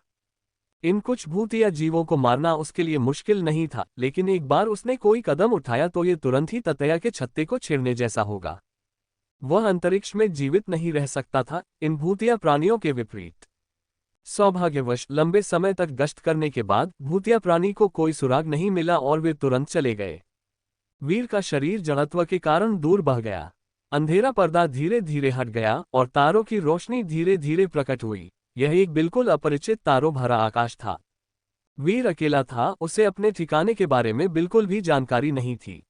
A: इन कुछ भूतिया जीवों को मारना उसके लिए मुश्किल नहीं था, लेकिन एक बार उसने कोई कदम उठाया तो ये तुरंत ही ततैया के छत्ते को छेड़ने जैसा होगा। वह अंतरिक्ष में जीवित नहीं रह सकता था, इन भूतिया प्राणियों के विपरीत। सौभाग्यवश लंबे समय तक गश्त करने के बाद भूतिया प्राणी को कोई सुराग नहीं मिला और वे तुरंत चले गए। वीर का शरीर जड़त्व के कारण दूर बह गया। अंधेरा पर्दा धीरे धीरे हट गया और तारों की रोशनी धीरे धीरे प्रकट हुई। यह एक बिल्कुल अपरिचित तारों भरा आकाश था। वीर अकेला था, उसे अपने ठिकाने के बारे में बिल्कुल भी जानकारी नहीं थी।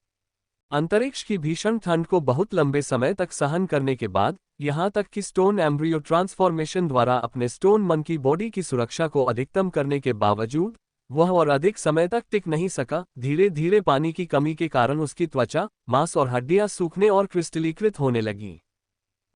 A: अंतरिक्ष की भीषण ठंड को बहुत लंबे समय तक सहन करने के बाद, यहाँ तक कि स्टोन एम्ब्रियो ट्रांसफॉर्मेशन द्वारा अपने स्टोन मन की बॉडी की सुरक्षा को अधिकतम करने के बावजूद वह और अधिक समय तक टिक नहीं सका। धीरे धीरे पानी की कमी के कारण उसकी त्वचा, मांस और हड्डियां सूखने और क्रिस्टलीकृत होने लगीं।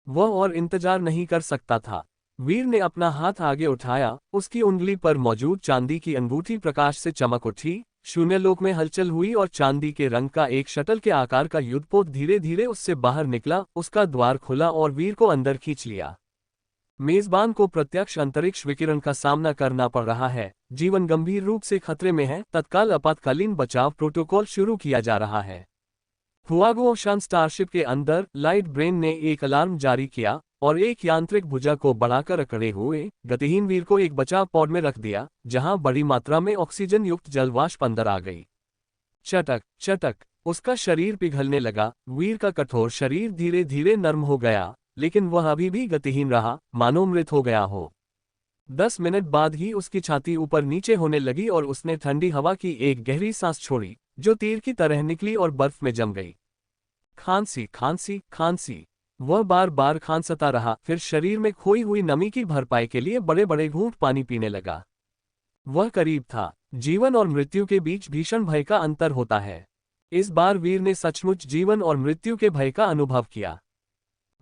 A: वह और इंतजार नहीं कर सकता था। वीर ने अपना हाथ आगे उठाया, उसकी उंगली पर मौजूद चांदी की अंगूठी प्रकाश से चमक उठी, शून्यलोक में हलचल हुई और चांदी के रंग का एक शटल के आकार का युद्धपोत धीरे धीरे उससे बाहर निकला। उसका द्वार खुला और वीर को अंदर खींच लिया। मेजबान को प्रत्यक्ष अंतरिक्ष विकिरण का सामना करना पड़ रहा है, जीवन गंभीर रूप से खतरे में है। तत्काल आपातकालीन बचाव प्रोटोकॉल शुरू किया जा रहा है। हुआगुओशान स्टारशिप के अंदर लाइट ब्रेन ने एक अलार्म जारी किया और एक यांत्रिक भुजा को बढ़ाकर अकड़े हुए गतिहीन वीर को एक बचाव पॉड में रख दिया, जहां बड़ी मात्रा में ऑक्सीजन युक्त जलवाष्प अंदर आ गई। चटक चटक, उसका शरीर पिघलने लगा। वीर का कठोर शरीर धीरे धीरे नर्म हो गया, लेकिन वह अभी भी गतिहीन रहा, मानो मृत हो गया हो। 10 मिनट बाद ही उसकी छाती ऊपर नीचे होने लगी और उसने ठंडी हवा की एक गहरी सांस छोड़ी, जो तीर की तरह निकली और बर्फ में जम गई। खांसी खांसी खांसी, वह बार बार खांसता रहा, फिर शरीर में खोई हुई नमी की भरपाई के लिए बड़े बड़े घूंट पानी पीने लगा। वह करीब था। जीवन और मृत्यु के बीच भीषण भय का अंतर होता है। इस बार वीर ने सचमुच जीवन और मृत्यु के भय का अनुभव किया।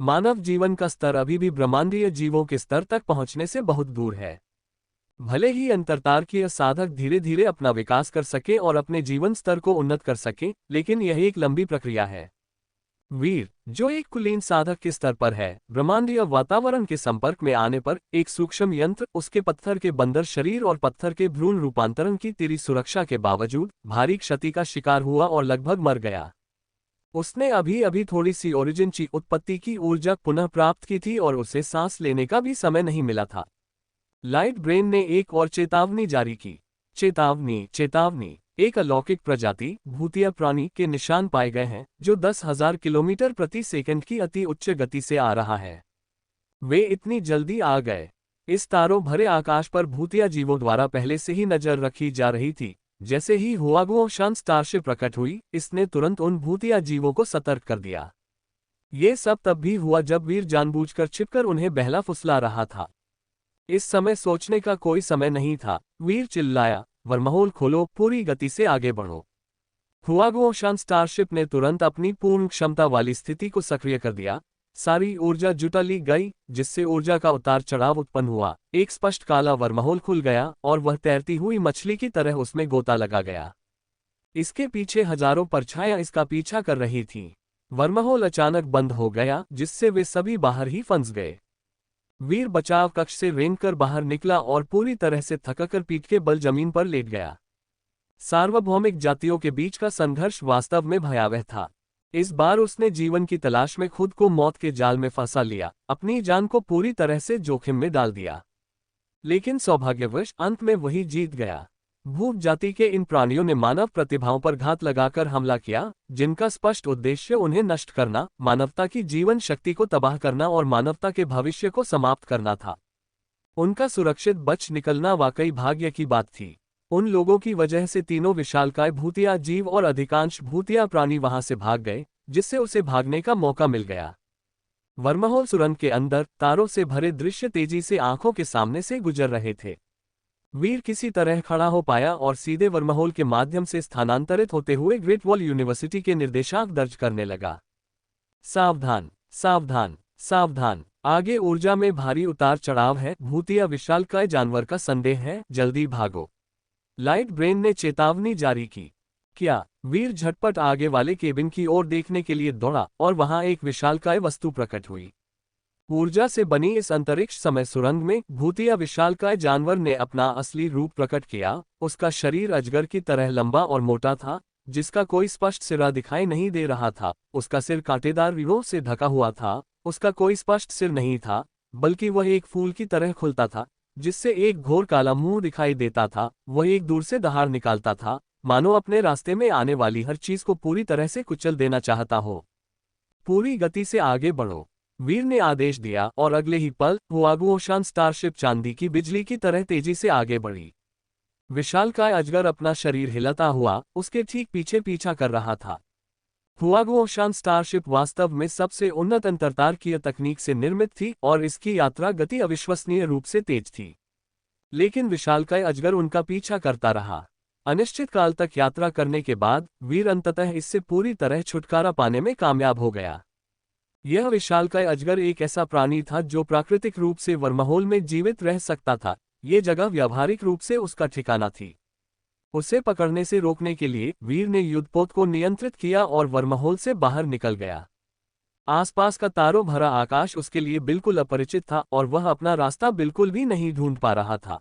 A: मानव जीवन का स्तर अभी भी ब्रह्मांडीय जीवों के स्तर तक पहुंचने से बहुत दूर है। भले ही अंतरतारकीय साधक धीरे धीरे अपना विकास कर सके और अपने जीवन स्तर को उन्नत कर सके, लेकिन यह एक लंबी प्रक्रिया है। वीर, जो एक कुलीन साधक के स्तर पर है, ब्रह्मांडीय वातावरण के संपर्क में आने पर एक सूक्ष्म यंत्र उसके पत्थर के बंदर शरीर और पत्थर के भ्रूण रूपांतरण की तेरी सुरक्षा के बावजूद भारी क्षति का शिकार हुआ और लगभग मर गया। उसने अभी अभी थोड़ी सी ओरिजिन ची उत्पत्ति की ऊर्जा पुनः प्राप्त की थी और उसे सांस लेने का भी समय नहीं मिला था। लाइट ब्रेन ने एक और चेतावनी जारी की। चेतावनी चेतावनी, एक अलौकिक प्रजाति भूतिया प्राणी के निशान पाए गए हैं, जो 10,000 किलोमीटर प्रति सेकंड की अति उच्च गति से आ रहा है। वे इतनी जल्दी आ गए। इस तारों भरे आकाश पर भूतिया जीवों द्वारा पहले से ही नजर रखी जा रही थी। जैसे ही हुआगुओशान स्टारशिप प्रकट हुई, इसने तुरंत उन भूतिया जीवों को सतर्क कर दिया। ये सब तब भी हुआ जब वीर जानबूझकर छिपकर उन्हें बहला फुसला रहा था। इस समय सोचने का कोई समय नहीं था। वीर चिल्लाया, वर्महोल खोलो, पूरी गति से आगे बढ़ो। हुआगुओशान स्टारशिप ने तुरंत अपनी पूर्ण क्षमता वाली स्थिति को सक्रिय कर दिया। सारी ऊर्जा जुटा ली गई, जिससे ऊर्जा का उतार चढ़ाव उत्पन्न हुआ। एक स्पष्ट काला वर्महोल खुल गया और वह तैरती हुई मछली की तरह उसमें गोता लगा गया। इसके पीछे हजारों परछाइयां इसका पीछा कर रही थीं। वर्महोल अचानक बंद हो गया, जिससे वे सभी बाहर ही फंस गए। वीर बचाव कक्ष से रेंगकर बाहर निकला और पूरी तरह से थककर पीठ के बल जमीन पर लेट गया। सार्वभौमिक जातियों के बीच का संघर्ष वास्तव में भयावह था। इस बार उसने जीवन की तलाश में खुद को मौत के जाल में फंसा लिया, अपनी जान को पूरी तरह से जोखिम में डाल दिया। लेकिन सौभाग्यवश अंत में वही जीत गया। भूत जाति के इन प्राणियों ने मानव प्रतिभाओं पर घात लगाकर हमला किया, जिनका स्पष्ट उद्देश्य उन्हें नष्ट करना, मानवता की जीवन शक्ति को तबाह करना और मानवता के भविष्य को समाप्त करना था। उनका सुरक्षित बच निकलना वाकई भाग्य की बात थी। उन लोगों की वजह से तीनों विशालकाय भूतिया जीव और अधिकांश भूतिया प्राणी वहां से भाग गए, जिससे उसे भागने का मौका मिल गया। वर्महोल सुरंग के अंदर तारों से भरे दृश्य तेजी से आंखों के सामने से गुजर रहे थे। वीर किसी तरह खड़ा हो पाया और सीधे वर्महोल के माध्यम से स्थानांतरित होते हुए ग्रेट वॉल यूनिवर्सिटी के निर्देशांक दर्ज करने लगा। सावधान सावधान सावधान, आगे ऊर्जा में भारी उतार चढ़ाव है, भूतिया विशालकाय जानवर का संदेह है, जल्दी भागो। लाइट ब्रेन ने चेतावनी जारी की। क्या? वीर झटपट आगे वाले केबिन की ओर देखने के लिए दौड़ा और वहां एक विशालकाय वस्तु प्रकट हुई। ऊर्जा से बनी इस अंतरिक्ष समय सुरंग में भूतिया विशालकाय जानवर ने अपना असली रूप प्रकट किया। उसका शरीर अजगर की तरह लंबा और मोटा था, जिसका कोई स्पष्ट सिरा दिखाई नहीं दे रहा था। उसका सिर कांटेदार रीढ़ों से ढका हुआ था। उसका कोई स्पष्ट सिर नहीं था, बल्कि वह एक फूल की तरह खुलता था, जिससे एक घोर काला मुंह दिखाई देता था। वह एक दूर से दहाड़ निकालता था, मानो अपने रास्ते में आने वाली हर चीज को पूरी तरह से कुचल देना चाहता हो। पूरी गति से आगे बढ़ो, वीर ने आदेश दिया और अगले ही पल हुआगुओशान स्टारशिप चांदी की बिजली की तरह तेजी से आगे बढ़ी। विशालकाय अजगर अपना शरीर हिलाता हुआ उसके ठीक पीछे पीछा कर रहा था। हुआगुओशान स्टारशिप वास्तव में सबसे उन्नत अंतरतारकीय तकनीक से निर्मित थी और इसकी यात्रा गति अविश्वसनीय रूप से तेज थी। लेकिन विशालकाय अजगर उनका पीछा करता रहा। अनिश्चित काल तक यात्रा करने के बाद वीर अंततः इससे पूरी तरह छुटकारा पाने में कामयाब हो गया। यह विशालकाय अजगर एक ऐसा प्राणी था जो प्राकृतिक रूप से वर्महोल में जीवित रह सकता था। ये जगह व्यावहारिक रूप से उसका ठिकाना थी। उसे पकड़ने से रोकने के लिए वीर ने युद्धपोत को नियंत्रित किया और वर्महोल से बाहर निकल गया। आसपास का तारों भरा आकाश उसके लिए बिल्कुल अपरिचित था और वह अपना रास्ता बिल्कुल भी नहीं ढूंढ पा रहा था।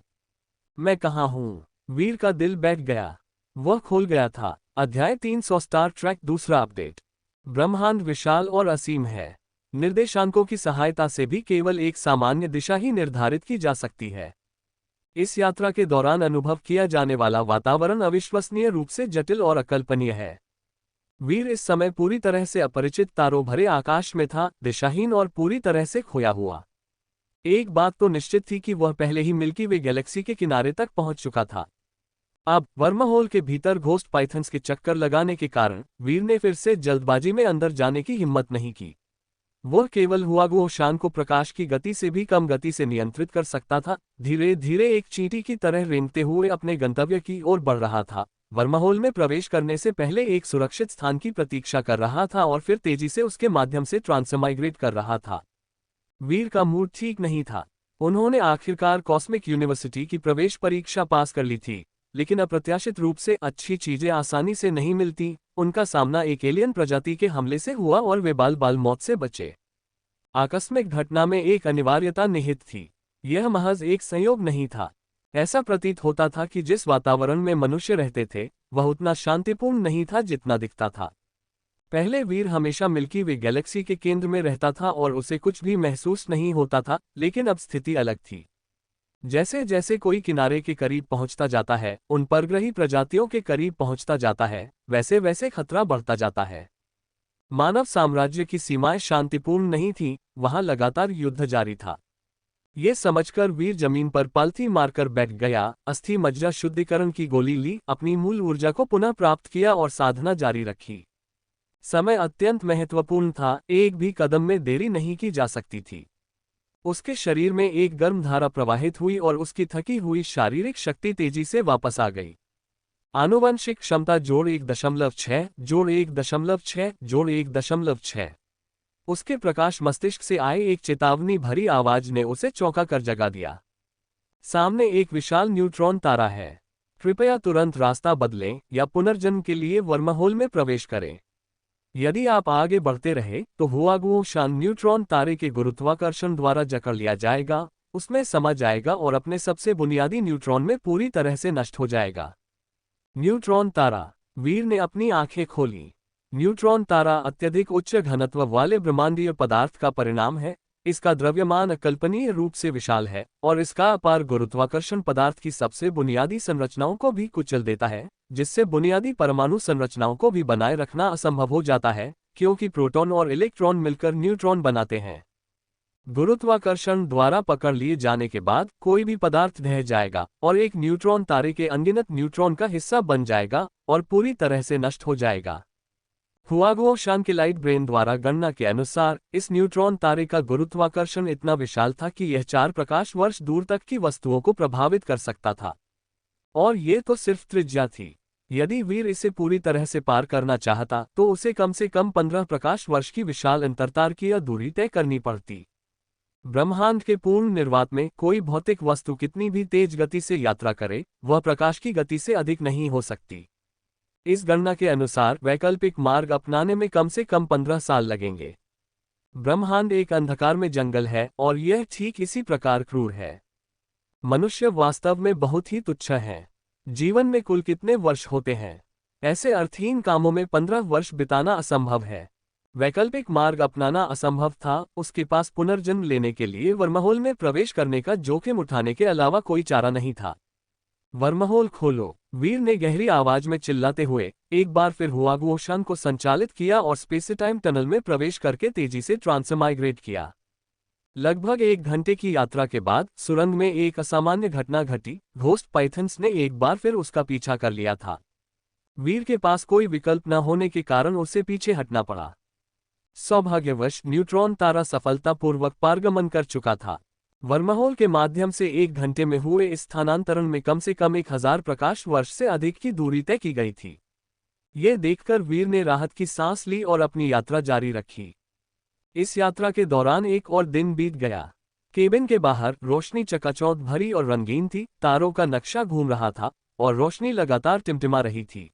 A: मैं कहाँ हूँ? वीर का दिल बैठ गया। वह खोल गया था। अध्याय 300 स्टार ट्रैक दूसरा अपडेट। ब्रह्मांड विशाल और असीम है। निर्देशांकों की सहायता से भी केवल एक सामान्य दिशा ही निर्धारित की जा सकती है। इस यात्रा के दौरान अनुभव किया जाने वाला वातावरण अविश्वसनीय रूप से जटिल और अकल्पनीय है। वीर इस समय पूरी तरह से अपरिचित तारों भरे आकाश में था, दिशाहीन और पूरी तरह से खोया हुआ। एक बात तो निश्चित थी कि वह पहले ही मिल्की वे गैलेक्सी के किनारे तक पहुंच चुका था। अब वर्महोल के भीतर घोस्ट पाइथन्स के चक्कर लगाने के कारण वीर ने फिर से जल्दबाजी में अंदर जाने की हिम्मत नहीं की। वह केवल हुआगुओशान को प्रकाश की गति से भी कम गति से नियंत्रित कर सकता था। धीरे धीरे एक चींटी की तरह रेंगते हुए अपने गंतव्य की ओर बढ़ रहा था। वर्महोल में प्रवेश करने से पहले एक सुरक्षित स्थान की प्रतीक्षा कर रहा था और फिर तेजी से उसके माध्यम से ट्रांसमाइग्रेट कर रहा था। वीर का मूड ठीक नहीं था। उन्होंने आखिरकार कॉस्मिक यूनिवर्सिटी की प्रवेश परीक्षा पास कर ली थी, लेकिन अप्रत्याशित रूप से अच्छी चीजें आसानी से नहीं मिलती। उनका सामना एक एलियन प्रजाति के हमले से हुआ और वे बाल बाल मौत से बचे। आकस्मिक घटना में एक अनिवार्यता निहित थी। यह महज एक संयोग नहीं था। ऐसा प्रतीत होता था कि जिस वातावरण में मनुष्य रहते थे वह उतना शांतिपूर्ण नहीं था जितना दिखता था। पहले वीर हमेशा मिल्की वे गैलेक्सी के केंद्र में रहता था और उसे कुछ भी महसूस नहीं होता था, लेकिन अब स्थिति अलग थी। जैसे जैसे कोई किनारे के करीब पहुंचता जाता है, उन परग्रही प्रजातियों के करीब पहुंचता जाता है, वैसे वैसे खतरा बढ़ता जाता है। मानव साम्राज्य की सीमाएं शांतिपूर्ण नहीं थीं, वहां लगातार युद्ध जारी था। ये समझकर वीर जमीन पर पलथी मारकर बैठ गया, अस्थि मज्जा शुद्धिकरण की गोली ली, अपनी मूल ऊर्जा को पुनः प्राप्त किया और साधना जारी रखी। समय अत्यंत महत्वपूर्ण था, एक भी कदम में देरी नहीं की जा सकती थी। उसके शरीर में एक गर्म धारा प्रवाहित हुई और उसकी थकी हुई शारीरिक शक्ति तेजी से वापस आ गई। आनुवंशिक क्षमता जोड़ 1.6 जोड़ 1.6 जोड़ 1.6। उसके प्रकाश मस्तिष्क से आए एक चेतावनी भरी आवाज ने उसे चौंका कर जगा दिया। सामने एक विशाल न्यूट्रॉन तारा है। कृपया तुरंत रास्ता बदलें या पुनर्जन्म के लिए वर्महोल में प्रवेश करें। यदि आप आगे बढ़ते रहे तो हुआगुओशान न्यूट्रॉन तारे के गुरुत्वाकर्षण द्वारा जकड़ लिया जाएगा, उसमें समा जाएगा और अपने सबसे बुनियादी न्यूट्रॉन में पूरी तरह से नष्ट हो जाएगा। न्यूट्रॉन तारा। वीर ने अपनी आंखें खोली। न्यूट्रॉन तारा अत्यधिक उच्च घनत्व वाले ब्रह्मांडीय पदार्थ का परिणाम है। इसका द्रव्यमान अकल्पनीय रूप से विशाल है और इसका अपार गुरुत्वाकर्षण पदार्थ की सबसे बुनियादी संरचनाओं को भी कुचल देता है, जिससे बुनियादी परमाणु संरचनाओं को भी बनाए रखना असंभव हो जाता है, क्योंकि प्रोटॉन और इलेक्ट्रॉन मिलकर न्यूट्रॉन बनाते हैं। गुरुत्वाकर्षण द्वारा पकड़ लिए जाने के बाद कोई भी पदार्थ ढह जाएगा और एक न्यूट्रॉन तारे के अनगिनत न्यूट्रॉन का हिस्सा बन जाएगा और पूरी तरह से नष्ट हो जाएगा। हुआगुओशान के लाइट ब्रेन द्वारा गणना के अनुसार इस न्यूट्रॉन तारे का गुरुत्वाकर्षण इतना विशाल था कि यह 4 प्रकाश वर्ष दूर तक की वस्तुओं को प्रभावित कर सकता था। और ये तो सिर्फ त्रिज्या थी। यदि वीर इसे पूरी तरह से पार करना चाहता तो उसे कम से कम 15 प्रकाश वर्ष की विशाल अंतरतारकीय दूरी तय करनी पड़ती। ब्रह्मांड के पूर्ण निर्वात में कोई भौतिक वस्तु कितनी भी तेज गति से यात्रा करे, वह प्रकाश की गति से अधिक नहीं हो सकती। इस गणना के अनुसार वैकल्पिक मार्ग अपनाने में कम से कम 15 साल लगेंगे। ब्रह्मांड एक अंधकार में जंगल है और यह ठीक इसी प्रकार क्रूर है। मनुष्य वास्तव में बहुत ही तुच्छ है। जीवन में कुल कितने वर्ष होते हैं? ऐसे अर्थहीन कामों में 15 वर्ष बिताना असंभव है। वैकल्पिक मार्ग अपनाना असंभव था। उसके पास पुनर्जन्म लेने के लिए वर्महोल में प्रवेश करने का जोखिम उठाने के अलावा कोई चारा नहीं था। वर्महोल खोलो, वीर ने गहरी आवाज में चिल्लाते हुए एक बार फिर हुआगुओशान को संचालित किया और स्पेस टाइम टनल में प्रवेश करके तेजी से ट्रांसमाइग्रेट किया। लगभग 1 घंटे की यात्रा के बाद सुरंग में एक असामान्य घटना घटी। घोस्ट पाइथन्स ने एक बार फिर उसका पीछा कर लिया था। वीर के पास कोई विकल्प न होने के कारण उसे पीछे हटना पड़ा। सौभाग्यवश न्यूट्रॉन तारा सफलतापूर्वक पारगमन कर चुका था। वर्महोल के माध्यम से 1 घंटे में हुए इस स्थानांतरण में कम से कम 1000 प्रकाश वर्ष से अधिक की दूरी तय की गई थी। ये देखकर वीर ने राहत की सांस ली और अपनी यात्रा जारी रखी। इस यात्रा के दौरान एक और दिन बीत गया। केबिन के बाहर रोशनी चकाचौंध भरी और रंगीन थी, तारों का नक्शा घूम रहा था और रोशनी लगातार टिमटिमा रही थी।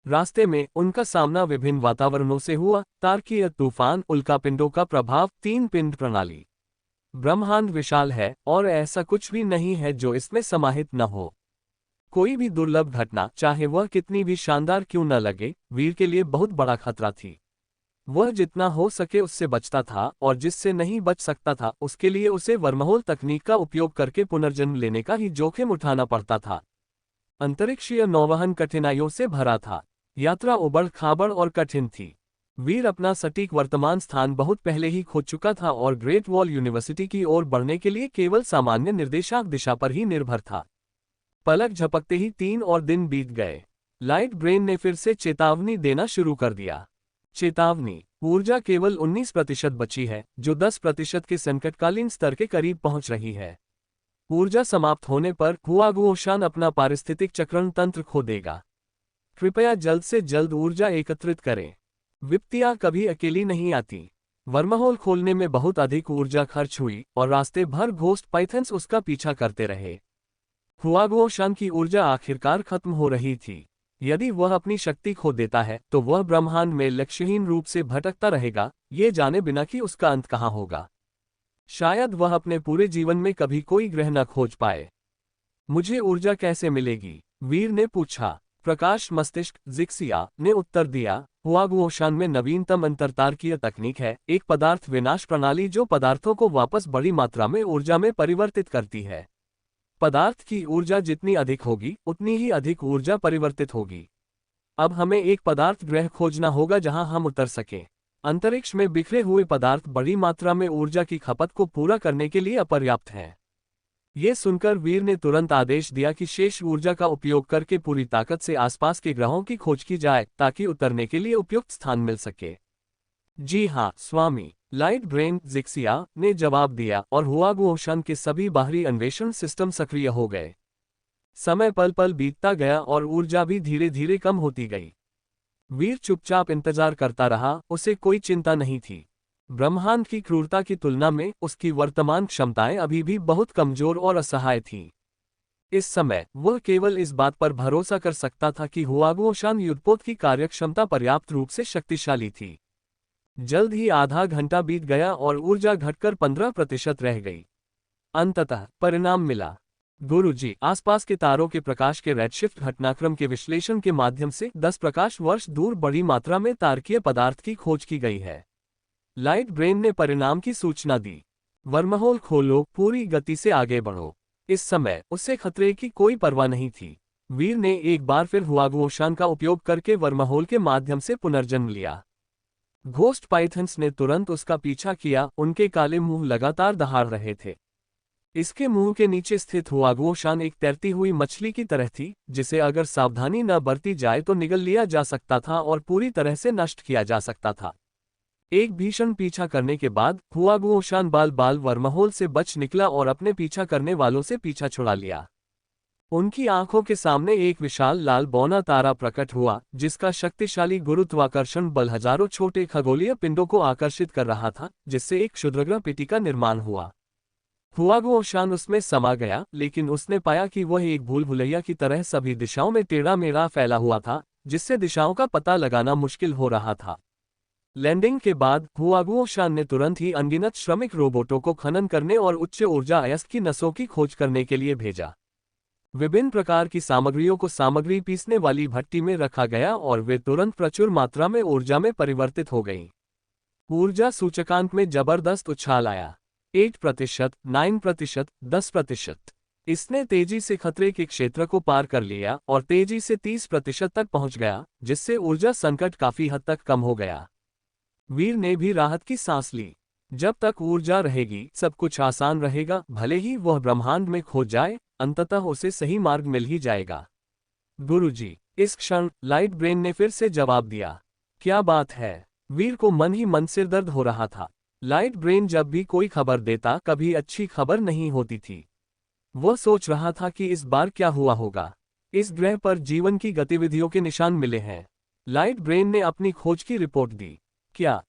A: रास्ते में उनका सामना विभिन्न वातावरणों से हुआ, तारकीय तूफान, उल्कापिंडों का प्रभाव, 3 पिंड प्रणाली। ब्रह्मांड विशाल है और ऐसा कुछ भी नहीं है जो इसमें समाहित न हो। कोई भी दुर्लभ घटना, चाहे वह कितनी भी शानदार क्यों न लगे, वीर के लिए बहुत बड़ा खतरा थी। वह जितना हो सके उससे बचता था और जिससे नहीं बच सकता था उसके लिए उसे वर्महोल तकनीक का उपयोग करके पुनर्जन्म लेने का ही जोखिम उठाना पड़ता था। अंतरिक्षीय नौवहन कठिनाइयों से भरा था। यात्रा उबड़ खाबड़ और कठिन थी। वीर अपना सटीक वर्तमान स्थान बहुत पहले ही खो चुका था और ग्रेट वॉल यूनिवर्सिटी की ओर बढ़ने के लिए केवल सामान्य निर्देशांक दिशा पर ही निर्भर था। पलक झपकते ही 3 और दिन बीत गए। लाइट ब्रेन ने फिर से चेतावनी देना शुरू कर दिया। चेतावनी, ऊर्जा केवल 19% बची है, जो 10% के संकटकालीन स्तर के करीब पहुंच रही है। ऊर्जा समाप्त होने पर हुआगुओशान अपना पारिस्थितिक चक्रण तंत्र खो देगा। कृपया जल्द से जल्द ऊर्जा एकत्रित करें। विपत्तियां कभी अकेली नहीं आती। वर्महोल खोलने में बहुत अधिक ऊर्जा खर्च हुई और रास्ते भर घोस्ट पाइथन्स उसका पीछा करते रहे। हुआगुओशान की ऊर्जा आखिरकार खत्म हो रही थी। यदि वह अपनी शक्ति खो देता है तो वह ब्रह्मांड में लक्ष्यहीन रूप से भटकता रहेगा, ये जाने बिना कि उसका अंत कहाँ होगा। शायद वह अपने पूरे जीवन में कभी कोई ग्रह न खोज पाए। मुझे ऊर्जा कैसे मिलेगी? वीर ने पूछा। प्रकाश मस्तिष्क जिक्सिया ने उत्तर दिया, हुआगुओशान में नवीनतम अंतरतारकीय तकनीक है, एक पदार्थ विनाश प्रणाली जो पदार्थों को वापस बड़ी मात्रा में ऊर्जा में परिवर्तित करती है। पदार्थ की ऊर्जा जितनी अधिक होगी उतनी ही अधिक ऊर्जा परिवर्तित होगी। अब हमें एक पदार्थ ग्रह खोजना होगा जहां हम उतर सकें। अंतरिक्ष में बिखरे हुए पदार्थ बड़ी मात्रा में ऊर्जा की खपत को पूरा करने के लिए अपर्याप्त हैं। ये सुनकर वीर ने तुरंत आदेश दिया कि शेष ऊर्जा का उपयोग करके पूरी ताकत से आसपास के ग्रहों की खोज की जाए ताकि उतरने के लिए उपयुक्त स्थान मिल सके। जी हाँ स्वामी, लाइट ब्रेन जिक्सिया ने जवाब दिया और हुआगुओशान के सभी बाहरी अन्वेषण सिस्टम सक्रिय हो गए। समय पल पल बीतता गया और ऊर्जा भी धीरे धीरे कम होती गई। वीर चुपचाप इंतजार करता रहा, उसे कोई चिंता नहीं थी। ब्रह्मांड की क्रूरता की तुलना में उसकी वर्तमान क्षमताएं अभी भी बहुत कमजोर और असहाय थीं। इस समय वह केवल इस बात पर भरोसा कर सकता था कि हुआगुओशान युद्धपोत की कार्यक्षमता पर्याप्त रूप से शक्तिशाली थी। जल्द ही आधा घंटा बीत गया और ऊर्जा घटकर 15% रह गई। अंततः परिणाम मिला। गुरुजी, आसपास के तारों के प्रकाश के रेडशिफ्ट घटनाक्रम के विश्लेषण के माध्यम से 10 प्रकाश वर्ष दूर बड़ी मात्रा में तारकीय पदार्थ की खोज की गई है। लाइट ब्रेन ने परिणाम की सूचना दी। वर्महोल खोलो, पूरी गति से आगे बढ़ो। इस समय उसे खतरे की कोई परवाह नहीं थी। वीर ने एक बार फिर हुआगुओशान का उपयोग करके वर्महोल के माध्यम से पुनर्जन्म लिया। घोस्ट पाइथन्स ने तुरंत उसका पीछा किया, उनके काले मुंह लगातार दहाड़ रहे थे। इसके मुंह के नीचे स्थित हुआगुओशान एक तैरती हुई मछली की तरह थी, जिसे अगर सावधानी न बरती जाए तो निगल लिया जा सकता था और पूरी तरह से नष्ट किया जा सकता था। एक भीषण पीछा करने के बाद हुआगुओशान बाल बाल वर्महोल से बच निकला और अपने पीछा करने वालों से पीछा छुड़ा लिया। उनकी आंखों के सामने एक विशाल लाल बौना तारा प्रकट हुआ, जिसका शक्तिशाली गुरुत्वाकर्षण बल हजारों छोटे खगोलीय पिंडों को आकर्षित कर रहा था, जिससे एक क्षुद्रग्रह पेटी का निर्माण हुआ। हुआगुओशान उसमें समा गया, लेकिन उसने पाया कि वह एक भूल भुलैया की तरह सभी दिशाओं में टेढ़ा मेढ़ा फैला हुआ था, जिससे दिशाओं का पता लगाना मुश्किल हो रहा था। लैंडिंग के बाद हुआगुओशान ने तुरंत ही अनगिनत श्रमिक रोबोटों को खनन करने और उच्च ऊर्जा अयस्क की नसों की खोज करने के लिए भेजा। विभिन्न प्रकार की सामग्रियों को सामग्री पीसने वाली भट्टी में रखा गया और वे तुरंत प्रचुर मात्रा में ऊर्जा में परिवर्तित हो गईं। ऊर्जा सूचकांक में जबरदस्त उछाल आया। 8%, 9%, 10%। इसने तेजी से खतरे के क्षेत्र को पार कर लिया और तेजी से 30% तक पहुंच गया, जिससे ऊर्जा संकट काफी हद तक कम हो गया। वीर ने भी राहत की सांस ली। जब तक ऊर्जा रहेगी सब कुछ आसान रहेगा, भले ही वह ब्रह्मांड में खो जाए, अंततः उसे सही मार्ग मिल ही जाएगा। गुरुजी, इस क्षण लाइट ब्रेन ने फिर से जवाब दिया। क्या बात है? वीर को मन ही मन सिरदर्द हो रहा था। लाइट ब्रेन जब भी कोई खबर देता कभी अच्छी खबर नहीं होती थी। वह सोच रहा था कि इस बार क्या हुआ होगा। इस ग्रह पर जीवन की गतिविधियों के निशान मिले हैं। लाइट ब्रेन ने अपनी खोज की रिपोर्ट दी। क्या